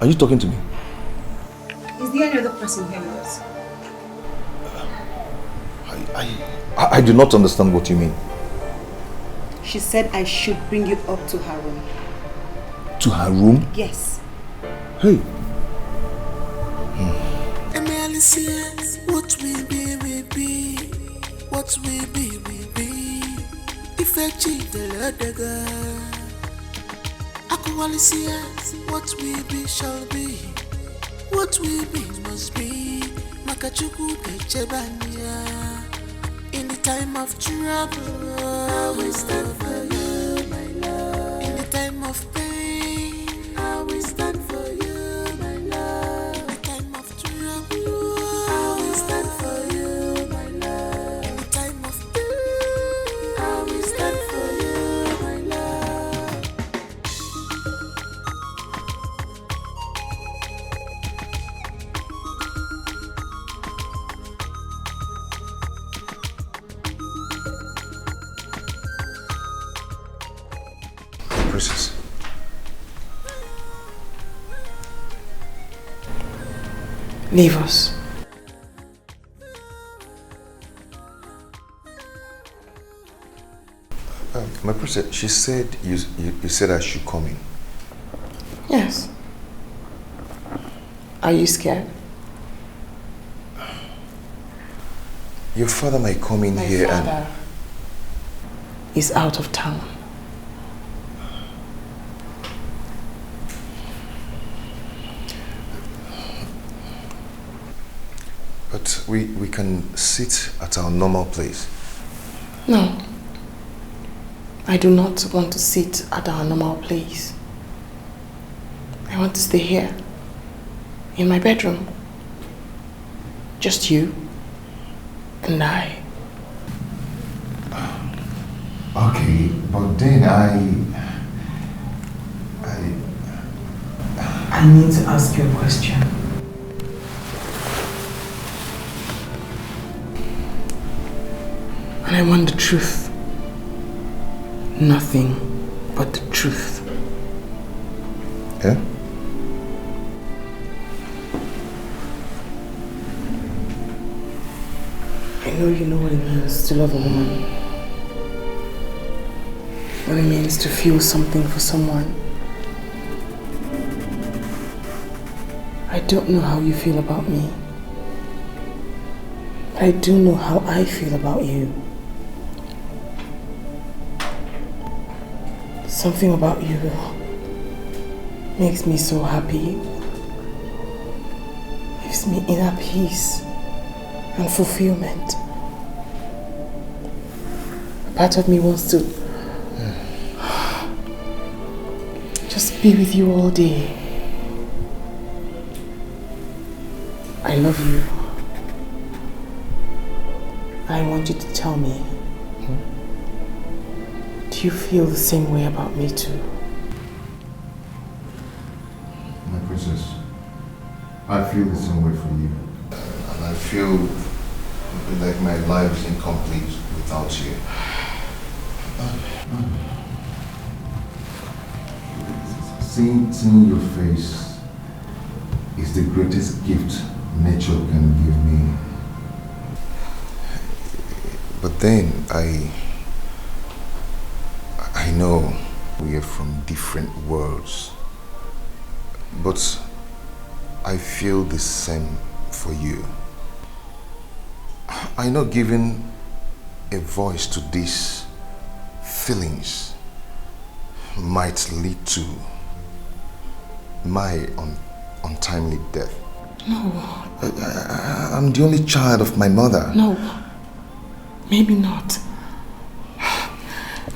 [SPEAKER 14] Are you talking to me?
[SPEAKER 18] Is there any other person here with us?
[SPEAKER 14] I do not understand what you mean.
[SPEAKER 18] She said I should bring you up to her room.
[SPEAKER 14] To her room?
[SPEAKER 18] Yes.
[SPEAKER 14] Hey.
[SPEAKER 5] What will be, will be. What will be, will be. If I cheat the Lord, Aqualisia, what will be, shall be. What will be, must be. Makachuku de Chebania. In the time of trouble, I will stand for you, my love. In the time of pain, I will stand for you, my love. In the time of trouble, I will stand for you, my love. In the time of pain, I will stand for you, my love.
[SPEAKER 14] Princess.
[SPEAKER 16] Leave us.
[SPEAKER 14] My princess, she said you said I should come in.
[SPEAKER 16] Yes. Are you scared?
[SPEAKER 14] Your father might come in here and...
[SPEAKER 16] is out of town.
[SPEAKER 14] But we can sit at our normal place.
[SPEAKER 16] No. I do not want to sit at our normal place. I want to stay here. In my bedroom. Just you and I.
[SPEAKER 14] Okay, but then
[SPEAKER 16] I need to ask you a question. And I want the truth. Nothing but the truth.
[SPEAKER 14] Yeah?
[SPEAKER 16] I know you know what it means to love a woman. What it means to feel something for someone. I don't know how you feel about me. But I do know how I feel about you. Something about you makes me so happy. Gives me inner peace and fulfillment. A part of me wants to just be with you all day. I love you. I want you to tell me, do you feel the same way about me too?
[SPEAKER 14] My princess, I feel the same way for you. And I feel like my life is incomplete without you. Seeing your face is the greatest gift nature can give me. But then I know we are from different worlds, but I feel the same for you. I know giving a voice to these feelings might lead to my untimely death.
[SPEAKER 16] No.
[SPEAKER 14] I'm the only child of my mother.
[SPEAKER 16] No. Maybe not.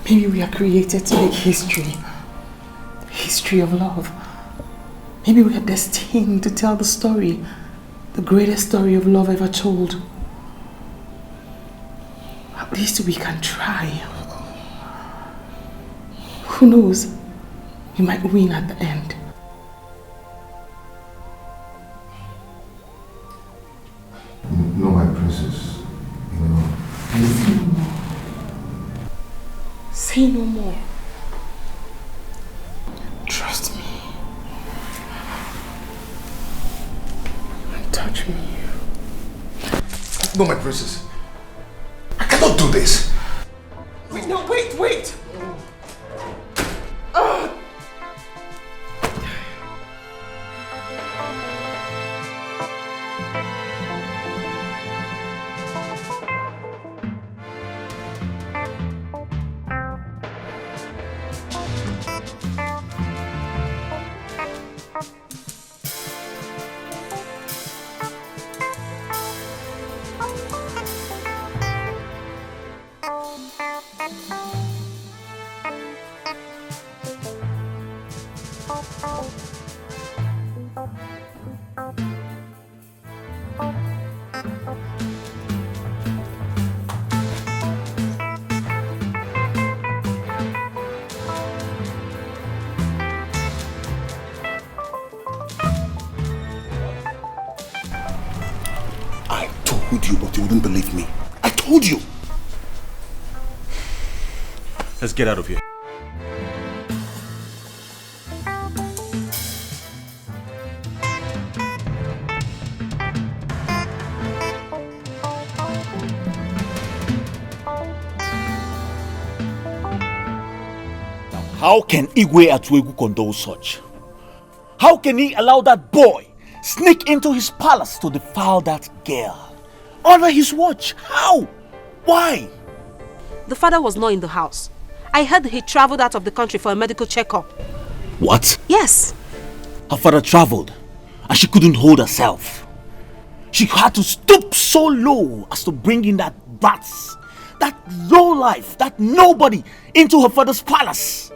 [SPEAKER 16] Maybe we are created to make history. History of love. Maybe we are destined to tell the story. The greatest story of love ever told. At least we can try. Who knows? We might win at the end.
[SPEAKER 14] No, my princess. You know.
[SPEAKER 16] Say no more. Say no more. Trust me. And touch me.
[SPEAKER 14] No, my princess. I cannot do this.
[SPEAKER 2] Wait, no, wait!
[SPEAKER 8] But you wouldn't believe me. I told you.
[SPEAKER 7] Let's get out of here. How can Igwe Atuegu condone such? How can he allow that boy sneak into his palace to defile that girl? Under his watch? How? Why?
[SPEAKER 18] The father was not in the house. I heard he traveled out of the country for a medical checkup.
[SPEAKER 21] What?
[SPEAKER 18] Yes.
[SPEAKER 21] Her father traveled and she couldn't hold herself. She had to stoop so low as to bring in that brats, that low life, that nobody into her father's palace.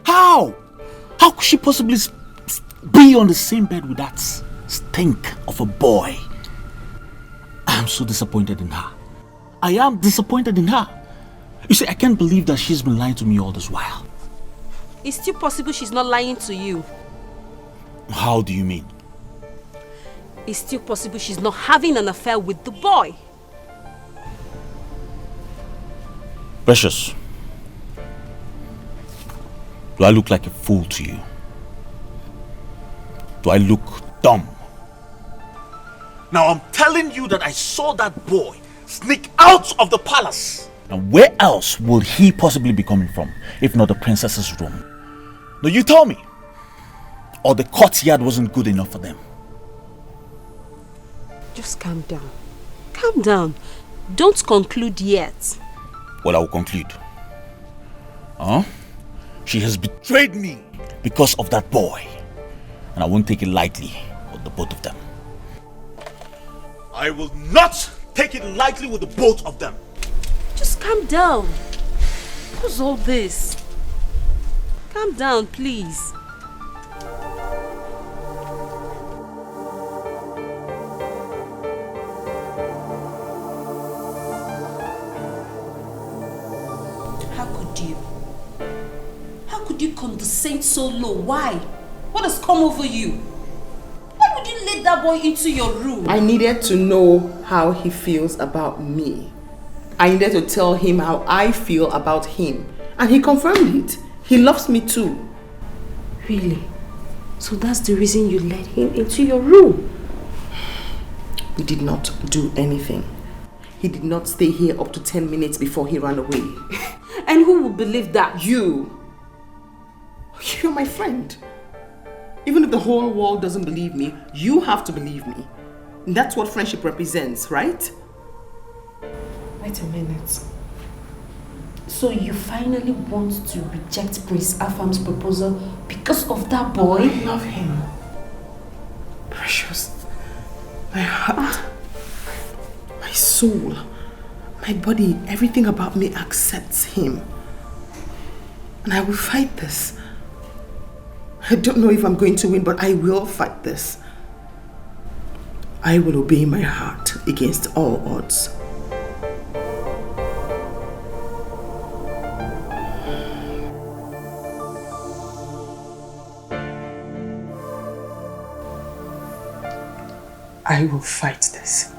[SPEAKER 21] How? How could she possibly be on the same bed with that stink of a boy? I am so disappointed in her. I am disappointed in her. You see, I can't believe that she's been lying to me all this while.
[SPEAKER 18] It's still possible she's not lying to you.
[SPEAKER 21] How do you mean?
[SPEAKER 18] It's still possible she's not having an affair with the boy.
[SPEAKER 21] Precious, do I look like a fool to you? Do I look dumb? Now I'm telling you that I saw that boy sneak out of the palace. And where else will he possibly be coming from, if not the princess's room? Now you tell me. Or the courtyard wasn't good enough for them?
[SPEAKER 18] Just calm down. Calm down. Don't conclude yet.
[SPEAKER 21] Well, I will conclude. She has betrayed me because of that boy. And I won't take it lightly with the both of them. I will not take it lightly with the both of them.
[SPEAKER 18] Just calm down. What's all this? Calm down, please.
[SPEAKER 3] How could you condescend so low? Why? What has come over you? Why would you let that boy into your room?
[SPEAKER 16] I needed to know how he feels about me. I needed to tell him how I feel about him. And he confirmed it. He loves me too.
[SPEAKER 4] Really? So that's the reason you let him into your room?
[SPEAKER 16] We did not do anything. He did not stay here up to 10 minutes before he ran away.
[SPEAKER 3] And who will believe that?
[SPEAKER 16] You. You're my friend. Even if the whole world doesn't believe me, you have to believe me. And that's what friendship represents, right?
[SPEAKER 4] Wait a minute. So you finally want to reject Prince Afam's proposal because of that boy?
[SPEAKER 16] I love him. Precious. My heart, my soul, my body, everything about me accepts him. And I will fight this. I don't know if I'm going to win, but I will fight this. I will obey my heart against all odds. I will fight this.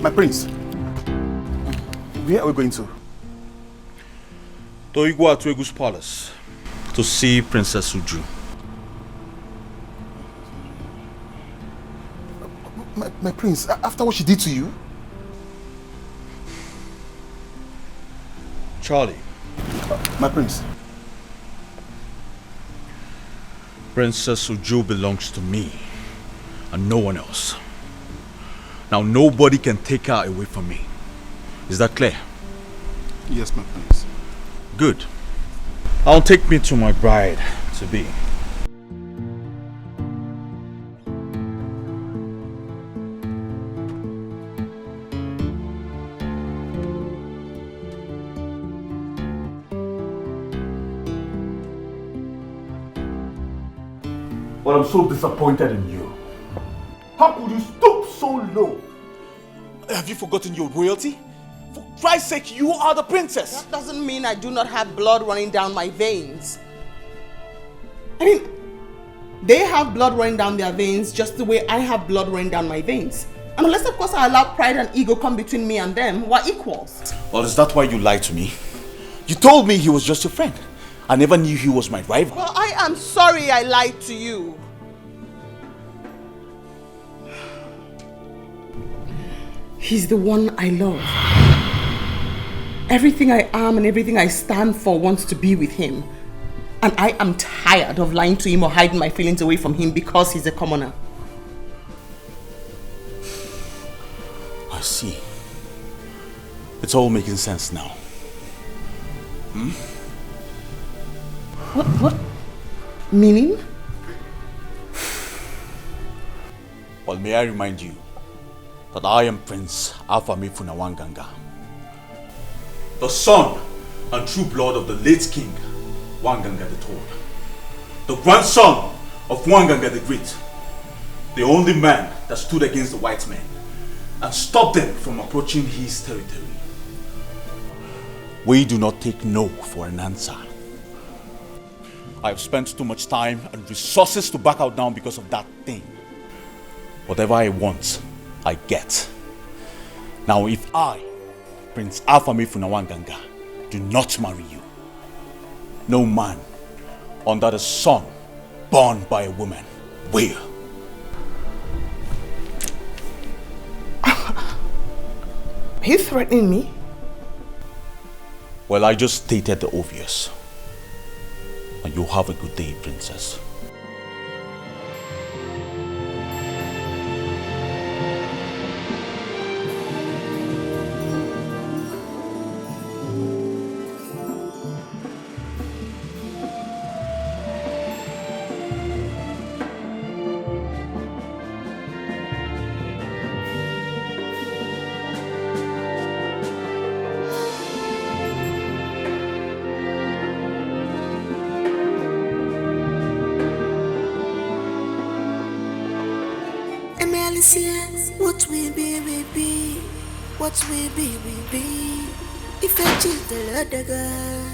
[SPEAKER 8] My prince, where are we going to?
[SPEAKER 7] To Igwa Tuegu's palace to see Princess Uju.
[SPEAKER 8] My prince, after what she did to you?
[SPEAKER 7] Charlie.
[SPEAKER 8] My prince.
[SPEAKER 7] Princess Uju belongs to me and no one else. Now nobody can take her away from me. Is that clear?
[SPEAKER 8] Yes, my prince.
[SPEAKER 7] Good. I'll take me to my bride to be.
[SPEAKER 21] But I'm so disappointed in you. How could you stoop so low? Have you forgotten your royalty? For Christ's sake, you are the princess.
[SPEAKER 3] That doesn't mean I do not have blood running down my veins. I mean, they have blood running down their veins just the way I have blood running down my veins. And unless, of course, I allow pride and ego come between me and them, we're equals.
[SPEAKER 21] Well, is that why you lied to me? You told me he was just your friend. I never knew he was my rival.
[SPEAKER 3] Well, I am sorry I lied to you. He's the one I love. Everything I am and everything I stand for wants to be with him. And I am tired of lying to him or hiding my feelings away from him because he's a commoner.
[SPEAKER 21] I see. It's all making sense now. Hmm?
[SPEAKER 3] What? Meaning?
[SPEAKER 21] Well, may I remind you that I am Prince Afamefuna Wanganga, the son and true blood of the late king Wanganga the Tall, the grandson of Wanganga the Great, the only man that stood against the white men and stopped them from approaching his territory. We do not take no for an answer. I have spent too much time and resources to back out now because of that thing. Whatever I want, I get. Now if I, Prince Afamefuna Wanganga, do not marry you, no man under the sun born by a woman will.
[SPEAKER 3] Are you threatening me?
[SPEAKER 21] Well, I just stated the obvious. And you have a good day, princess.
[SPEAKER 5] What we be, what we be. If I cheat the other girl,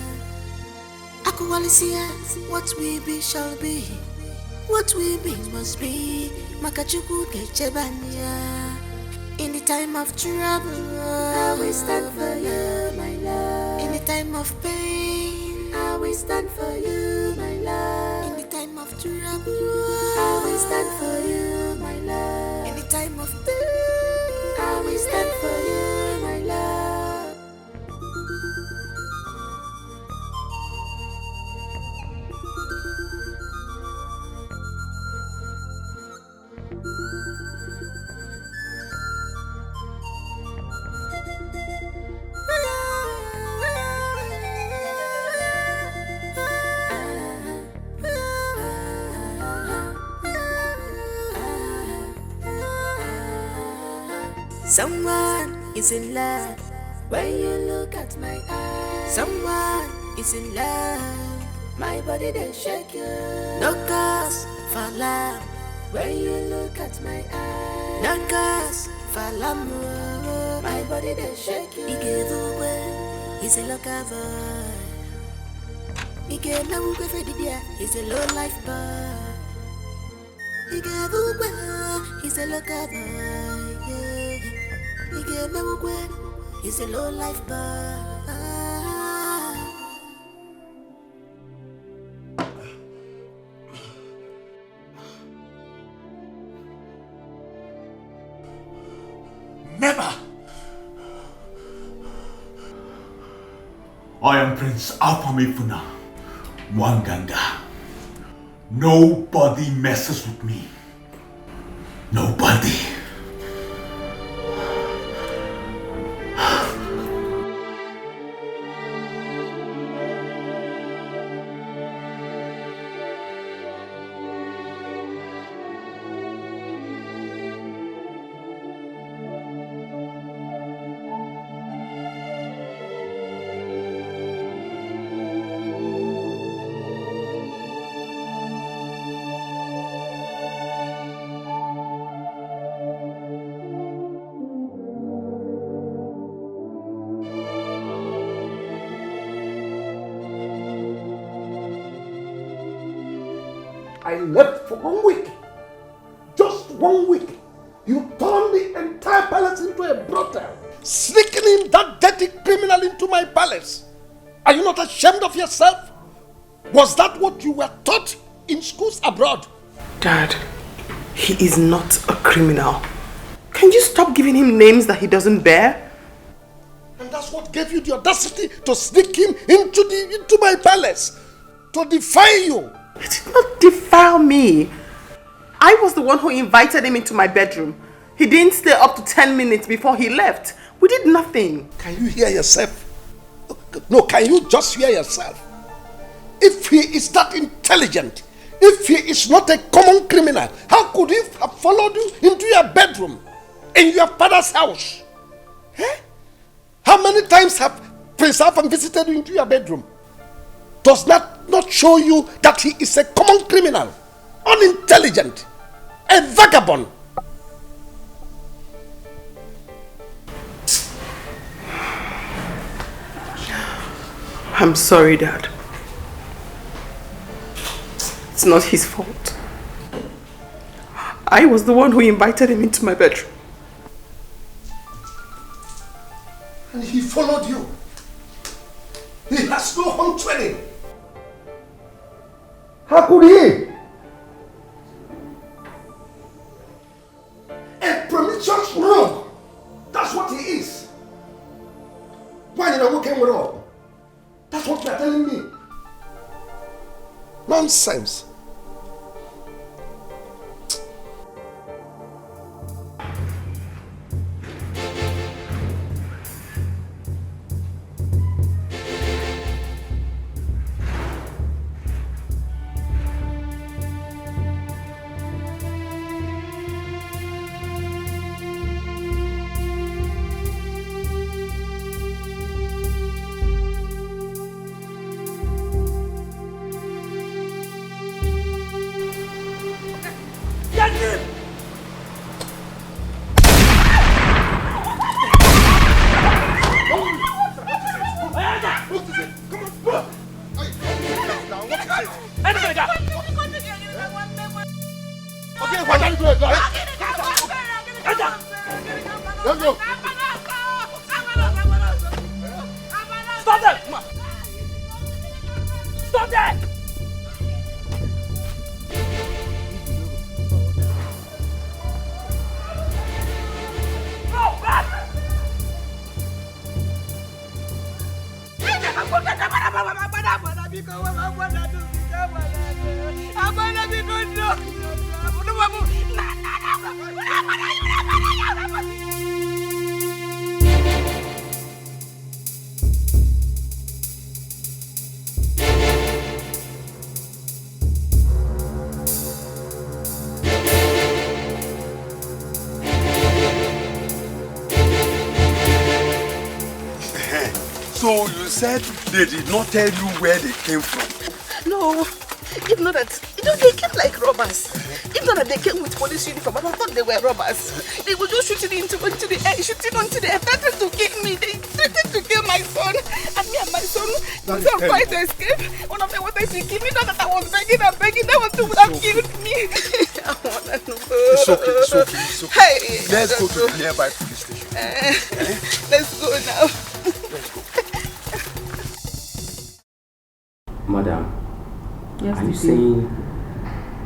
[SPEAKER 5] Akualisia, what we be shall be, what we be must be. Makachuku Kechebania. In the time of trouble, I will stand for you, my love. In the time of pain, I will stand for you, my love. In the time of trouble, I will stand for you, my love. In the time of pain, I will stand for you, my love. Someone is in love when you look at my eyes. Someone is in love, my body they shake you. No cause for love when you look at my eyes. No cause for love, my body they shake you. He's a local boy. He's a low life boy. He's a local boy. He's a low life boy.
[SPEAKER 21] Never! I am Prince Afamifuna Mwanganga. Nobody messes with me. Nobody.
[SPEAKER 11] I left for 1 week. Just 1 week. You turned the entire palace into a brothel. Sneaking in that dirty criminal into my palace. Are you not ashamed of yourself? Was that what you were taught in schools abroad?
[SPEAKER 16] Dad, he is not a criminal. Can you stop giving him names that he doesn't bear?
[SPEAKER 11] And that's what gave you the audacity to sneak him into my palace. To defy you.
[SPEAKER 16] It did not defile me. I was the one who invited him into my bedroom. He didn't stay up to 10 minutes before he left. We did nothing.
[SPEAKER 11] Can you hear yourself? No, can you just hear yourself? If he is that intelligent, if he is not a common criminal, how could he have followed you into your bedroom, in your father's house? Eh? How many times have Prince Afam visited you into your bedroom? Does that not show you that he is a common criminal, unintelligent, a vagabond?
[SPEAKER 16] I'm sorry, Dad. It's not his fault. I was the one who invited him into my bedroom.
[SPEAKER 11] And he followed you. He has no home training. How could he? A promiscuous rogue. That's what he is. Why did I walk in with all? That's what you're telling me. Nonsense.
[SPEAKER 9] So you said they did not tell you where they came from?
[SPEAKER 3] No, if not that, they came like robbers. If not that they came with police uniform, I thought they were robbers. They were just shooting into the air, shooting onto the air, threatened to kill me. They threatened to kill my son. And me and my son tried to escape. One of them wanted to kill me, not that I was begging and begging. That was to have killed me. I want to know.
[SPEAKER 9] It's okay.
[SPEAKER 3] Hey,
[SPEAKER 9] let's go to the nearby police station.
[SPEAKER 3] Let's go now.
[SPEAKER 6] Madam,
[SPEAKER 10] Yes,
[SPEAKER 6] are you saying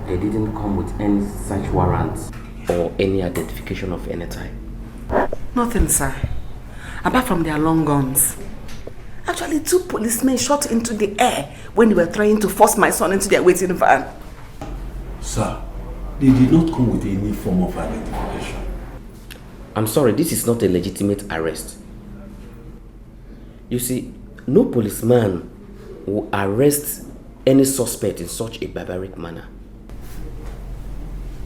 [SPEAKER 6] they didn't come with any search warrants or any identification of any type?
[SPEAKER 10] Nothing, sir. Apart from their long guns. Actually, 2 policemen shot into the air when they were trying to force my son into their waiting van.
[SPEAKER 23] Sir, they did not come with any form of identification.
[SPEAKER 6] I'm sorry, this is not a legitimate arrest. You see, no policeman will arrest any suspect in such a barbaric manner.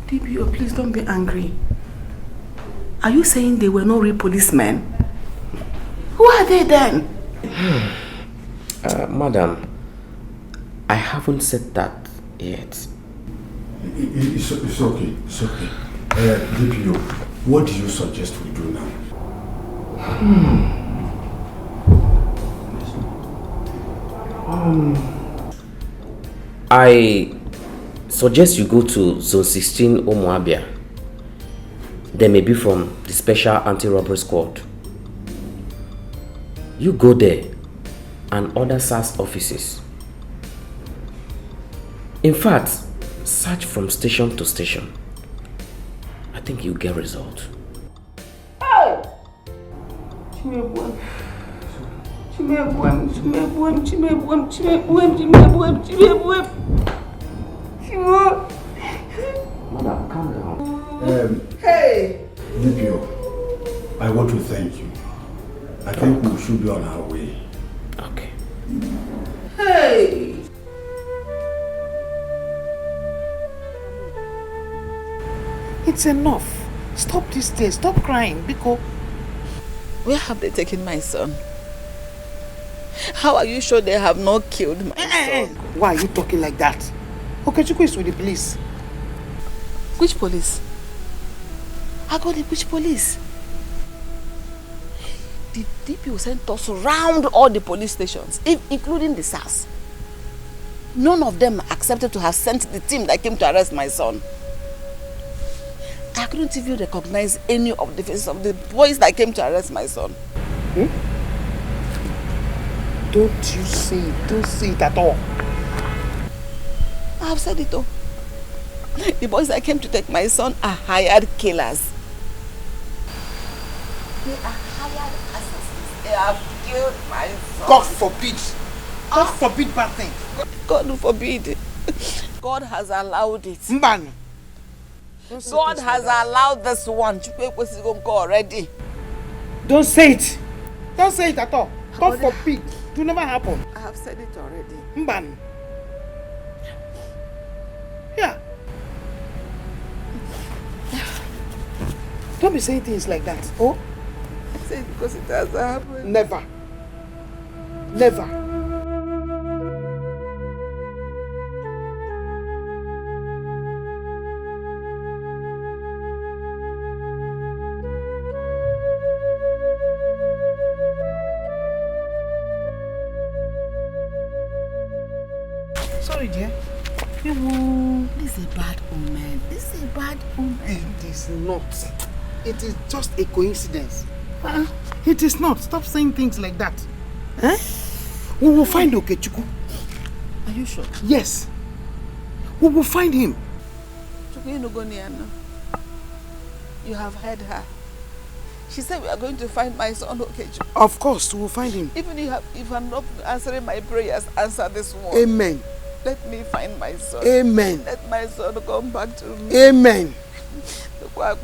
[SPEAKER 10] DPO, please don't be angry. Are you saying they were not real policemen? Who are they then?
[SPEAKER 6] Madam, I haven't said that yet.
[SPEAKER 23] It's okay, it's okay. DPO, what do you suggest we do now?
[SPEAKER 6] I suggest you go to Zone 16 Omoabia. They may be from the Special Anti-Robbery Squad. You go there and other SAS offices. In fact, search from station to station. I think you'll get results.
[SPEAKER 10] Hey!
[SPEAKER 6] Madam, calm down.
[SPEAKER 23] Hey! DPO, I want to thank you. I think we should be on our way.
[SPEAKER 6] Okay.
[SPEAKER 10] Hey!
[SPEAKER 16] It's enough. Stop this day. Stop crying, Biko.
[SPEAKER 3] Where have they taken my son? How are you sure they have not killed my son?
[SPEAKER 16] Why are you talking like that? Okechukwu is with the police.
[SPEAKER 3] Which police? Which police? The DPO sent us around all the police stations, including the SAS. None of them accepted to have sent the team that came to arrest my son. I couldn't even recognize any of the faces of the boys that came to arrest my son.
[SPEAKER 16] Don't you see it? Don't see it at all.
[SPEAKER 3] I have said it all. The boys that came to take my son are hired killers. They are hired assassins. They have killed my son.
[SPEAKER 16] God forbid. God forbid bad thing.
[SPEAKER 3] God forbid. God has allowed it.
[SPEAKER 16] Mban.
[SPEAKER 3] God has allowed this one. Already.
[SPEAKER 16] Don't say it. Don't say it at all. God forbid. It will never happen.
[SPEAKER 3] I have said it already.
[SPEAKER 16] Mban. Yeah. Don't be saying things like that. Oh?
[SPEAKER 3] I say it because it has happened.
[SPEAKER 16] Never. Never. Sorry, dear.
[SPEAKER 3] This is a bad omen. This is a bad omen.
[SPEAKER 16] It is not. It is just a coincidence. It is not. Stop saying things like that. We will find Okechukwu.
[SPEAKER 3] Are you sure?
[SPEAKER 16] Yes. We will find him.
[SPEAKER 3] You have heard her. She said we are going to find my son Okechukwu.
[SPEAKER 16] Of course, we will find him.
[SPEAKER 3] Even if I'm not answering my prayers, answer this one.
[SPEAKER 16] Amen.
[SPEAKER 3] Let me find my son.
[SPEAKER 16] Amen.
[SPEAKER 3] Let my son come back to me.
[SPEAKER 16] Amen.
[SPEAKER 3] It's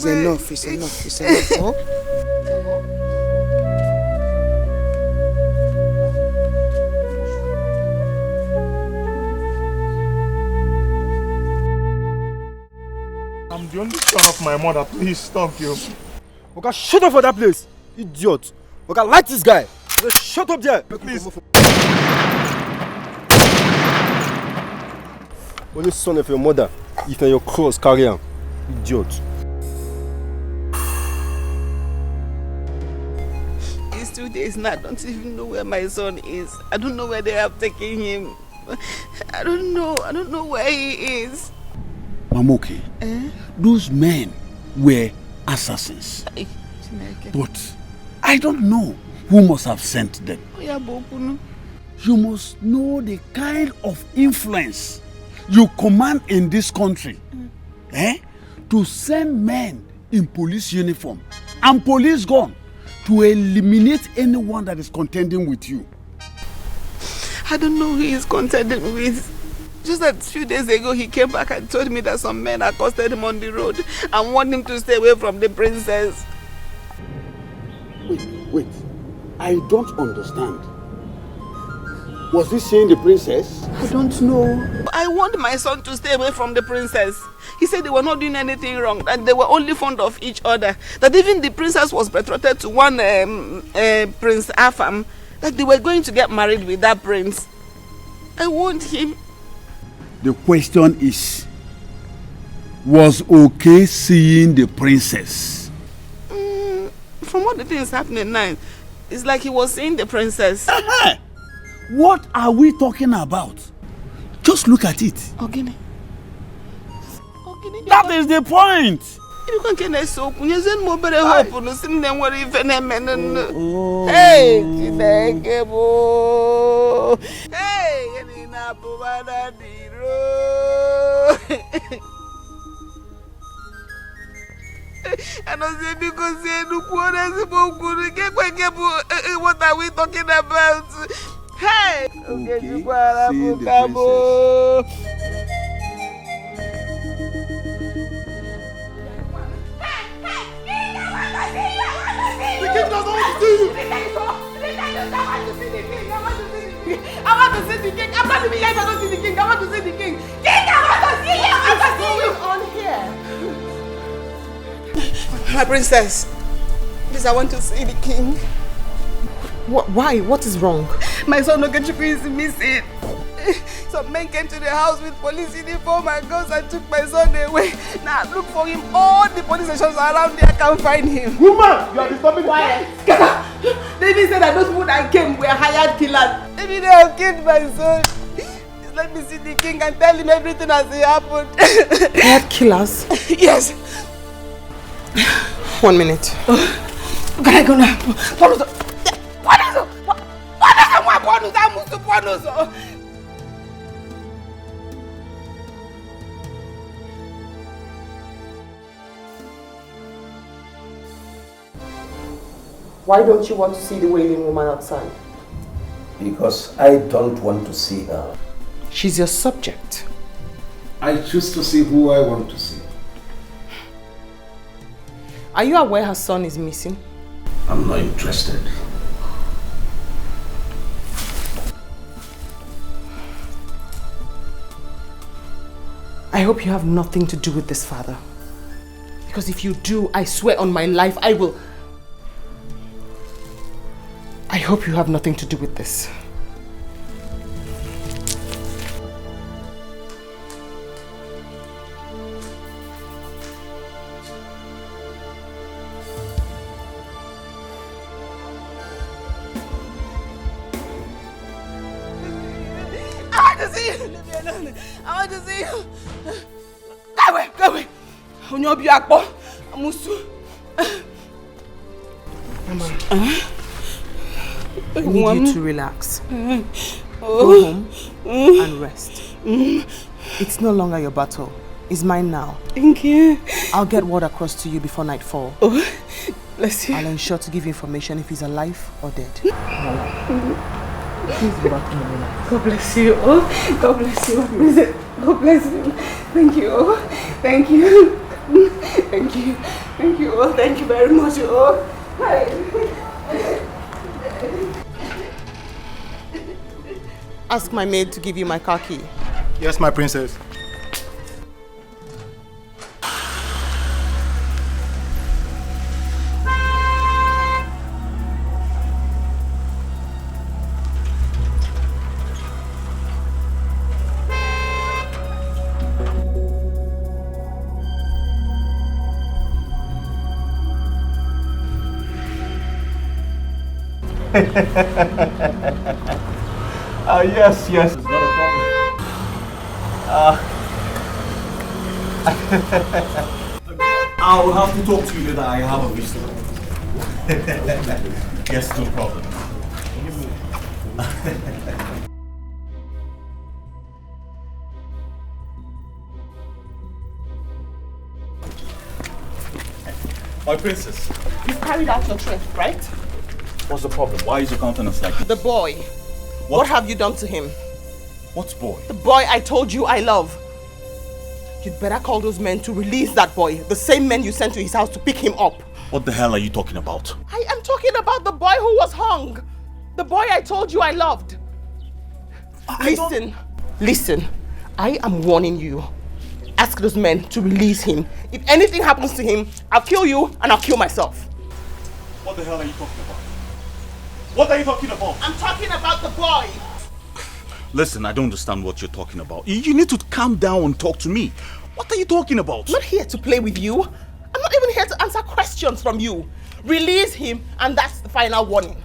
[SPEAKER 16] enough. It's enough. It's enough. Oh?
[SPEAKER 2] I'm the only son of my mother. Please stop you.
[SPEAKER 24] Okay, shut up for that place, idiot. Okay, like this guy. Just shut up there.
[SPEAKER 2] Please.
[SPEAKER 24] Only son of your mother. If you're your cross, carry him. Idiot.
[SPEAKER 3] It's 2 days now. I don't even know where my son is. I don't know where they have taken him. I don't know where he is.
[SPEAKER 9] Mamoke, those men were assassins. But I don't know who must have sent them. You must know the kind of influence you command in this country. To send men in police uniform and police gun to eliminate anyone that is contending with you.
[SPEAKER 10] I don't know who he's contending with. Just a few days ago, he came back and told me that some men accosted him on the road and warned him to stay away from the princess.
[SPEAKER 9] Wait. I don't understand. Was he seeing the princess?
[SPEAKER 10] I don't know. I warned my son to stay away from the princess. He said they were not doing anything wrong, that they were only fond of each other. That even the princess was betrothed to one Prince Afam, that they were going to get married with that prince. I warned him.
[SPEAKER 9] The question is, was okay seeing the princess?
[SPEAKER 10] From what the thing is happening now, it's like he was seeing the princess.
[SPEAKER 9] What are we talking about? Just look at it.
[SPEAKER 10] Ogini.
[SPEAKER 9] That is the point.
[SPEAKER 10] You can't get so. You send more better hope on the same than what even a man. Hey, Dikeh. Hey, Nina Bubada Diro. And I said, because what are we talking about? Hey, okay, you
[SPEAKER 2] The king doesn't want to see you.
[SPEAKER 10] I want to see the king. I'm not even here if I don't see the king. I want to see the king. King, I want to see you. I want to see you. What's going on here? My princess, please, I want to see the king.
[SPEAKER 20] Why? What is wrong?
[SPEAKER 10] My son Okechukwu is missing. Some men came to the house with police uniform and guns and took my son away. Now look for him. All the police stations around there can't find him.
[SPEAKER 2] Woman, you are disturbing
[SPEAKER 10] quiet. David said that those people that came were hired killers. Maybe they have killed my son. Let me see the king and tell him everything as it happened.
[SPEAKER 20] Hired killers?
[SPEAKER 10] Yes.
[SPEAKER 20] 1 minute.
[SPEAKER 10] Can I go now? What is it?
[SPEAKER 20] Why don't you want to see the wailing woman outside?
[SPEAKER 13] Because I don't want to see her.
[SPEAKER 20] She's your subject.
[SPEAKER 13] I choose to see who I want to see.
[SPEAKER 20] Are you aware her son is missing?
[SPEAKER 13] I'm not interested.
[SPEAKER 20] I hope you have nothing to do with this, father. Because if you do, I swear on my life, I will... I hope you have nothing to do with this.
[SPEAKER 10] I want to see you. Leave me alone. I want to see you. Go away. Onyobi Akpo. Amusu.
[SPEAKER 20] Mama. I need you to relax. Go home and rest. It's no longer your battle. It's mine now.
[SPEAKER 10] Thank you.
[SPEAKER 20] I'll get word across to you before nightfall.
[SPEAKER 10] Oh, bless you.
[SPEAKER 20] I'll ensure to give you information if he's alive or dead.
[SPEAKER 10] Please go back to Mama. God bless you. Oh, God bless you. God bless you. Thank you. Oh, thank you. Thank you. Thank you. Oh, thank you very much. Oh, hi.
[SPEAKER 20] Ask my maid to give you my car key.
[SPEAKER 2] Yes, my princess.
[SPEAKER 7] Yes, it's not a problem. I'll have to talk to you later. I have a visitor. Yes, no problem. My princess.
[SPEAKER 10] You carried out your threat, right?
[SPEAKER 7] What's the problem? Why is your countenance like that?
[SPEAKER 10] The boy. What have you done to him?
[SPEAKER 7] What boy?
[SPEAKER 10] The boy I told you I love. You'd better call those men to release that boy. The same men you sent to his house to pick him up.
[SPEAKER 7] What the hell are you talking about?
[SPEAKER 10] I am talking about the boy who was hung. The boy I told you I loved. Listen. I am warning you. Ask those men to release him. If anything happens to him, I'll kill you and I'll kill myself.
[SPEAKER 7] What the hell are you talking about? What are you talking about?
[SPEAKER 10] I'm talking about the boy.
[SPEAKER 7] Listen, I don't understand what you're talking about. You need to calm down and talk to me. What are you talking about?
[SPEAKER 10] I'm not here to play with you. I'm not even here to answer questions from you. Release him and that's the final warning.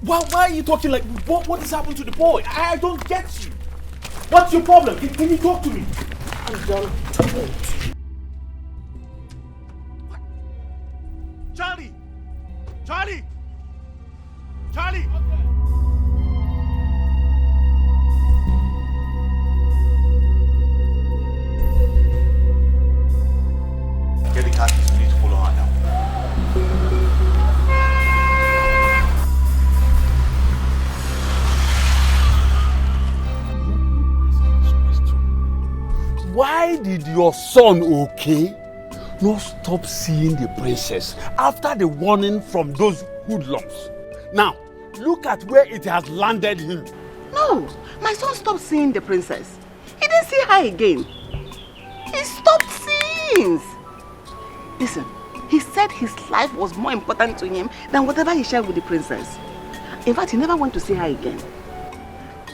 [SPEAKER 7] Why are you talking like... What has happened to the boy? I don't get you. What's your problem? Can you talk to me?
[SPEAKER 10] I'm done.
[SPEAKER 7] Charlie! Charlie! Charlie! Get the car keys. We need to follow her now.
[SPEAKER 9] Why did your son, okay, not stop seeing the princess after the warning from those hoodlums? Now, look at where it has landed him.
[SPEAKER 3] No, my son stopped seeing the princess. He didn't see her again. He stopped seeing. Listen, he said his life was more important to him than whatever he shared with the princess. In fact, he never went to see her again.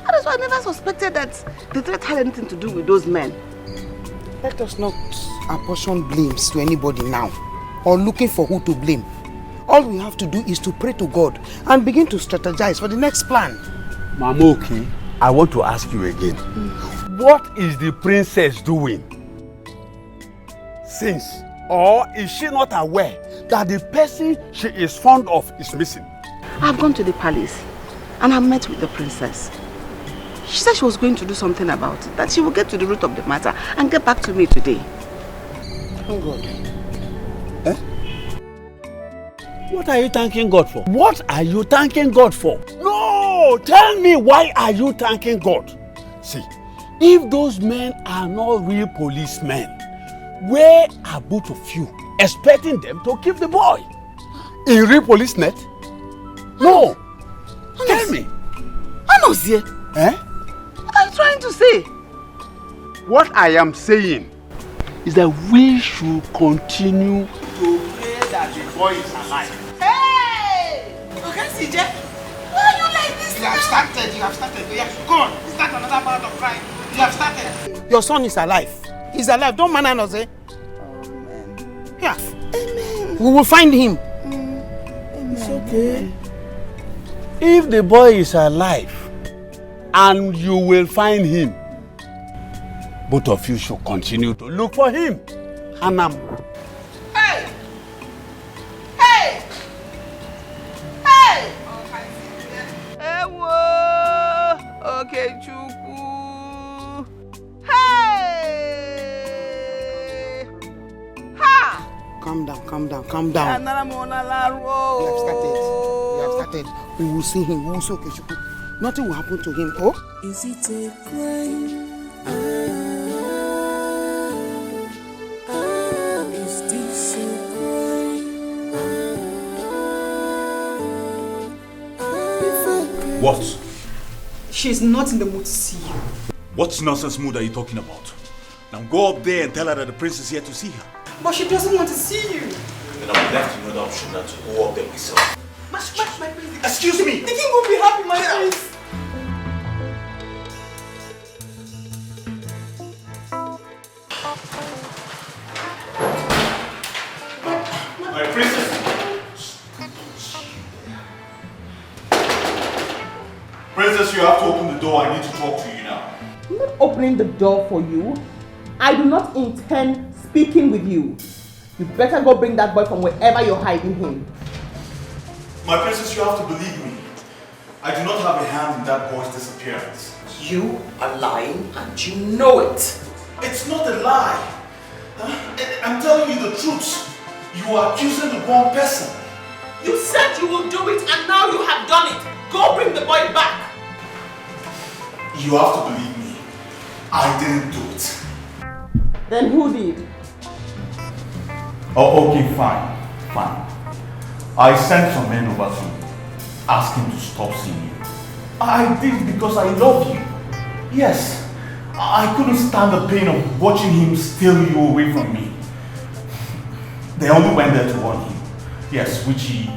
[SPEAKER 3] That is why I never suspected that the threat had anything to do with those men.
[SPEAKER 16] Let us not apportion blames to anybody now, or looking for who to blame. All we have to do is to pray to God and begin to strategize for the next plan.
[SPEAKER 9] Mamoki, I want to ask you again. What is the princess doing? Since, or is she not aware that the person she is fond of is missing?
[SPEAKER 3] I've gone to the palace and I met with the princess. She said she was going to do something about it, that she will get to the root of the matter and get back to me today.
[SPEAKER 16] Oh God.
[SPEAKER 9] What are you thanking God for? What are you thanking God for? No! Tell me, why are you thanking God? See, if those men are not real policemen, where are both of you expecting them to keep the boy? In real police net? No! Tell me.
[SPEAKER 3] Anozie.
[SPEAKER 9] Eh?
[SPEAKER 3] What are you trying to say?
[SPEAKER 9] What I am saying is that we should continue to pray that the boy is alive.
[SPEAKER 10] Hey! Okay, CJ. Why are you like this? You have started. Yeah, go on. Start another part of crime. You have started.
[SPEAKER 16] Your son is alive. He's alive. Don't man us, eh?
[SPEAKER 3] Amen.
[SPEAKER 16] Yeah.
[SPEAKER 3] Amen.
[SPEAKER 16] We will find him.
[SPEAKER 9] It's okay. If the boy is alive and you will find him, both of you should continue to look for him. Hanam.
[SPEAKER 10] Hey! Hey! Hey! Ewo! Okay, Chuku. Hey! Ha!
[SPEAKER 16] Calm down.
[SPEAKER 10] You
[SPEAKER 16] have started. We will see him. We will see Okechukwu. Nothing will happen to him. Oh?
[SPEAKER 5] Is it a crime? Is this a crime?
[SPEAKER 7] What?
[SPEAKER 18] She's not in the mood to see you.
[SPEAKER 7] What nonsense mood are you talking about? Now go up there and tell her that the prince is here to see her.
[SPEAKER 18] But she doesn't want to see you.
[SPEAKER 7] Then I would left you no option than to go up there myself.
[SPEAKER 18] My prince.
[SPEAKER 7] Excuse me!
[SPEAKER 18] The king will be happy, my prince.
[SPEAKER 7] My princess! Princess, you have to open the door. I need to talk to you now.
[SPEAKER 10] I'm not opening the door for you. I do not intend speaking with you. You better go bring that boy from wherever you're hiding him.
[SPEAKER 21] My princess, you have to believe me. I do not have a hand in that boy's disappearance.
[SPEAKER 1] You are lying and you know it.
[SPEAKER 21] It's not a lie. I'm telling you the truth. You are accusing the wrong person.
[SPEAKER 1] You said you will do it and now you have done it. Go bring the boy back.
[SPEAKER 21] You have to believe me. I didn't do it.
[SPEAKER 10] Then who did?
[SPEAKER 21] Oh, okay, fine. I sent some men over to you, asking to stop seeing you. I did because I love you. Yes, I couldn't stand the pain of watching him steal you away from me. They only went there to warn him. Yes, which he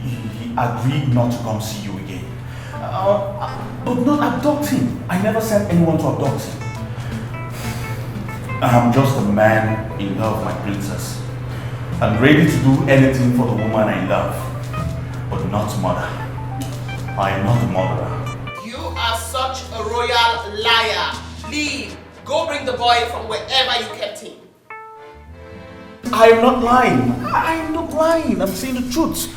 [SPEAKER 21] agreed not to come see you again. But not adopt him. I never sent anyone to adopt him. I'm just a man in love, my princess. I'm ready to do anything for the woman I love, but not mother. I am not a murderer.
[SPEAKER 1] You are such a royal liar. Leave. Go bring the boy from wherever you kept him.
[SPEAKER 21] I am not lying. I'm saying the truth.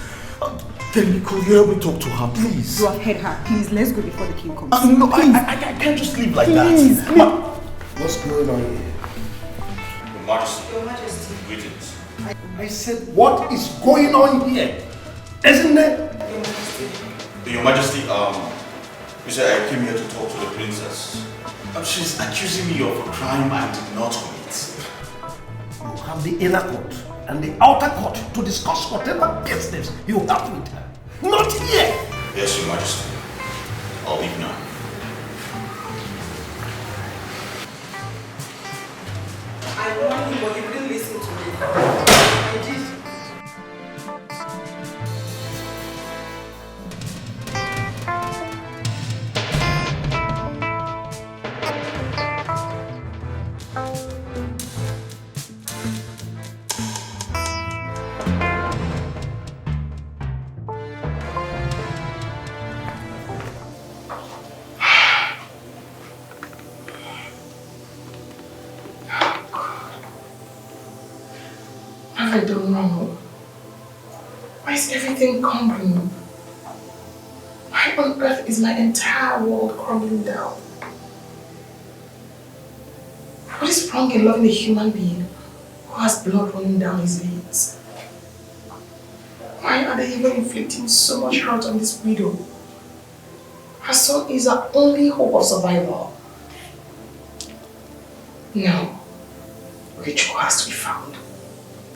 [SPEAKER 21] Can you help me talk to her, please?
[SPEAKER 18] Go ahead, her. Please, let's go before the king comes.
[SPEAKER 21] No, I can't just leave like that.
[SPEAKER 11] What's going on here?
[SPEAKER 21] Your Majesty.
[SPEAKER 18] Your Majesty.
[SPEAKER 21] Greetings.
[SPEAKER 11] I said, what is going on here? Isn't it?
[SPEAKER 21] Your Majesty, you said I came here to talk to the princess. She's accusing me of a crime I did not commit.
[SPEAKER 11] You have the inner court and the outer court to discuss whatever business you have with her. Not here!
[SPEAKER 21] Yes, Your Majesty. I'll leave now.
[SPEAKER 1] I warned you, but you didn't listen to me. I did.
[SPEAKER 15] I don't know. Why is everything crumbling? Why on earth is my entire world crumbling down? What is wrong in loving a human being who has blood running down his veins? Why are they even inflicting so much hurt on this widow? Her son is her only hope of survival. No. Rachel has to be found.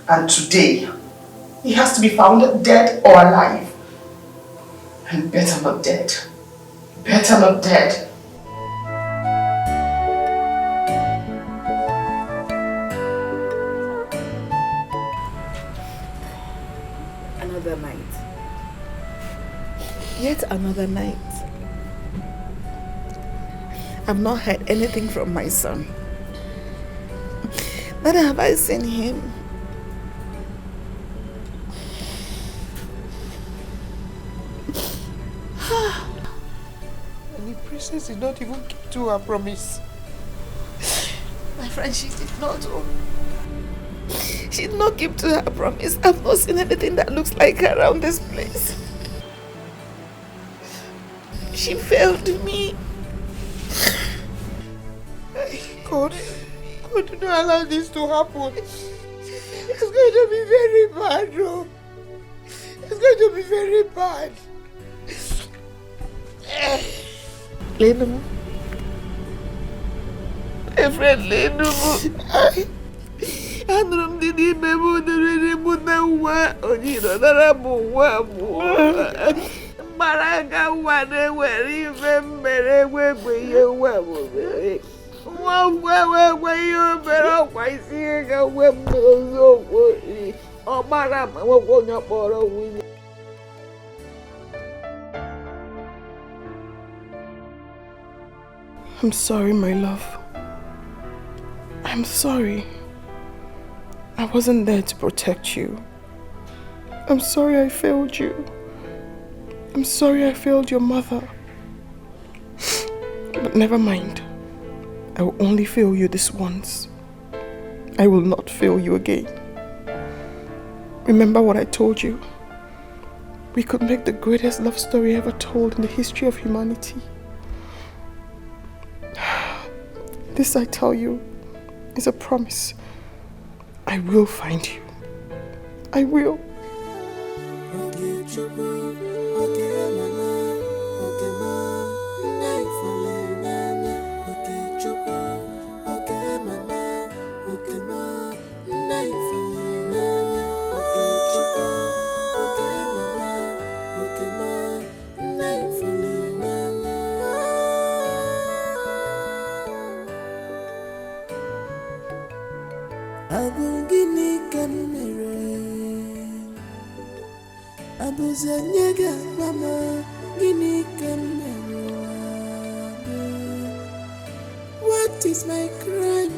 [SPEAKER 15] And today, he has to be found dead or alive. And better not dead. Better not dead.
[SPEAKER 3] Another night. Yet another night. I've not heard anything from my son. Neither have I seen him.
[SPEAKER 16] And the princess did not even keep to her promise.
[SPEAKER 3] My friend, she did not. She did not keep to her promise. I've not seen anything that looks like her around this place. She failed me.
[SPEAKER 16] God, do not allow this to happen. It's going to be very bad, no. It's going to be very bad.
[SPEAKER 3] Lenu. My friend Lenu. Anụrụ m dị n'ime m dịrị mụ na nwa onye nọdara m nwa m. Mgbara aga nwa na-ewere ife mmere egbe ihe nwa m mere. Nwa ngwa egbe ihe o mere ọkwa isi ihe ga nwe m n'eziokwu. Ọ mara ma nwekwa onye kpọrọ nwunye.
[SPEAKER 16] I'm sorry, my love. I'm sorry. I wasn't there to protect you. I'm sorry I failed you. I'm sorry I failed your mother. But never mind. I will only fail you this once. I will not fail you again. Remember what I told you. We could make the greatest love story ever told in the history of humanity. This, I tell you, is a promise. I will find you. I will.
[SPEAKER 5] What is my crime?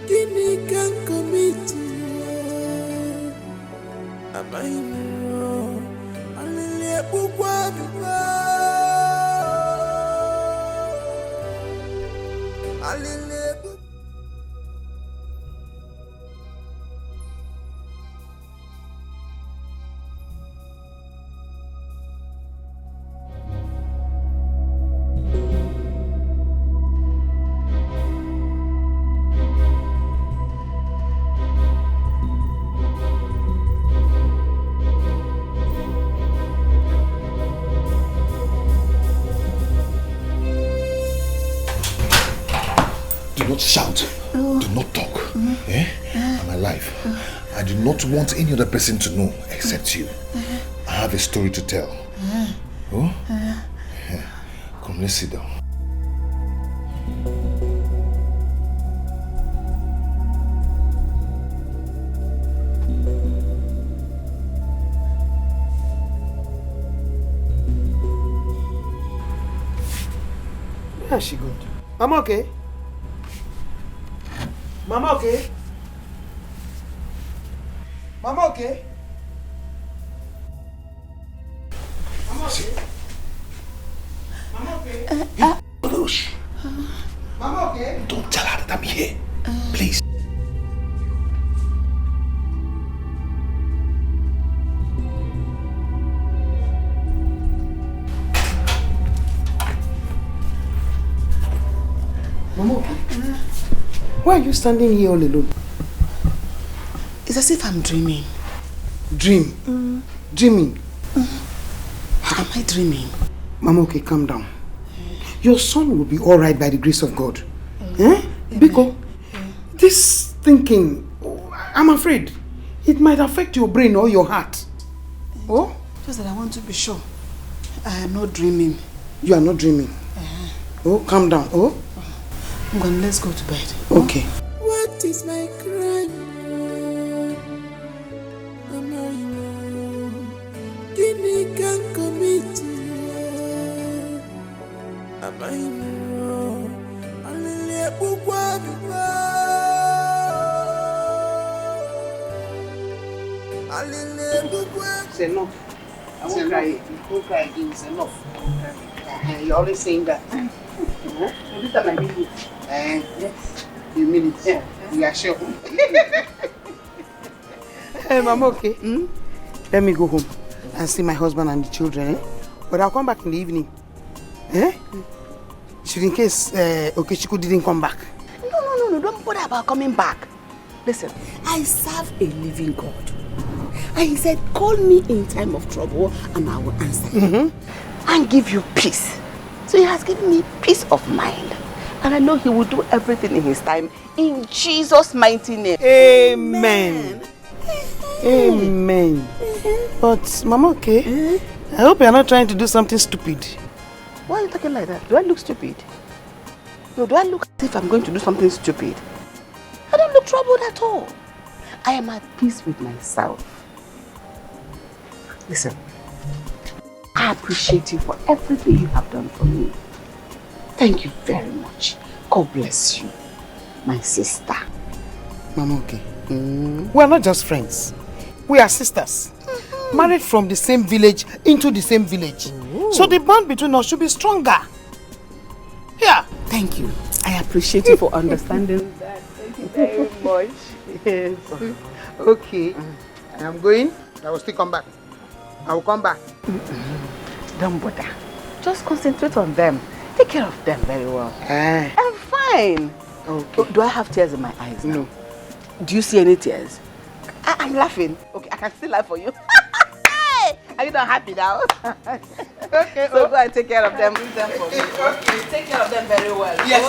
[SPEAKER 5] Guinea can commit. Am I wrong?
[SPEAKER 14] Do not shout. Do not talk. I'm alive. I do not want any other person to know except you. I have a story to tell. Oh? Come, let's sit down.
[SPEAKER 16] Where is she going? I'm okay. Mama okay? Mama okay? Mama okay? Mama okay? Mama okay?
[SPEAKER 14] Don't tell her that I'm here. Please.
[SPEAKER 16] Mama okay? Why are you standing here all alone?
[SPEAKER 3] It's as if I'm dreaming.
[SPEAKER 16] Dream? Dreaming?
[SPEAKER 3] Am I dreaming?
[SPEAKER 16] Mama, okay, calm down. Your son will be alright by the grace of God. Because this thinking, I'm afraid, it might affect your brain or your heart. Oh?
[SPEAKER 3] Just that I want to be sure. I am not dreaming.
[SPEAKER 16] You are not dreaming? Oh, calm down. Oh?
[SPEAKER 3] Let's go to bed.
[SPEAKER 16] Okay.
[SPEAKER 5] What is my crime? Am I wrong? Guinea can commit. Am I wrong?
[SPEAKER 16] It's enough. I won't cry. You won't cry again. It's enough. You're always saying that. This time I mean it. Yes. You mean it. Yeah. You are sure. Hey, Mama, okay? Let me go home and see my husband and the children. But I'll come back in the evening. Should in case Okechukwu didn't come back.
[SPEAKER 3] No. Don't bother about coming back. Listen, I serve a living God. And he said, call me in time of trouble and I will answer you and give you peace. So he has given me peace of mind. And I know he will do everything in his time in Jesus' mighty name.
[SPEAKER 16] Amen. Amen. But, Mama, okay? I hope you're not trying to do something stupid.
[SPEAKER 3] Why are you talking like that? Do I look stupid? No, do I look as if I'm going to do something stupid? I don't look troubled at all. I am at peace with myself. Listen, I appreciate you for everything you have done for me. Thank you very much. God bless you, my sister.
[SPEAKER 16] Mama, okay. We are not just friends. We are sisters. Married from the same village into the same village. So the bond between us should be stronger. Yeah.
[SPEAKER 3] Thank you. I appreciate you for understanding that. Thank you very much. Yes.
[SPEAKER 16] Okay. I am going. I will still come back. I will come back.
[SPEAKER 3] Don't bother. Just concentrate on them. Take care of them very well. I'm fine. Okay. Do I have tears in my eyes now? No. Do you see any tears? I'm laughing. Okay, I can still laugh for you. Are you not happy now? Okay. So go and take care of them. Bring them for me. Okay. Take care of them very well. Yes.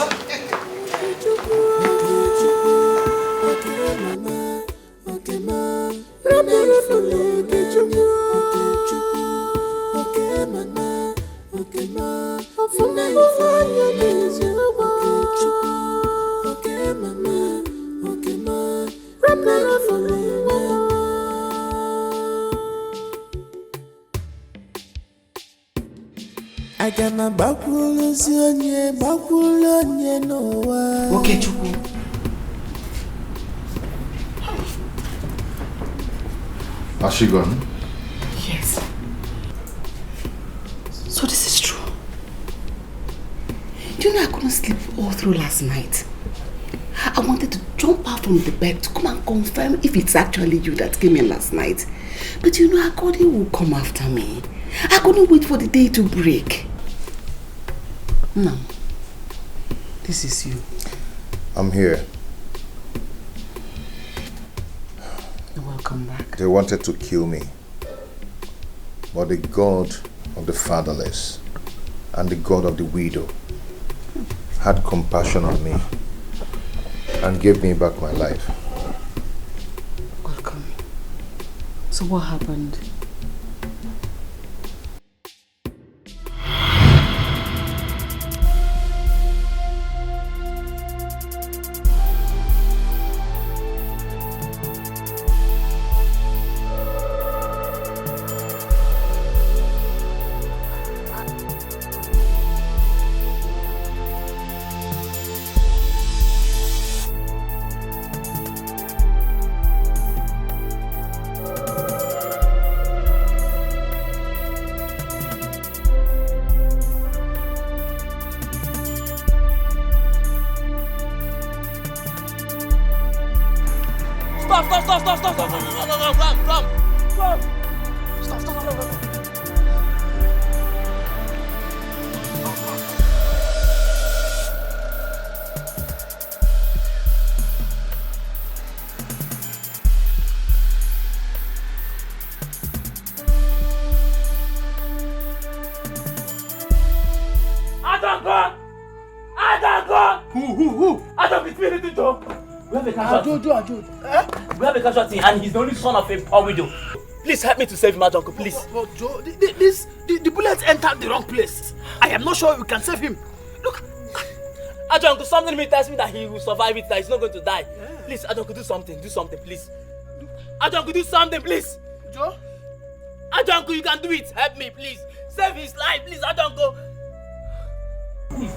[SPEAKER 5] Agama bakwulu onye n'ụwa.
[SPEAKER 3] Okay, Chukwu.
[SPEAKER 14] Has she gone?
[SPEAKER 3] Yes. So this is true. Do you know I couldn't sleep all through last night? I wanted to jump out from the bed to come and confirm if it's actually you that came in last night. But you know, Akodi will come after me. I couldn't wait for the day to break. No. This is you.
[SPEAKER 14] I'm here.
[SPEAKER 3] Welcome back.
[SPEAKER 14] They wanted to kill me. But the God of the fatherless and the God of the widow had compassion on me and gave me back my life.
[SPEAKER 3] Welcome. So what happened?
[SPEAKER 12] We have a casualty and he's the only son of a poor widow. Please help me to save him, uncle, please.
[SPEAKER 2] But Joe, the bullets entered the wrong place. I am not sure we can save him. Look.
[SPEAKER 12] Uncle, something in me tells me that he will survive it, that he's not going to die. Yeah. Please, Uncle, do something, please. Uncle, do something, please.
[SPEAKER 2] Joe?
[SPEAKER 12] Uncle, you can do it. Help me, please. Save his life, please, Uncle. Please.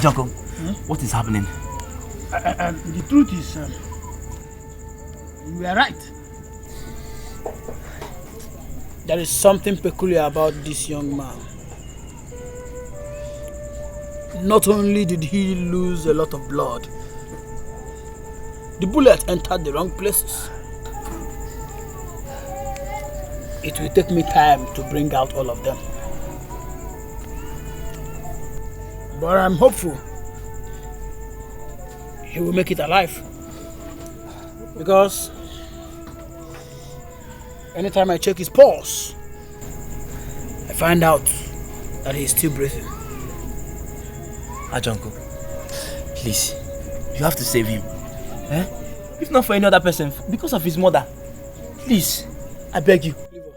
[SPEAKER 12] Uncle, what is happening?
[SPEAKER 2] The truth is, you are right. There is something peculiar about this young man. Not only did he lose a lot of blood, the bullet entered the wrong places. It will take me time to bring out all of them. But I'm hopeful he will make it alive. Because anytime I check his pulse, I find out that he's still breathing.
[SPEAKER 12] Uncle, please, you have to save him. If not for any other person, because of his mother. Please, I beg you.
[SPEAKER 2] Leave us.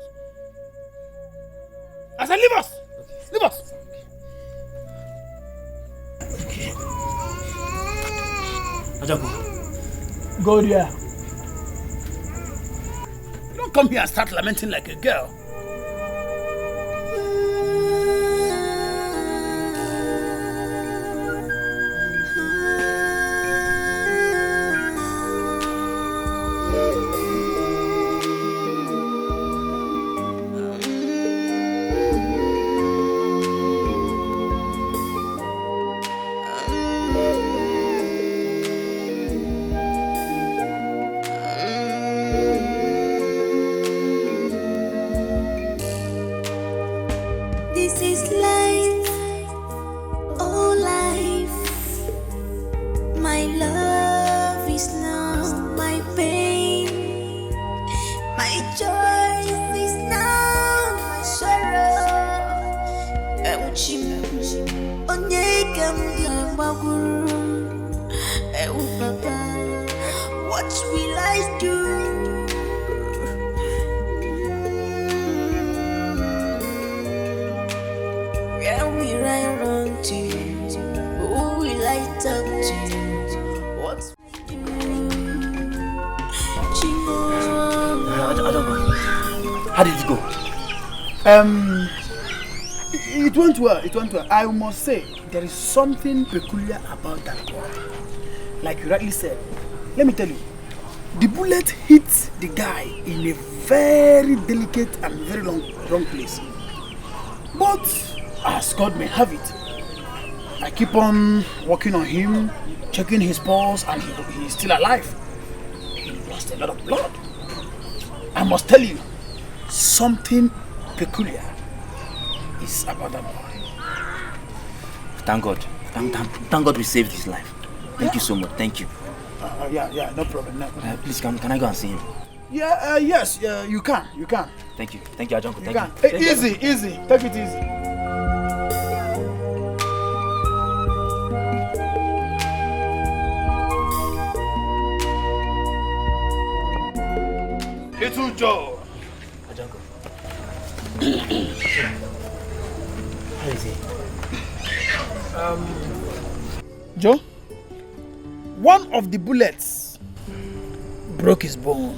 [SPEAKER 2] I said leave us! Leave us!
[SPEAKER 12] Okay. Uncle,
[SPEAKER 2] go there. You don't come here and start lamenting like a girl.
[SPEAKER 5] This is life, oh life. My love is now my pain. My joy is now my sorrow. What will I do? Where will I run to? Who will I talk to? What will I do?
[SPEAKER 12] I don't know. How did it go?
[SPEAKER 2] It went well. It went well. I must say, there is something peculiar about that boy. Like you rightly said. Let me tell you, the bullet hit the guy in a very delicate and very wrong place. But as God may have it, I keep on working on him, checking his pulse, and he is still alive. He lost a lot of blood. I must tell you, something peculiar is about that boy.
[SPEAKER 12] Thank God. Thank God we saved his life. Thank you so much. Thank you.
[SPEAKER 2] Yeah, no problem.
[SPEAKER 12] Please, can I go and see him?
[SPEAKER 2] Yes, you can.
[SPEAKER 12] Thank you, Ajonko.
[SPEAKER 2] You can. Easy. Take it easy. Little Joe.
[SPEAKER 12] Ajonko. How is he?
[SPEAKER 2] Joe, one of the bullets broke his bone,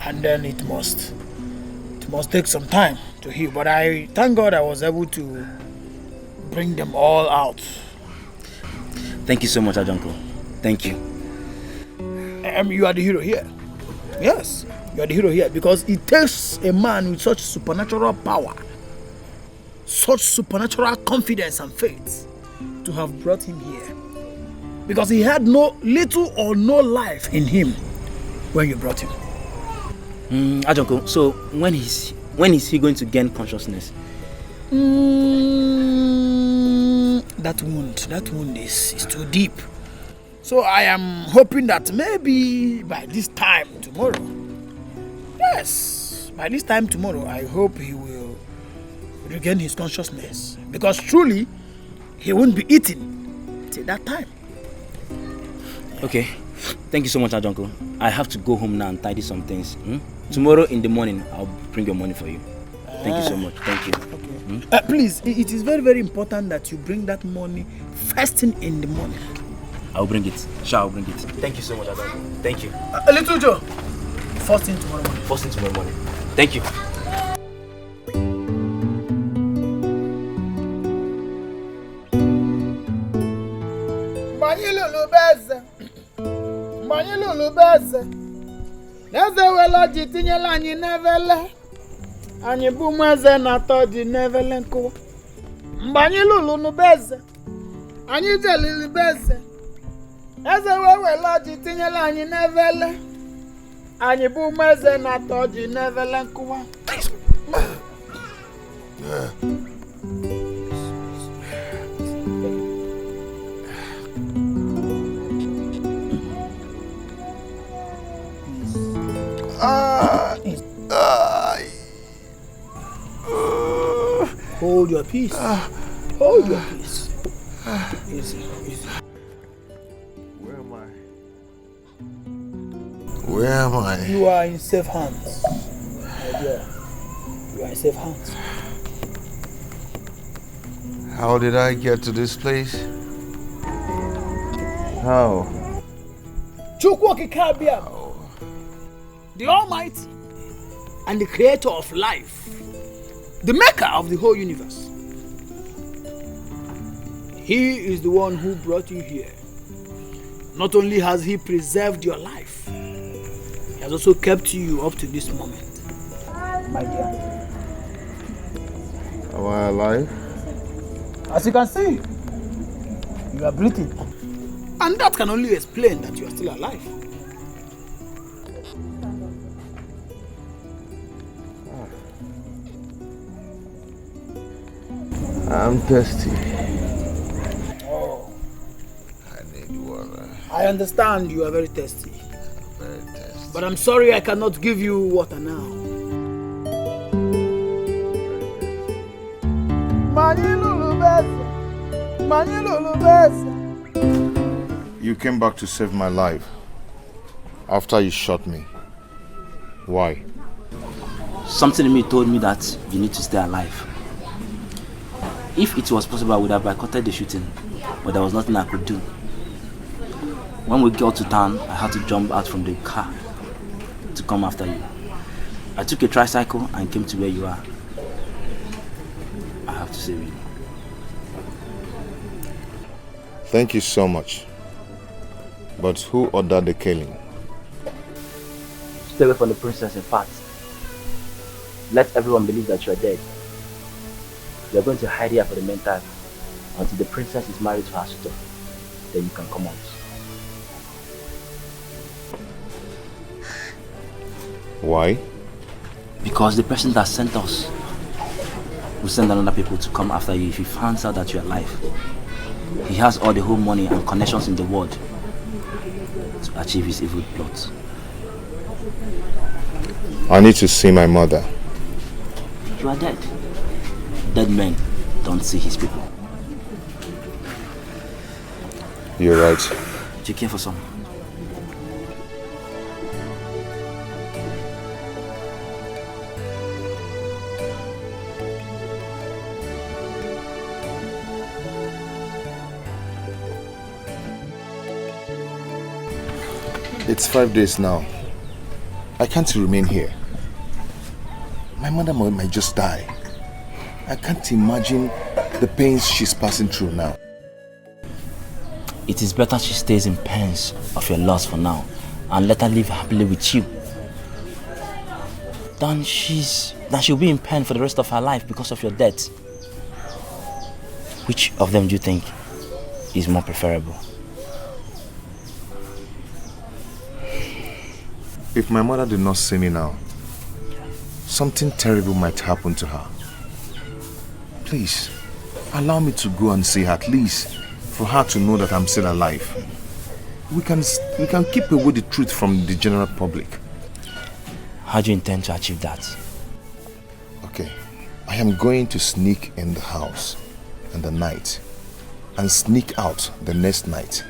[SPEAKER 2] and then it must take some time to heal. But I thank God I was able to bring them all out.
[SPEAKER 12] Thank you so much, Ajonko. Thank you.
[SPEAKER 2] You are the hero here. Yes, you are the hero here because it takes a man with such supernatural power, such supernatural confidence and faith to have brought him here. Because he had little or no life in him when you brought him.
[SPEAKER 12] Ajonko, so when is he going to gain consciousness?
[SPEAKER 2] That wound is too deep. So I am hoping that maybe by this time tomorrow, I hope he will regain his consciousness. Because truly, he won't be eating till that time.
[SPEAKER 12] Okay, thank you so much, Ajonko. I have to go home now and tidy some things. Tomorrow in the morning, I'll bring your money for you. Thank you so much. Thank you.
[SPEAKER 2] Okay. Please, it is very, very important that you bring that money first thing in the morning.
[SPEAKER 12] I'll bring it. Sure, I'll bring it. Thank you so much, Ajonko. Thank you.
[SPEAKER 2] Little Joe, first thing tomorrow morning.
[SPEAKER 12] First thing tomorrow morning. Thank you.
[SPEAKER 2] Eze wela ji tinyela anyị n'evele. Anyị bụ ụmụ eze na-atọ dị n'evele nkụwa. Mgbe anyị lụrụ n'ubeze, anyị jelili beze. Eze wela ji tinyela anyị n'evele. Anyị bụ ụmụ eze na-atọ dị n'evele nkụwa. Hold your peace. Hold your peace. Easy.
[SPEAKER 14] Where am I?
[SPEAKER 2] You are in safe hands. My dear. You are in safe hands.
[SPEAKER 14] How did I get to this place? How?
[SPEAKER 2] The Almighty and the Creator of life, the Maker of the whole universe. He is the one who brought you here. Not only has He preserved your life, He has also kept you up to this moment. My dear.
[SPEAKER 14] Am I alive?
[SPEAKER 2] As you can see, you are breathing. And that can only explain that you are still alive.
[SPEAKER 14] I'm thirsty.
[SPEAKER 16] Oh,
[SPEAKER 14] I need water.
[SPEAKER 16] I understand you are very thirsty.
[SPEAKER 14] Very thirsty.
[SPEAKER 16] But I'm sorry I cannot give you water now.
[SPEAKER 14] You came back to save my life after you shot me. Why?
[SPEAKER 12] Something in me told me that you need to stay alive. If it was possible, I would have boycotted the shooting, but there was nothing I could do. When we got to town, I had to jump out from the car to come after you. I took a tricycle and came to where you are. I have to save you.
[SPEAKER 14] Thank you so much. But who ordered the killing?
[SPEAKER 12] Stay away from the princess, in fact. Let everyone believe that you are dead. You are going to hide here for the meantime until the princess is married to her suitor. Then you can come out.
[SPEAKER 14] Why?
[SPEAKER 12] Because the person that sent us will send another people to come after you if he finds out that you are alive. He has all the whole money and connections in the world to achieve his evil plot.
[SPEAKER 14] I need to see my mother.
[SPEAKER 12] You are dead. Dead men don't see his people.
[SPEAKER 14] You're right.
[SPEAKER 12] Do you care for some?
[SPEAKER 14] It's 5 days now. I can't remain here. My mother might just die. I can't imagine the pains she's passing through now.
[SPEAKER 12] It is better she stays in pains of your loss for now and let her live happily with you than she'll be in pain for the rest of her life because of your death. Which of them do you think is more preferable?
[SPEAKER 14] If my mother did not see me now, something terrible might happen to her. Please, allow me to go and see her, at least for her to know that I'm still alive. We can keep away the truth from the general public.
[SPEAKER 12] How do you intend to achieve that?
[SPEAKER 14] Okay, I am going to sneak in the house in the night and sneak out the next night.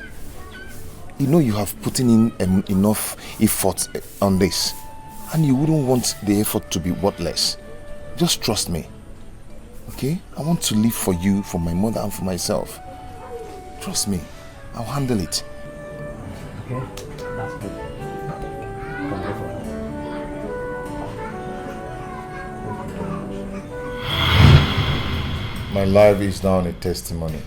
[SPEAKER 14] You know you have put in enough effort on this, and you wouldn't want the effort to be worthless. Just trust me, okay? I want to live for you, for my mother and for myself. Trust me, I'll handle it.
[SPEAKER 12] Okay, that's good. Come over.
[SPEAKER 14] My life is now a testimony.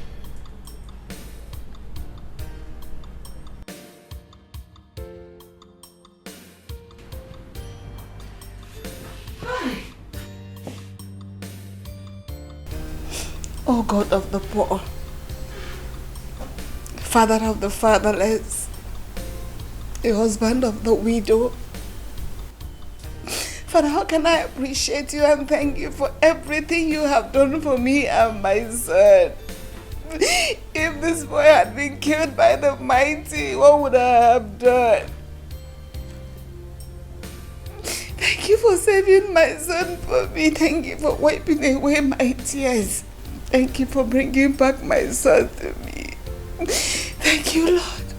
[SPEAKER 10] O God of the poor, Father of the fatherless, the husband of the widow. Father, how can I appreciate you and thank you for everything you have done for me and my son? If this boy had been killed by the mighty, what would I have done? Thank you for saving my son for me. Thank you for wiping away my tears. Thank you for bringing back my son to me. Thank you, Lord.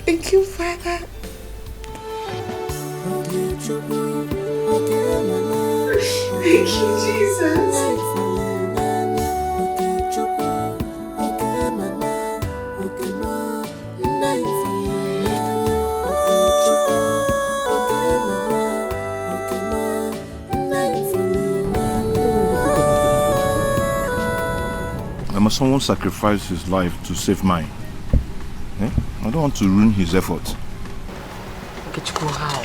[SPEAKER 10] Thank you, Father. Thank you, Jesus.
[SPEAKER 14] Must someone sacrifice his life to save mine? Eh? I don't want to ruin his effort.
[SPEAKER 16] How?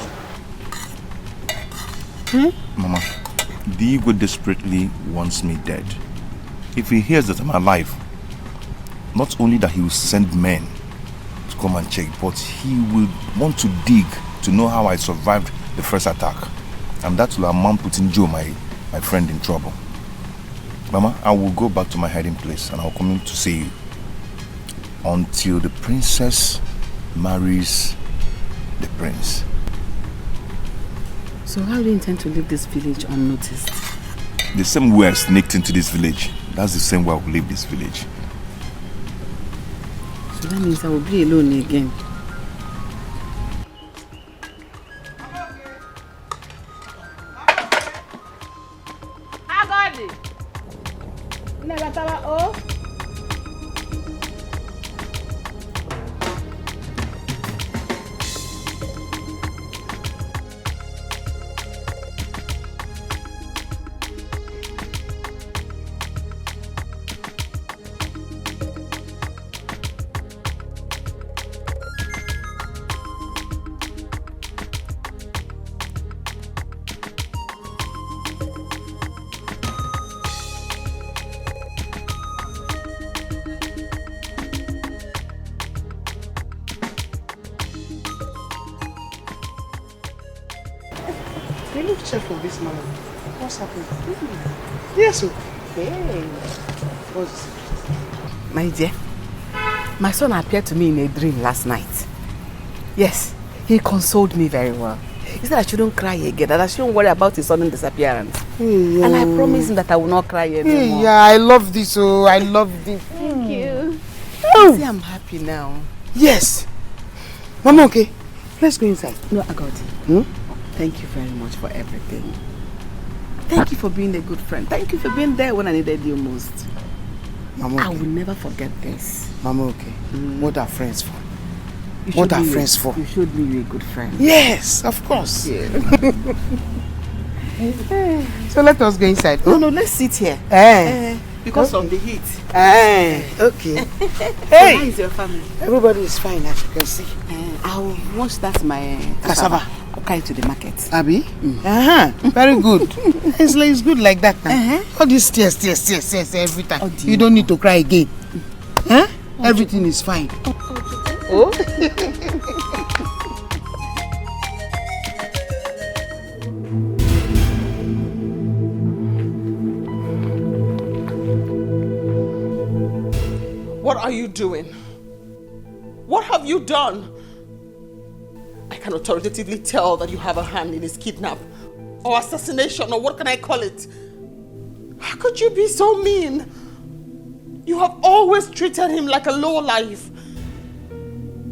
[SPEAKER 14] Mama, the Igwe desperately wants me dead. If he hears that I'm alive, not only that he will send men to come and check, but he will want to dig to know how I survived the first attack. And that will amount putting Joe, my friend, in trouble. Mama, I will go back to my hiding place and I'll come in to see you until the princess marries the prince.
[SPEAKER 3] So how do you intend to leave this village unnoticed?
[SPEAKER 14] The same way I sneaked into this village, that's the same way I will leave this village.
[SPEAKER 3] So that means I will be alone again.
[SPEAKER 10] Agadi! Negatawa o?
[SPEAKER 16] You look cheerful this morning. What's happening? Yes, sir.
[SPEAKER 3] Hey. What's my dear, my son appeared to me in a dream last night. Yes, he consoled me very well. He said I shouldn't cry again, that I shouldn't worry about his sudden disappearance.
[SPEAKER 16] Hey,
[SPEAKER 3] and I promised him that I will not cry anymore.
[SPEAKER 16] Hey, yeah, I love this, oh, I love this.
[SPEAKER 3] Thank you.
[SPEAKER 16] Oh.
[SPEAKER 3] See, I'm happy now.
[SPEAKER 16] Yes. Mama, okay. Let's go inside.
[SPEAKER 3] No, Agodi. Thank you very much for everything. Thank you for being a good friend. Thank you for being there when I needed you most.
[SPEAKER 16] Mama, okay.
[SPEAKER 3] I will never forget this.
[SPEAKER 16] Mama, okay. What are friends for?
[SPEAKER 3] What are friends for? You showed me you're a good friend.
[SPEAKER 16] Yes, of course.
[SPEAKER 3] Yeah.
[SPEAKER 16] So let us go inside.
[SPEAKER 3] No, let's sit here. Because of the heat.
[SPEAKER 16] Okay.
[SPEAKER 3] Hey! How is your family?
[SPEAKER 16] Everybody is fine, as you can see.
[SPEAKER 3] I'll wash that my
[SPEAKER 16] cassava.
[SPEAKER 3] I'll carry to the market.
[SPEAKER 16] Abi? Very good. It's good like that now. All these tears every time. Oh, you don't need to cry again. Everything is fine.
[SPEAKER 3] Oh?
[SPEAKER 1] What are you doing? What have you done? I can authoritatively tell that you have a hand in his kidnap or assassination, or what can I call it? How could you be so mean? You have always treated him like a lowlife.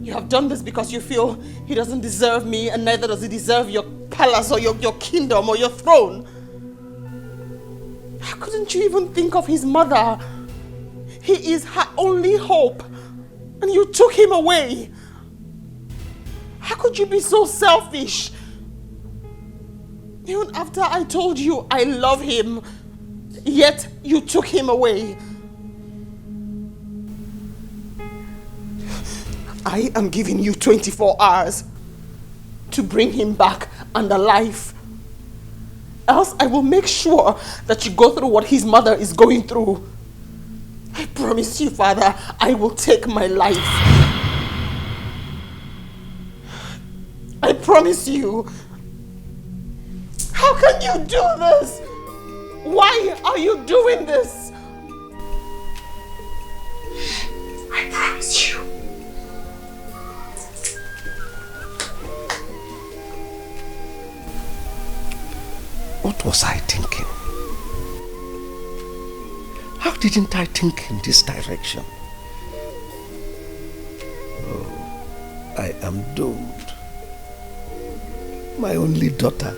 [SPEAKER 1] You have done this because you feel he doesn't deserve me, and neither does he deserve your palace or your kingdom or your throne. How couldn't you even think of his mother? He is her only hope, and you took him away. How could you be so selfish? Even after I told you I love him, yet you took him away. I am giving you 24 hours to bring him back and alive. Else I will make sure that you go through what his mother is going through. I promise you, Father, I will take my life. I promise you. How can you do this? Why are you doing this? I promise you.
[SPEAKER 11] What was I thinking? How didn't I think in this direction? Oh, I am doomed. My only daughter.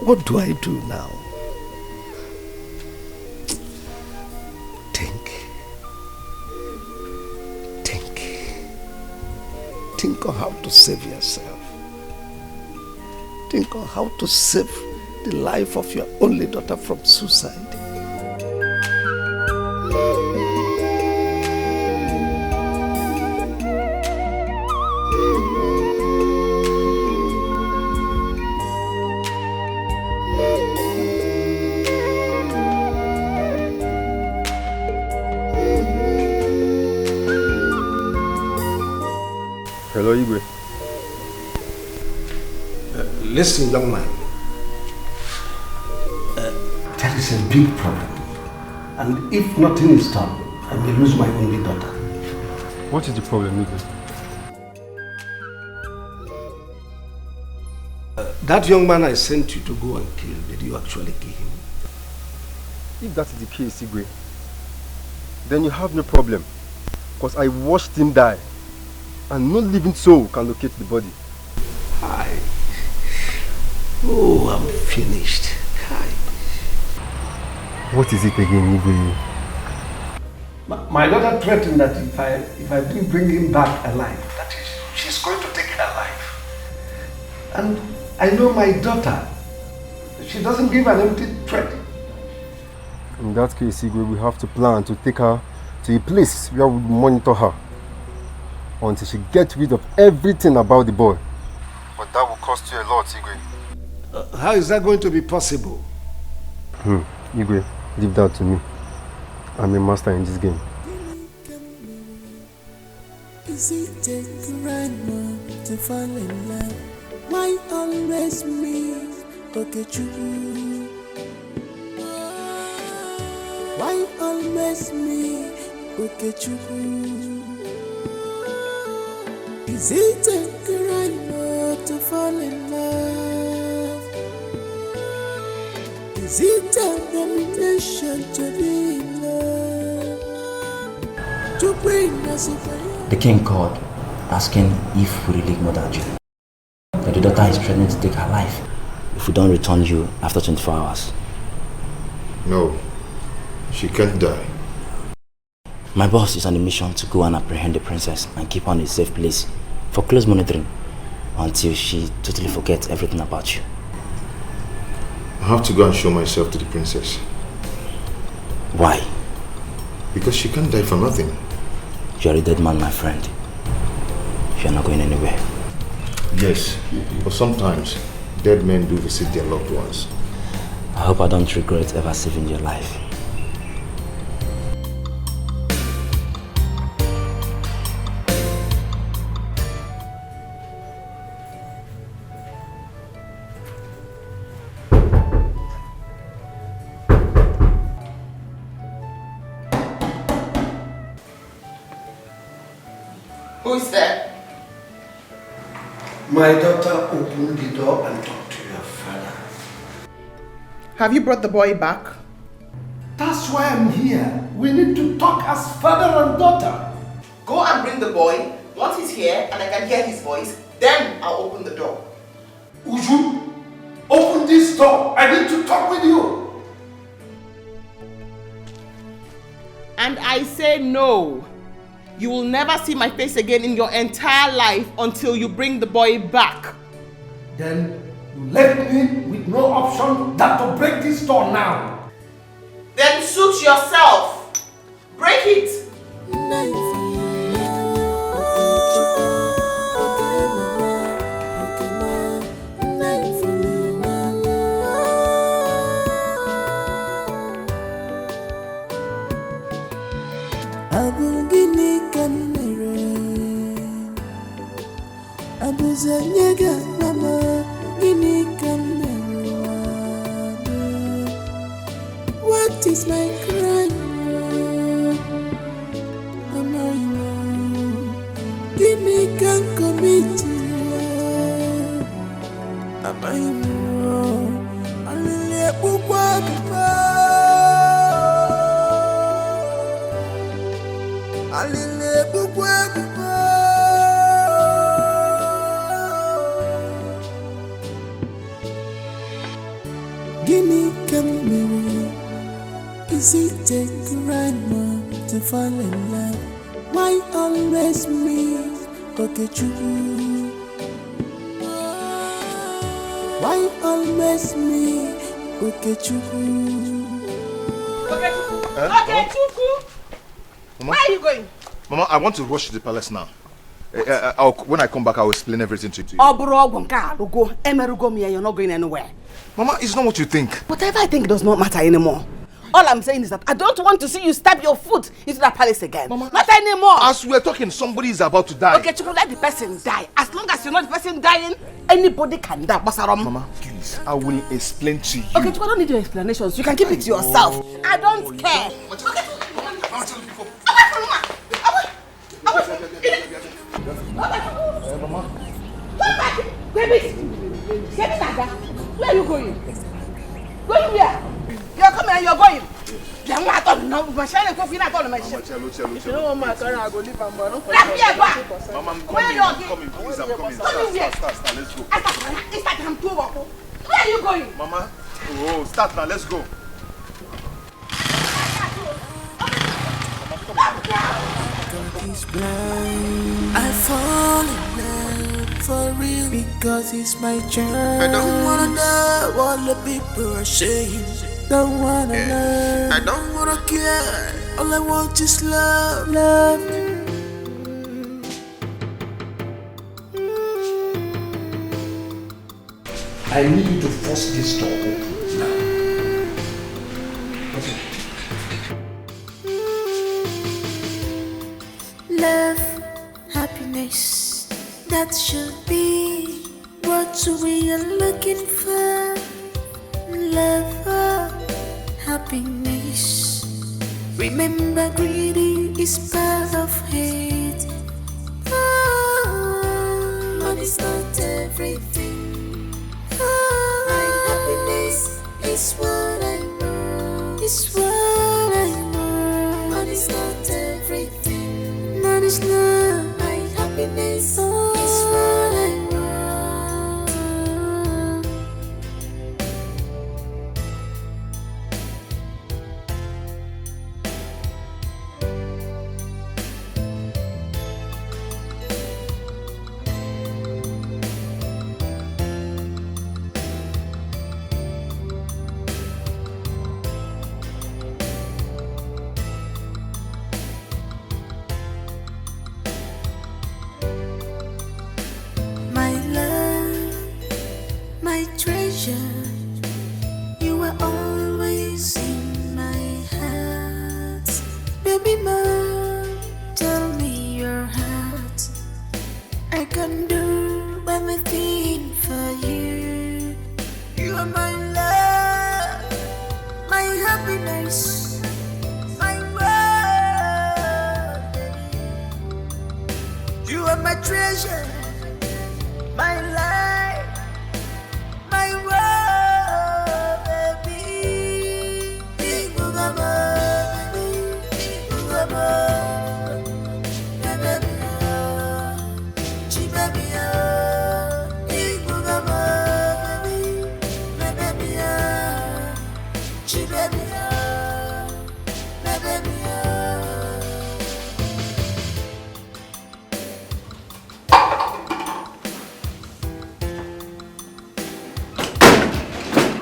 [SPEAKER 11] What do I do now? Think on how to save yourself. Think on how to save the life of your only daughter from suicide.
[SPEAKER 24] Hello, Igwe.
[SPEAKER 11] Listen, young man. Tell That is a big problem. And if nothing is done, I may lose my only daughter.
[SPEAKER 24] What is the problem, Igwe?
[SPEAKER 11] That young man I sent you to go and kill, did you actually kill him?
[SPEAKER 24] If that is the case, Igwe, then you have no problem. Because I watched him die. And no living soul can locate the body.
[SPEAKER 11] Oh, I'm finished.
[SPEAKER 24] What is it again, Igwe?
[SPEAKER 11] My daughter threatened that if I didn't bring him back alive, that is, she's going to take her life. And I know my daughter. She doesn't give an empty threat.
[SPEAKER 24] In that case, Igwe, we have to plan to take her to a place where we monitor her until she gets rid of everything about the boy. But that will cost you a lot, Igwe.
[SPEAKER 11] How is that going to be possible?
[SPEAKER 24] Igwe, leave that to me. I'm a master in this game.
[SPEAKER 5] Is it a crime to fall in love? Why always me? Okay, true. Why always me? Okay, true. Is it a crime to fall in love? Is it a domination to be in love? To bring us a
[SPEAKER 12] The king called, asking if we really murdered you. But the daughter is threatening to take her life if we don't return you after 24 hours.
[SPEAKER 14] No, she can't die.
[SPEAKER 12] My boss is on a mission to go and apprehend the princess and keep her in a safe place for close monitoring until she totally forgets everything about you.
[SPEAKER 14] I have to go and show myself to the princess.
[SPEAKER 12] Why?
[SPEAKER 14] Because she can't die for nothing.
[SPEAKER 12] You are a dead man, my friend. You are not going anywhere.
[SPEAKER 14] Yes, but sometimes dead men do visit their loved ones.
[SPEAKER 12] I hope I don't regret ever saving your life.
[SPEAKER 1] Who is there?
[SPEAKER 11] My daughter opened the door and talked to your father.
[SPEAKER 1] Have you brought the boy back?
[SPEAKER 11] That's why I'm here. We need to talk as father and daughter.
[SPEAKER 1] Go and bring the boy. Once he's here and I can hear his voice, then I'll open the door.
[SPEAKER 11] Uju, open this door. I need to talk with you.
[SPEAKER 1] And I say no. You will never see my face again in your entire life until you bring the boy back.
[SPEAKER 11] Then you left me with no option than to break this door now.
[SPEAKER 1] Then suit yourself. Break it.
[SPEAKER 5] Abuzanyega mama Ini What is my crime? Ini can commit Alile bukwa Alile bukwa Gimme come Is it a crime to fall in love? Why always me? Okay, true. Why always me? Okay, true.
[SPEAKER 1] Okay, Chuku. Where are you going?
[SPEAKER 14] Mama, I want to rush to the palace now. When I come back, I'll explain everything to you.
[SPEAKER 3] You're not going anywhere.
[SPEAKER 14] Mama, it's not what you think.
[SPEAKER 3] Whatever I think does not matter anymore. All I'm saying is that I don't want to see you stab your foot into that palace again. Mama, not anymore.
[SPEAKER 2] As we're talking, somebody is about to die.
[SPEAKER 3] Okay, Chukwu, let the person die. As long as you're not the person dying, anybody can die.
[SPEAKER 2] Mama, please, I will explain to you.
[SPEAKER 3] Okay, Chukwu, I don't need your explanations. You can keep it to yourself. I don't care.
[SPEAKER 2] Mama.
[SPEAKER 3] Come back! Baby! Get Nada! Where are you going? Going where? You're coming and you're going. You're not on now. My child is not on my ship. If you don't want my car, I'll go leave and borrow. Mama,
[SPEAKER 2] I'm coming. Please, I'm coming. Start, let's go.
[SPEAKER 3] Where are you going?
[SPEAKER 2] Mama, oh, start now, let's go.
[SPEAKER 5] God is blind. I fall in love for real because it's my chance. I don't wanna know what the people are saying. Don't wanna know. I don't wanna care. All I want is love, love.
[SPEAKER 11] I need you to force this door open now. Okay.
[SPEAKER 5] Love, happiness, that should be what we are looking for. Love, happiness. Remember, greedy is part of hate. Oh, money's not everything. Oh, my happiness is what I want. It's what I want. Money's not everything. Money's not my happiness. Oh, it's what I want. My love, my treasure, you are always in my heart. Baby, mom, tell me your heart. I can do anything for you. You are my love, my happiness, my world. You are my treasure, my life, my world, baby. Big Bugama, Big Bugama, baby, baby, Big Bugama, baby, baby,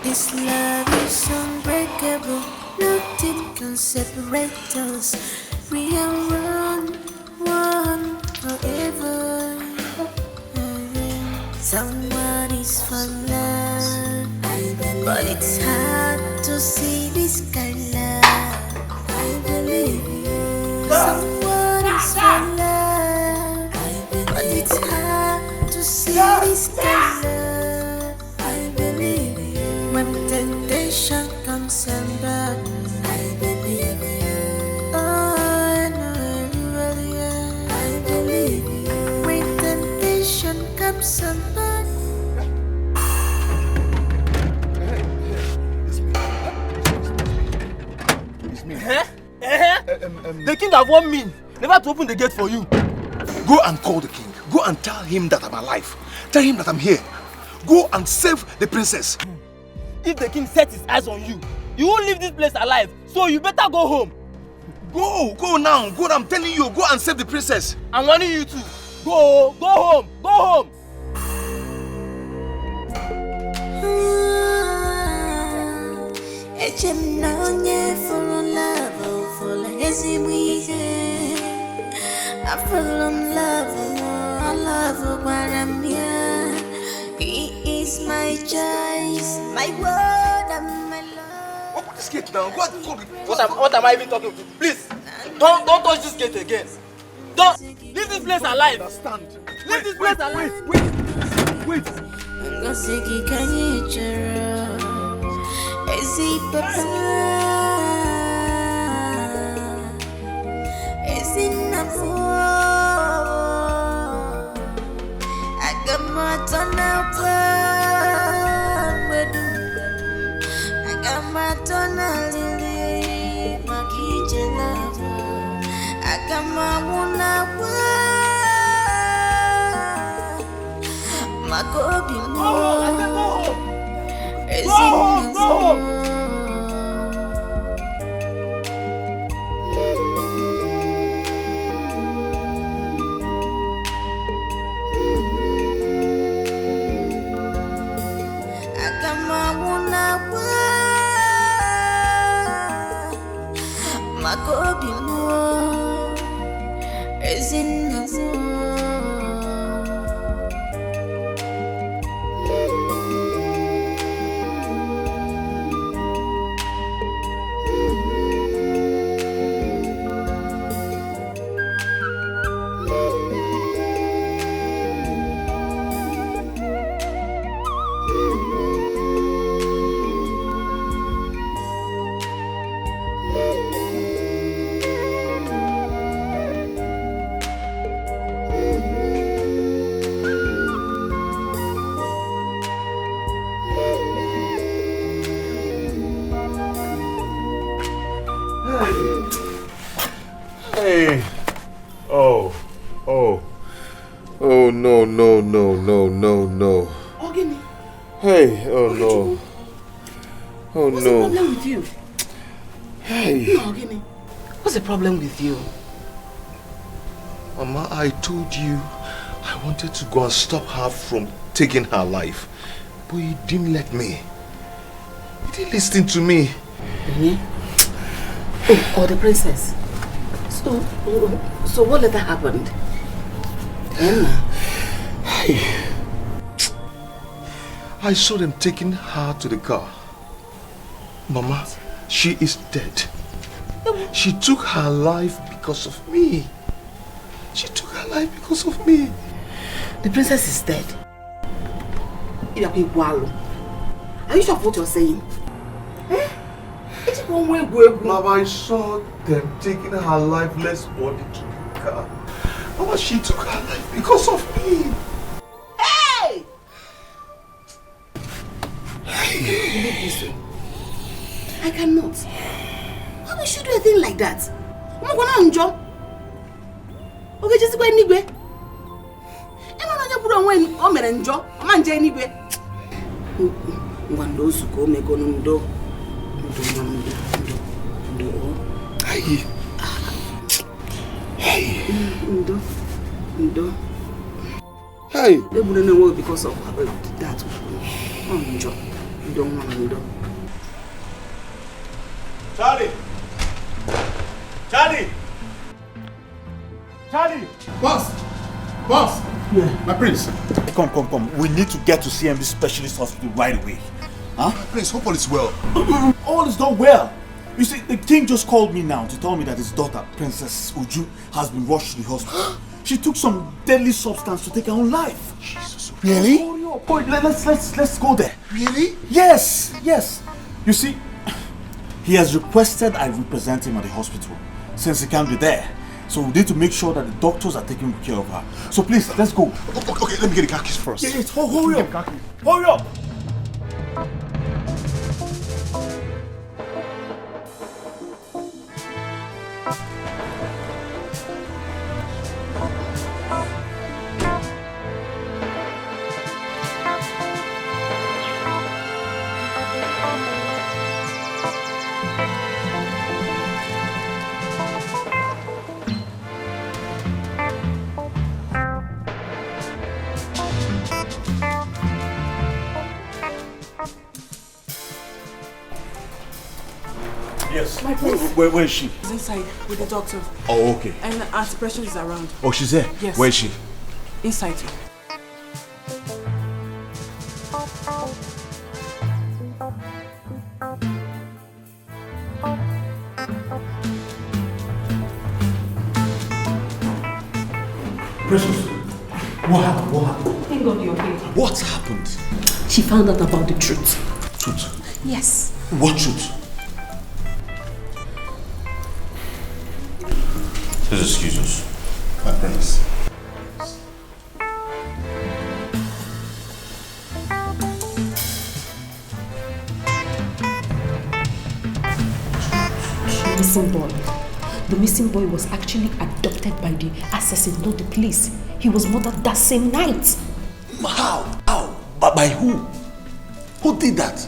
[SPEAKER 5] This love is unbreakable, nothing can separate us. We are one forever. Someone is for love, but it's hard to see this kind of love. I believe you. Someone is for love, but it's hard to see this kind of love. I believe you. When temptation comes and back, I believe you. Oh, I know you really are. I believe you. When temptation comes and back.
[SPEAKER 2] The king have warned me never to open the gate for you. Go and call the king. Go and tell him that I'm alive. Tell him that I'm here. Go and save the princess.
[SPEAKER 4] If the king sets his eyes on you, you won't leave this place alive. So you better go home.
[SPEAKER 2] Go now. Go, I'm telling you. Go and save the princess.
[SPEAKER 4] I'm warning you too. Go home. Go home.
[SPEAKER 5] I fell in love, I love what I'm here. He is my choice, my word and my love.
[SPEAKER 2] What would this gate now. Go and
[SPEAKER 4] What am I even talking to? Please, don't touch this gate again. Don't leave this place alive.
[SPEAKER 2] Understand?
[SPEAKER 4] Leave this place alive.
[SPEAKER 2] Wait.
[SPEAKER 14] Hey. Oh, no.
[SPEAKER 3] Ogini.
[SPEAKER 14] Hey, oh no. Oh
[SPEAKER 3] What's
[SPEAKER 14] no.
[SPEAKER 3] the problem with you?
[SPEAKER 14] Hey.
[SPEAKER 3] No, Ogini. What's the problem with you?
[SPEAKER 14] Mama, I told you I wanted to go and stop her from taking her life. But you didn't let me. You didn't listen to me.
[SPEAKER 3] Mm-hmm. Oh, the princess. So what later happened?
[SPEAKER 14] I saw them taking her to the car. Mama, she is dead. She took her life because of me. She took her life because of me.
[SPEAKER 3] The princess is dead. Are you sure of what you're saying?
[SPEAKER 14] Mama, I saw them taking her lifeless body to the car. Mama, she took her life because of me.
[SPEAKER 3] Hey! I cannot. How will you do a thing like that? I'm going to enjoy. Okay, just go anywhere. I'm not going to put on when I'm going to enjoy. I'm going to anywhere.
[SPEAKER 14] Hey.
[SPEAKER 3] They wouldn't know because of that. You don't want to do.
[SPEAKER 7] Charlie!
[SPEAKER 2] Boss! Yeah. My prince.
[SPEAKER 7] Come. We need to get to CMB Specialist Hospital right away. Huh?
[SPEAKER 2] My prince, hope all is well.
[SPEAKER 7] All is not well. You see, the king just called me now to tell me that his daughter, Princess Uju, has been rushed to the hospital. She took some deadly substance to take her own life.
[SPEAKER 2] Jesus. Really?
[SPEAKER 7] Boy, let's go there.
[SPEAKER 2] Really?
[SPEAKER 7] Yes. You see, he has requested I represent him at the hospital since he can't be there. So we need to make sure that the doctors are taking care of her. So please, let's go.
[SPEAKER 2] Okay, let me get the car keys first.
[SPEAKER 7] Yes, hurry up. Hurry up. Yes.
[SPEAKER 18] My prince.
[SPEAKER 7] Where is she?
[SPEAKER 18] She's inside with the doctor.
[SPEAKER 7] Oh, okay.
[SPEAKER 18] And Auntie Precious is around.
[SPEAKER 7] Oh, she's there?
[SPEAKER 18] Yes.
[SPEAKER 7] Where is she?
[SPEAKER 18] Inside.
[SPEAKER 21] Precious, what happened? What happened?
[SPEAKER 8] Thank God you're okay.
[SPEAKER 21] What happened?
[SPEAKER 8] She found out about the truth.
[SPEAKER 21] Truth?
[SPEAKER 8] Yes.
[SPEAKER 21] What truth? Please excuse us. My prince.
[SPEAKER 8] Missing boy. The missing boy was actually adopted by the assassin, not the police. He was murdered that same night.
[SPEAKER 21] How? How? But by who? Who did that?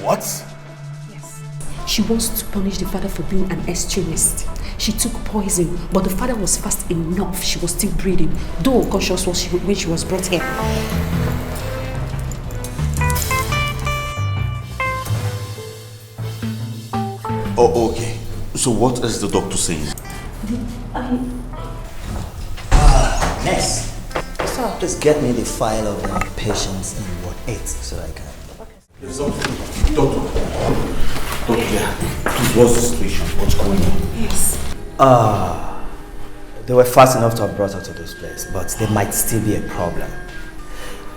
[SPEAKER 21] What?
[SPEAKER 8] Yes. She wants to punish the father for being an extremist. She took poison, but the father was fast enough. She was still breathing, though unconscious when she was brought here.
[SPEAKER 21] Oh, okay. So what is the doctor saying?
[SPEAKER 17] Nurse, so please get me the file of the patients in Ward 8 so I can...
[SPEAKER 21] Please, doctor, yeah. Please, what's the situation? What's going on?
[SPEAKER 8] Yes.
[SPEAKER 17] They were fast enough to have brought her to this place, but there might still be a problem.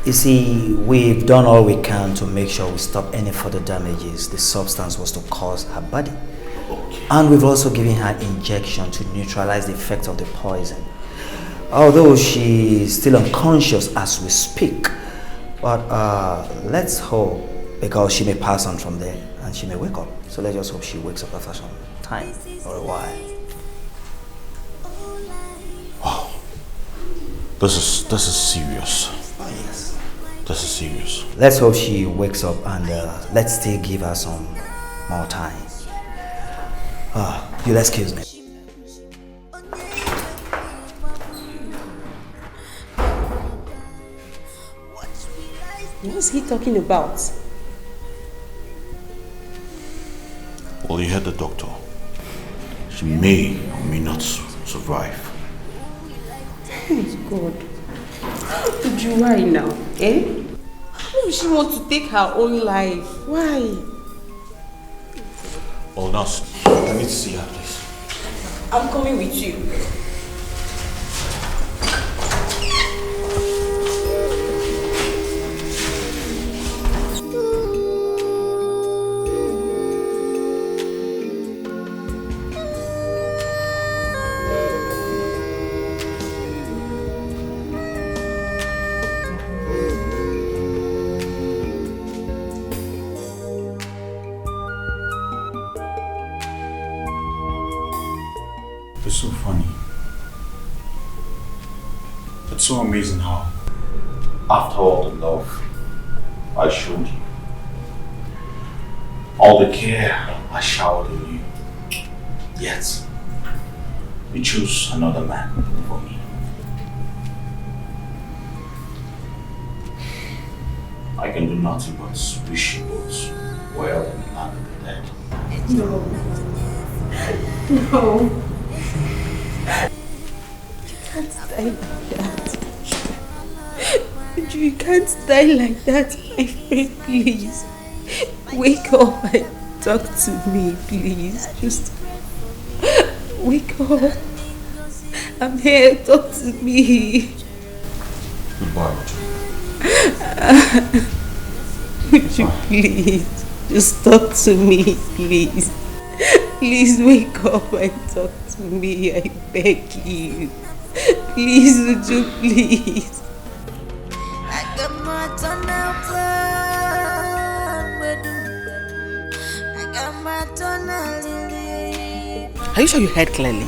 [SPEAKER 17] You see, we've done all we can to make sure we stop any further damages the substance was to cause her body.
[SPEAKER 21] Okay.
[SPEAKER 17] And we've also given her injection to neutralize the effect of the poison. Although she's still unconscious as we speak, but let's hope, because she may pass on from there and she may wake up. So let's just hope she wakes up after some time or a while.
[SPEAKER 21] Wow. This is serious.
[SPEAKER 17] Oh, yes.
[SPEAKER 21] This is serious.
[SPEAKER 17] Let's hope she wakes up and let's still give her some more time. You'll excuse me.
[SPEAKER 8] What's he talking about?
[SPEAKER 21] Well, you heard the doctor. She may or may not survive.
[SPEAKER 8] Oh God. How could you lie now? Eh? Why would she want to take her own life? Why?
[SPEAKER 21] Oh, nurse, I need to see her, please.
[SPEAKER 8] I'm coming with you.
[SPEAKER 21] It's so funny. It's so amazing how, after all the love I showed you, all the care I showered on you, yet you chose another man for me. I can do nothing but wish you both well in the land of the dead.
[SPEAKER 8] No. No. You can't die like that. You can't die like that, my friend, please. Wake up and talk to me, please. Just wake up. I'm here, talk to me.
[SPEAKER 21] Goodbye,
[SPEAKER 8] Would you please just talk to me, please? Please wake up and talk to me, I beg you. Please, would you please?
[SPEAKER 5] I got my tunnel plan. I got my tunnel lily.
[SPEAKER 3] Are you sure you heard clearly?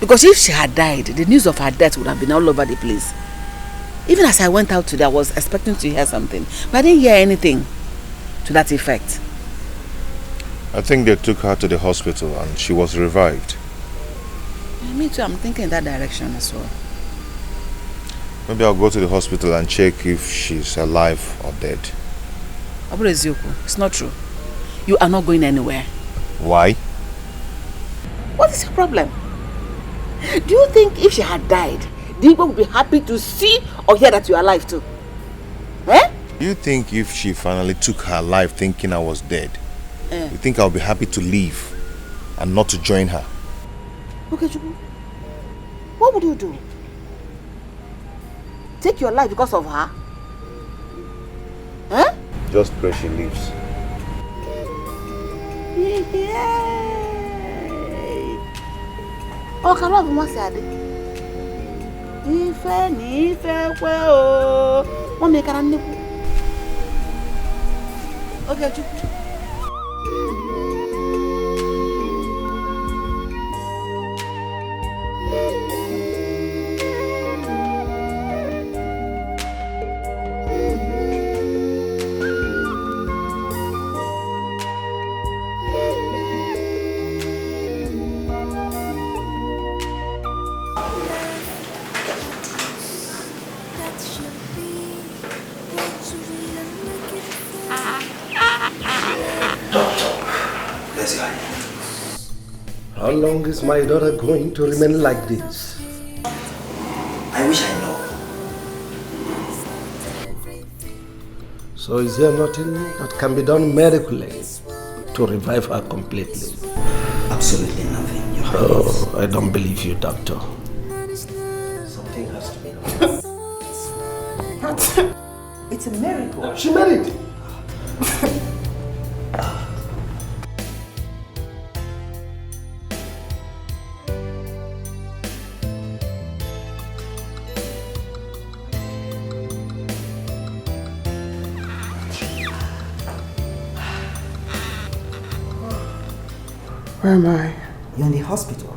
[SPEAKER 3] Because if she had died, the news of her death would have been all over the place. Even as I went out today, I was expecting to hear something, but I didn't hear anything to that effect.
[SPEAKER 14] I think they took her to the hospital and she was revived.
[SPEAKER 3] Me too, I'm thinking in that direction as well.
[SPEAKER 14] Maybe I'll go to the hospital and check if she's alive or dead.
[SPEAKER 3] Abure Ezioku, it's not true. You are not going anywhere.
[SPEAKER 14] Why?
[SPEAKER 3] What is your problem? Do you think if she had died, Dikeh would be happy to see or hear that you are alive too? Eh?
[SPEAKER 14] Do you think if she finally took her life thinking I was dead, you think I'll be happy to leave and not to join her?
[SPEAKER 3] Okay, Chuku. What would you do? Take your life because of her? Huh?
[SPEAKER 14] Just pray she leaves.
[SPEAKER 3] Oh, can I have more sad? Ife, well. Mommy, can I nipple? Okay, Chuku.
[SPEAKER 11] How long is my daughter going to remain like this?
[SPEAKER 17] I wish I know.
[SPEAKER 11] So is there nothing that can be done medically to revive her completely?
[SPEAKER 17] Absolutely nothing, Your
[SPEAKER 11] Oh, I don't believe you, doctor.
[SPEAKER 17] Something has to be done.
[SPEAKER 3] It's a miracle.
[SPEAKER 11] She married.
[SPEAKER 16] Where am I?
[SPEAKER 17] You're in the hospital.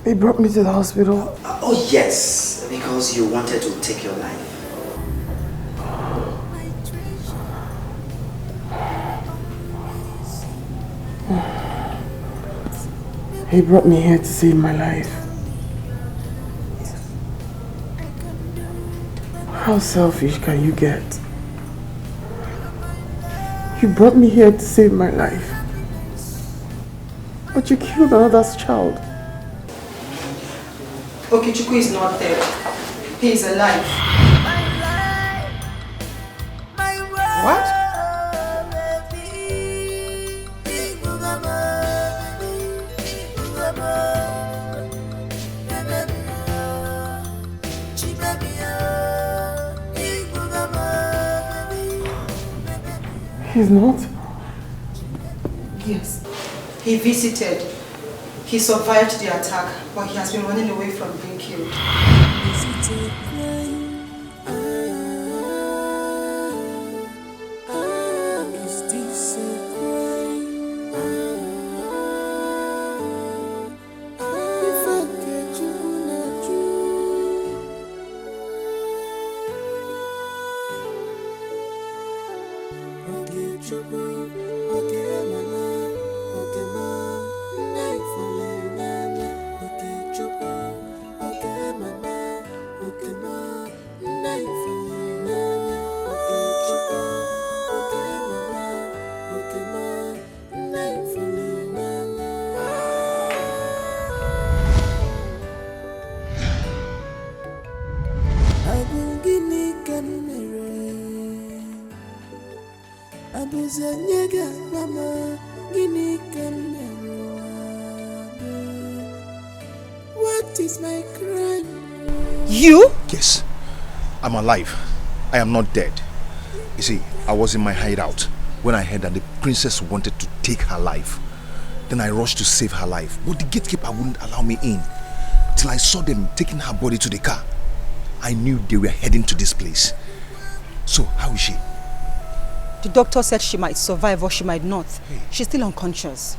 [SPEAKER 16] They brought me to the hospital.
[SPEAKER 17] Oh yes, because you wanted to take your life.
[SPEAKER 16] He brought me here to save my life. How selfish can you get? You brought me here to save my life. But you killed another's child.
[SPEAKER 18] Okechukwu is not dead. He is alive.
[SPEAKER 16] What? He's not?
[SPEAKER 18] Yes. He visited. He survived the attack, but he has been running away from being killed.
[SPEAKER 5] What is my crime?
[SPEAKER 18] You?
[SPEAKER 14] Yes, I'm alive. I am not dead. You see, I was in my hideout when I heard that the princess wanted to take her life. Then I rushed to save her life, but the gatekeeper wouldn't allow me in till I saw them taking her body to the car. I knew they were heading to this place. So, how is she?
[SPEAKER 18] The doctor said she might survive or she might not. Hey. She's still unconscious.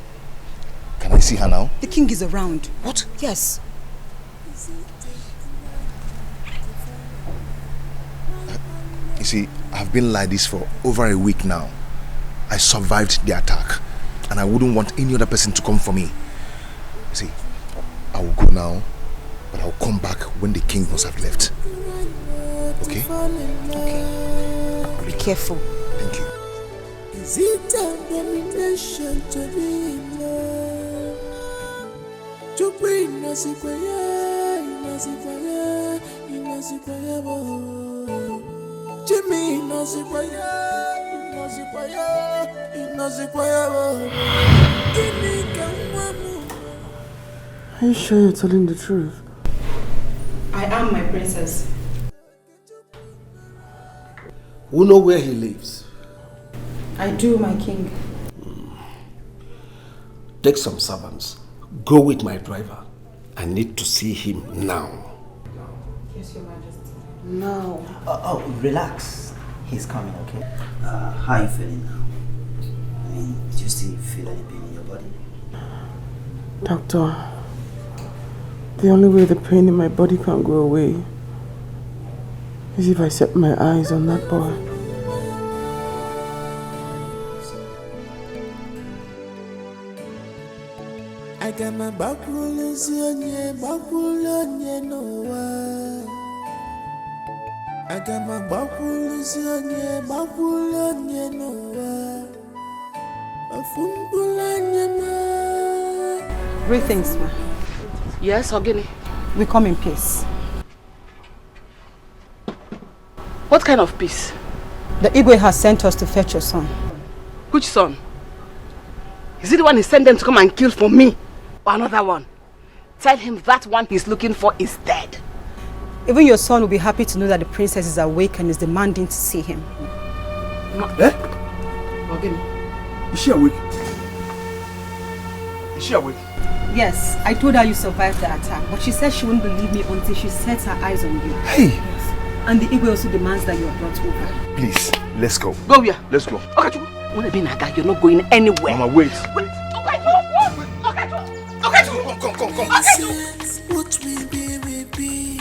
[SPEAKER 14] Can I see her now?
[SPEAKER 18] The king is around.
[SPEAKER 14] What?
[SPEAKER 18] Yes.
[SPEAKER 14] You see, I've been like this for over a week now. I survived the attack, and I wouldn't want any other person to come for me. You see, I will go now, but I'll come back when the king must have left. Okay?
[SPEAKER 18] Okay. Be careful.
[SPEAKER 14] Thank you.
[SPEAKER 5] Is it abomination to be in love? To bring Nasikwaya, Nasikwaya, Nasikwaya, Jimmy Nasikwaya, Nasikwaya, Nasikwaya, Ini Kamwamu,
[SPEAKER 20] Are you sure you're telling the truth?
[SPEAKER 18] I am my princess.
[SPEAKER 11] We know where he lives.
[SPEAKER 18] I do, my king.
[SPEAKER 11] Take some servants. Go with my driver. I need to see him now.
[SPEAKER 18] Yes, Your Majesty.
[SPEAKER 17] No. Oh, relax. He's coming, okay? How are you feeling now? I mean, do you still feel any pain in your body?
[SPEAKER 20] Doctor, the only way the pain in my body can go away is if I set my eyes on that boy.
[SPEAKER 5] I got my back rollers on no one. I got my back rollers on no one.
[SPEAKER 18] Greetings, ma.
[SPEAKER 10] Yes, Ogini.
[SPEAKER 18] We come in peace.
[SPEAKER 10] What kind of peace?
[SPEAKER 18] The Igwe has sent us to fetch your son.
[SPEAKER 10] Which son? Is it the one he sent them to come and kill for me? Or another one? Tell him that one he's looking for is dead.
[SPEAKER 18] Even your son will be happy to know that the princess is awake and is demanding to see him.
[SPEAKER 2] Eh?
[SPEAKER 10] Ogini.
[SPEAKER 2] Is she awake? Is she awake?
[SPEAKER 18] Yes, I told her you survived the attack, but she said she wouldn't believe me until she sets her eyes on you.
[SPEAKER 2] Hey!
[SPEAKER 18] Yes. And the Igwe also demands that you are brought over.
[SPEAKER 2] Please, let's go.
[SPEAKER 10] Go where?
[SPEAKER 2] Let's go.
[SPEAKER 10] Okay, you're not going anywhere.
[SPEAKER 2] Mama, wait.
[SPEAKER 10] Wait. Okay, come.
[SPEAKER 5] What we be, we be.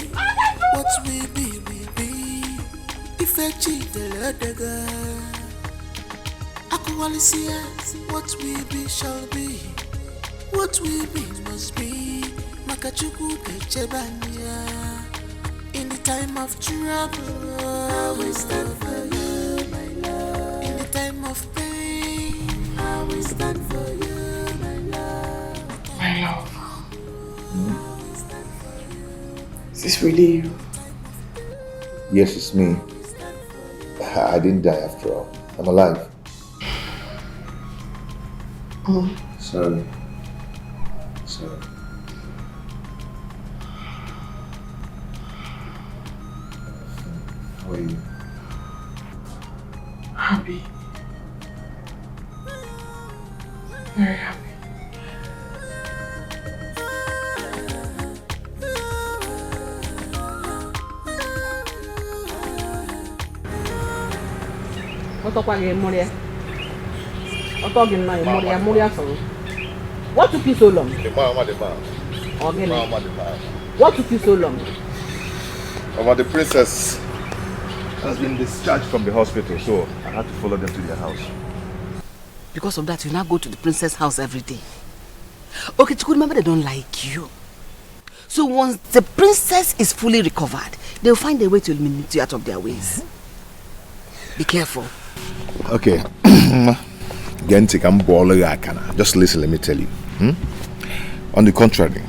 [SPEAKER 5] What we be, we be. If I cheat the other guy, I can only see us. What we be shall be. What we be must be. Makachuku Kechebania. In the time of trouble, I will stand for you, my love. In the time of pain, I will stand for you, my love.
[SPEAKER 20] My love. Is this really you?
[SPEAKER 14] Yes, it's me. I didn't die after all. I'm alive.
[SPEAKER 20] Oh.
[SPEAKER 14] Sorry. How are you?
[SPEAKER 20] Happy. Very happy.
[SPEAKER 10] What took you so long?
[SPEAKER 14] The man.
[SPEAKER 10] What took you so long?
[SPEAKER 14] The princess has been discharged from the hospital, so I had to follow them to their house.
[SPEAKER 10] Because of that, you now go to the princess' house every day. Okay, Chiku, remember they don't like you. So once the princess is fully recovered, they'll find a way to eliminate you out of their ways. Be careful.
[SPEAKER 14] Okay. Just listen, let me tell you. On the contrary,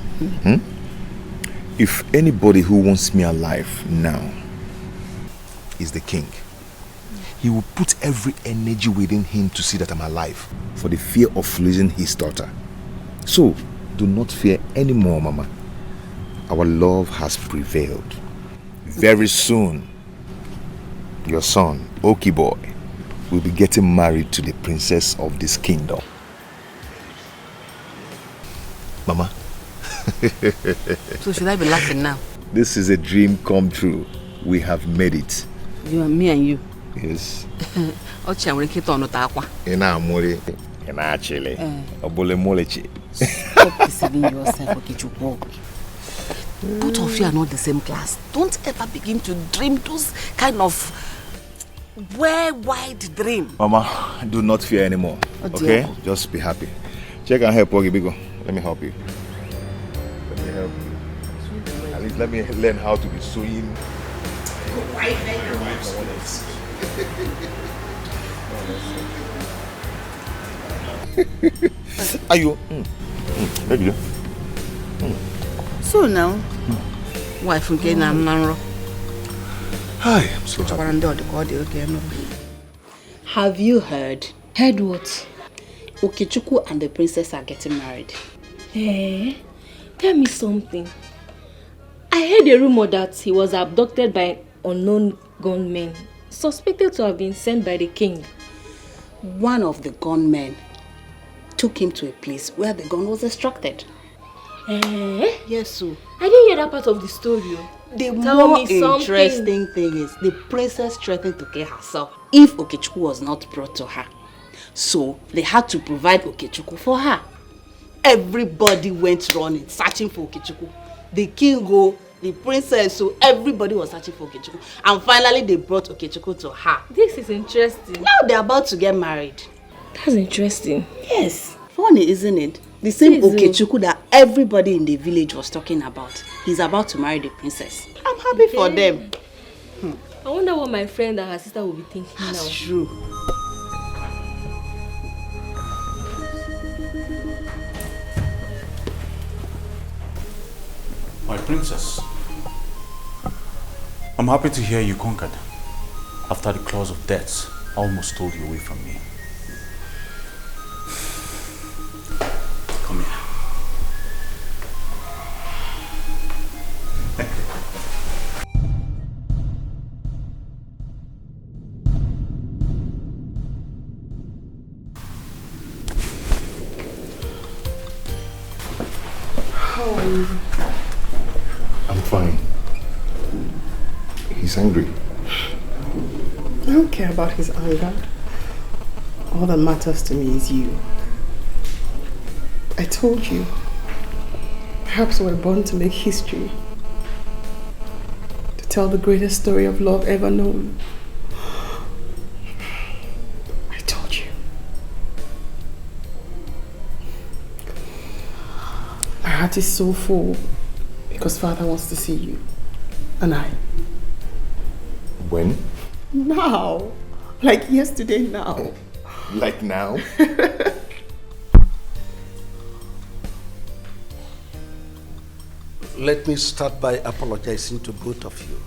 [SPEAKER 14] if anybody who wants me alive now is the king, he will put every energy within him to see that I'm alive for the fear of losing his daughter. So, do not fear anymore, Mama. Our love has prevailed. Very soon, your son, Oki boy, will be getting married to the princess of this kingdom. Mama.
[SPEAKER 10] So should I be laughing now?
[SPEAKER 14] This is a dream come true. We have made it.
[SPEAKER 10] You and me and you.
[SPEAKER 14] Yes.
[SPEAKER 10] Stop deceiving yourself, Okichukwu. Both of you are not the same class. Don't ever begin to dream those kind of wide dream.
[SPEAKER 14] Mama, do not fear anymore. Okay? Just be happy. Check and help, Ogi Bigo. Let me help you. Let me help you. At least let me learn how to be sewing. Are you?
[SPEAKER 10] So now, wife again, I'm not.
[SPEAKER 14] Hi, I'm so happy.
[SPEAKER 3] Have you heard?
[SPEAKER 8] Heard what?
[SPEAKER 3] Okichukwu and the princess are getting married.
[SPEAKER 8] Eh? Tell me something. I heard a rumor that he was abducted by unknown gunmen, suspected to have been sent by the king.
[SPEAKER 3] One of the gunmen took him to a place where the gun was extracted.
[SPEAKER 8] Eh?
[SPEAKER 3] Yes, so.
[SPEAKER 8] I didn't hear that part of the story.
[SPEAKER 3] The
[SPEAKER 8] Tell
[SPEAKER 3] more
[SPEAKER 8] me something.
[SPEAKER 3] interesting thing is the princess threatened to kill herself if Okechukwu was not brought to her. So they had to provide Okechukwu for her. Everybody went running, searching for Okechukwu. The king, the princess, so everybody was searching for Okechukwu. And finally they brought Okechukwu to her.
[SPEAKER 8] This is interesting.
[SPEAKER 3] Now they're about to get married.
[SPEAKER 8] That's interesting.
[SPEAKER 3] Yes. Funny, isn't it? The same Okechukwu that everybody in the village was talking about. He's about to marry the princess. I'm happy for them.
[SPEAKER 8] I wonder what my friend and her sister will be thinking now.
[SPEAKER 3] That's true.
[SPEAKER 7] My princess, I'm happy to hear you conquered after the claws of death almost stole you away from me. Come here.
[SPEAKER 11] How are you?
[SPEAKER 14] I'm fine. He's angry.
[SPEAKER 16] I don't care about his anger. All that matters to me is you. I told you. Perhaps we're born to make history. To tell the greatest story of love ever known. I told you. My heart is so full because Father wants to see you. And I.
[SPEAKER 14] When?
[SPEAKER 16] Now. Like yesterday now.
[SPEAKER 14] Like now?
[SPEAKER 11] Let me start by apologizing to both of you.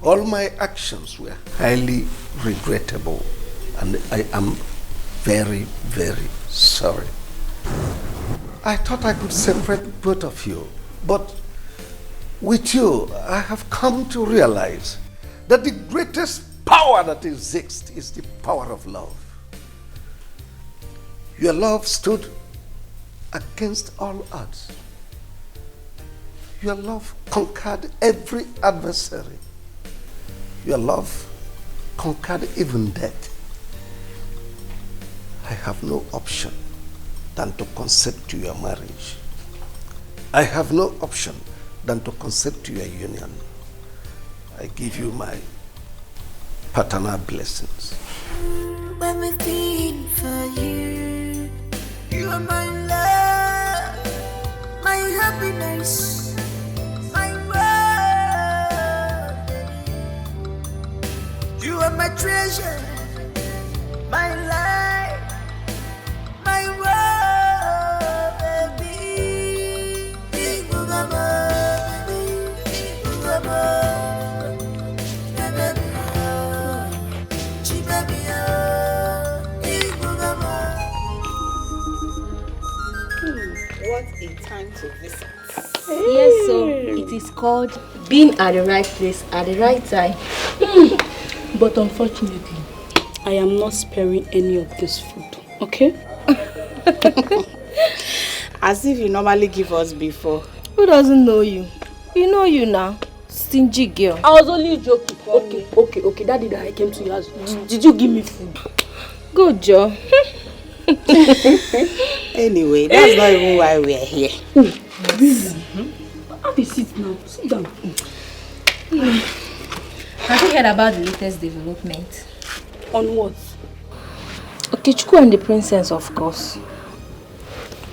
[SPEAKER 11] All my actions were highly regrettable, and I am very, very sorry. I thought I could separate both of you, but with you, I have come to realize that the greatest power that exists is the power of love. Your love stood against all odds. Your love conquered every adversary. Your love conquered even death. I have no option than to consent to your marriage. I have no option than to consent to your union. I give you my paternal blessings.
[SPEAKER 5] Everything for you. You are my love, my happiness, my world. You are my treasure, my life, my world, baby.
[SPEAKER 3] What a time to visit.
[SPEAKER 8] Yes, so it is called being at the right place at the right time.
[SPEAKER 6] But unfortunately, I am not sparing any of this food, okay?
[SPEAKER 3] As if you normally give us before.
[SPEAKER 8] Who doesn't know you? You know you now. Stingy girl.
[SPEAKER 6] I was only joking. Okay. That day that I came to your house, did you give me food?
[SPEAKER 8] Good job.
[SPEAKER 3] Anyway, that's not even why we are here.
[SPEAKER 6] Really? Have a seat now. Sit down.
[SPEAKER 8] Have you heard about the latest development?
[SPEAKER 6] On what?
[SPEAKER 8] Okechukwu and the princess, of course.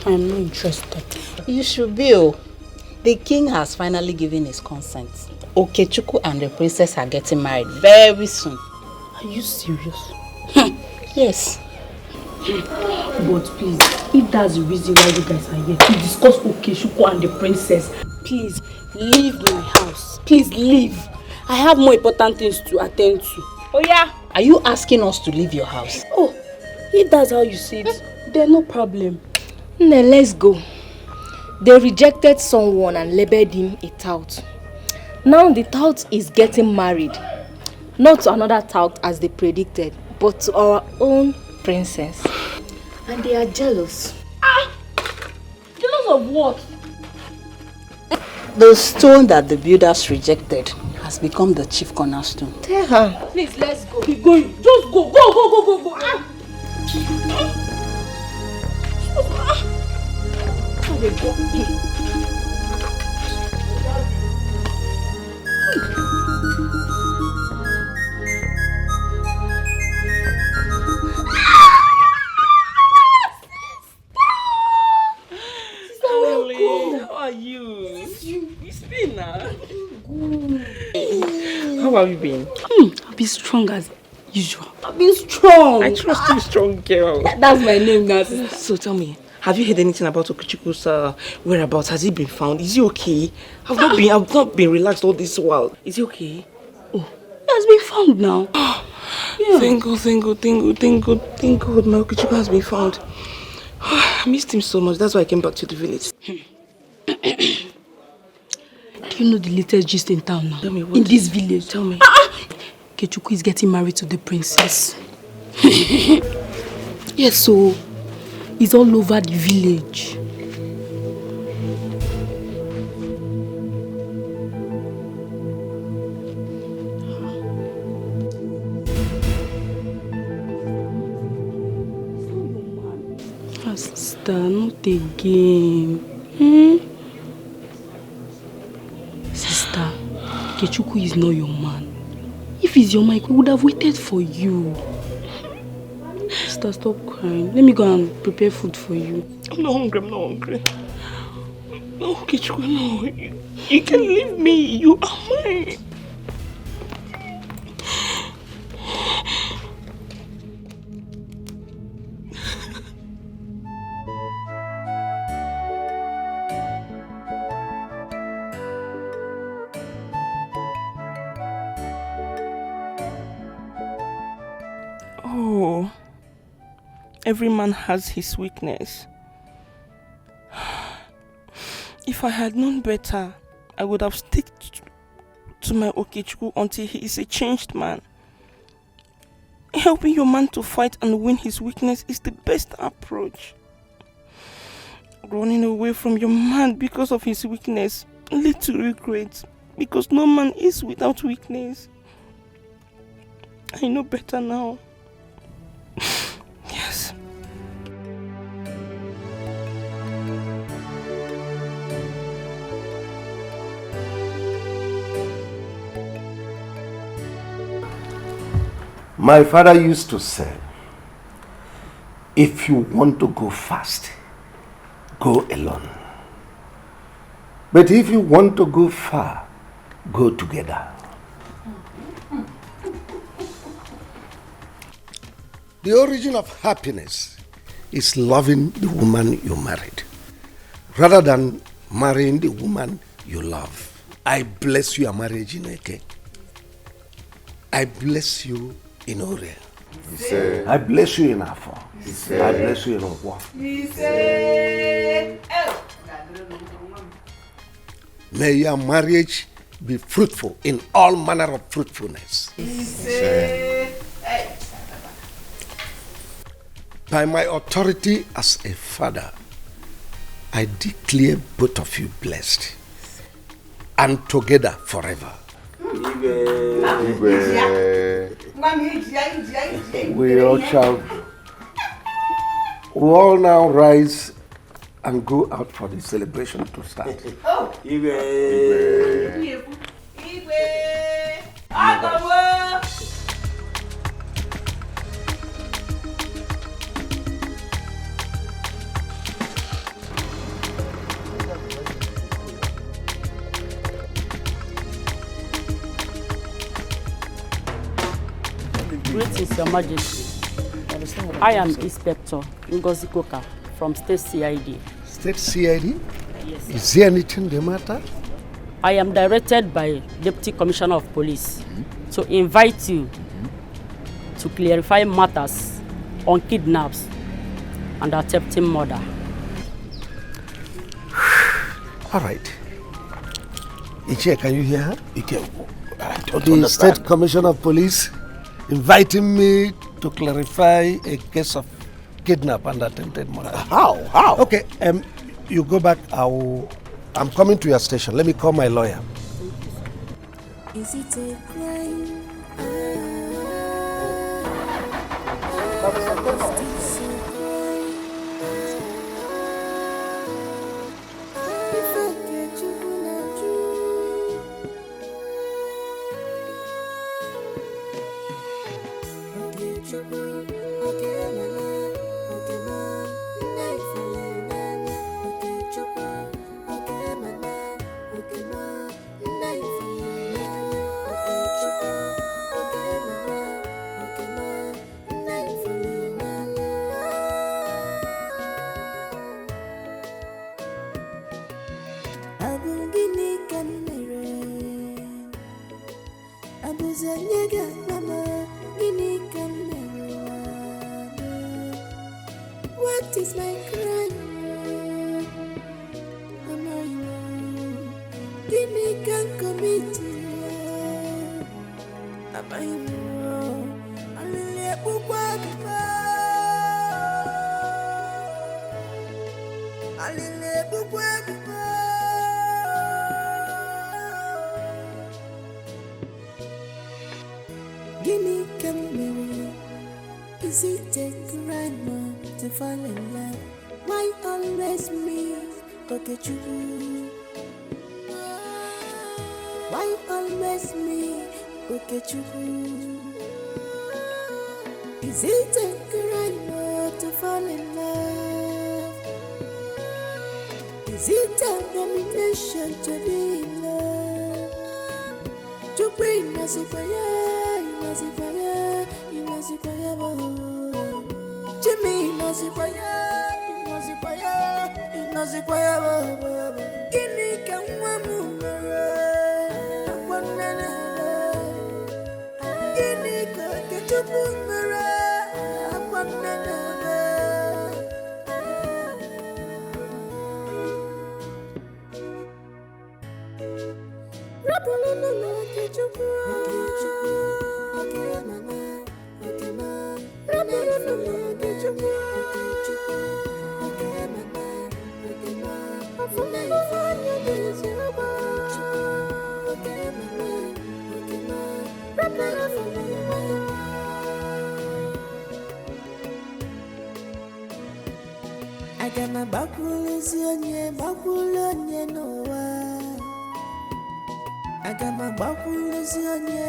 [SPEAKER 6] I am not interested.
[SPEAKER 3] You should be. Oh. The king has finally given his consent. Okechukwu and the princess are getting married very soon.
[SPEAKER 6] Are you serious?
[SPEAKER 3] Yes.
[SPEAKER 6] But please, if that's the reason why you guys are here, to discuss Okechukwu and the princess, please leave my house. Please leave. I have more important things to attend to.
[SPEAKER 3] Oh yeah? Are you asking us to leave your house?
[SPEAKER 6] Oh, if that's how you see it, then no problem.
[SPEAKER 8] Now let's go.
[SPEAKER 6] They rejected someone and labeled him a tout. Now the tout is getting married. Not to another tout as they predicted, but to our own princess. And they are jealous. Jealous of what?
[SPEAKER 3] The stone that the builders rejected has become the chief cornerstone.
[SPEAKER 6] Tell her. Please, let's go. Keep going. Just go. Go.
[SPEAKER 20] How are you? It's been now. How have you been?
[SPEAKER 6] I've been strong as usual. I've been strong.
[SPEAKER 20] I trust you, strong girl.
[SPEAKER 6] That's my name now, sister.
[SPEAKER 20] So tell me, have you heard anything about Okechukwu whereabouts? Has he been found? Is he okay? I've not been relaxed all this while. Is he okay?
[SPEAKER 6] Oh, he has been found now.
[SPEAKER 20] Yeah. Thank God. My Okechukwu has been found. I missed him so much. That's why I came back to the village.
[SPEAKER 6] Do you know the latest gist in town now?
[SPEAKER 20] Tell me what?
[SPEAKER 6] In this village.
[SPEAKER 20] Tell me.
[SPEAKER 6] Okechukwu is getting married to the princess. Yes, so it's all over the village. Sister, not again. Sister, Okechukwu is not your man. If he's your man, he would have waited for you. Sister, stop crying. Let me go and prepare food for you.
[SPEAKER 20] I'm not hungry. No, Okechukwu, no. You can leave me. You are mine. Oh, every man has his weakness. If I had known better, I would have stuck to my Okechukwu until he is a changed man. Helping your man to fight and win his weakness is the best approach. Running away from your man because of his weakness leads to regret, because no man is without weakness. I know better now. Yes.
[SPEAKER 11] My father used to say, if you want to go fast, go alone. But if you want to go far, go together. The origin of happiness is loving the woman you married, rather than marrying the woman you love. I bless your marriage in Eke. I bless you in Ore. I bless you in Afo. I bless you in Ogwa. May your marriage be fruitful in all manner of fruitfulness. By my authority as a father, I declare both of you blessed and together forever. We all now rise and go out for the celebration to start.
[SPEAKER 13] Greetings, Your Majesty. I am Inspector Ngozi Koka from State CID.
[SPEAKER 11] State CID?
[SPEAKER 13] Yes.
[SPEAKER 11] Is there anything the matter?
[SPEAKER 13] I am directed by Deputy Commissioner of Police to invite you to clarify matters on kidnaps and attempted murder.
[SPEAKER 11] All right. Ichie, can you hear her?
[SPEAKER 2] Dikeh, I don't
[SPEAKER 11] The
[SPEAKER 2] understand.
[SPEAKER 11] State Commissioner of Police inviting me to clarify a case of kidnap and attempted murder.
[SPEAKER 2] How? How?
[SPEAKER 11] Okay, you go back. I'm coming to your station. Let me call my lawyer.
[SPEAKER 5] Is it a crime? What is my crime? Give me can commit. Am I wrong? Guinea can is it a crime to fall in love? Why always me? Okay, true. Why always me? Okay, true. Is it a crime to fall in love? Is it a domination to be in love? To bring us a fire, Jimmy knows it fire, Guinea can one Guinea can get to Boomerang. Agama bakulonye noa. Agama bakulonye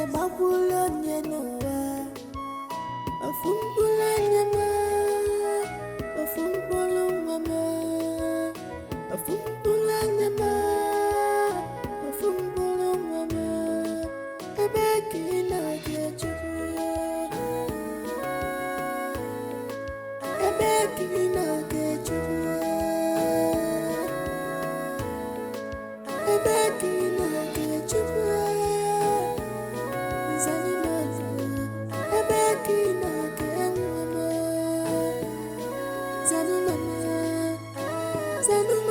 [SPEAKER 5] noa. Afumbulanye ma, afumbulanye ma, ebeki na gejugu, ebeki na gejugu, ebeki na gejugu, zanima, ebeki na gejugu, zanima, zanima.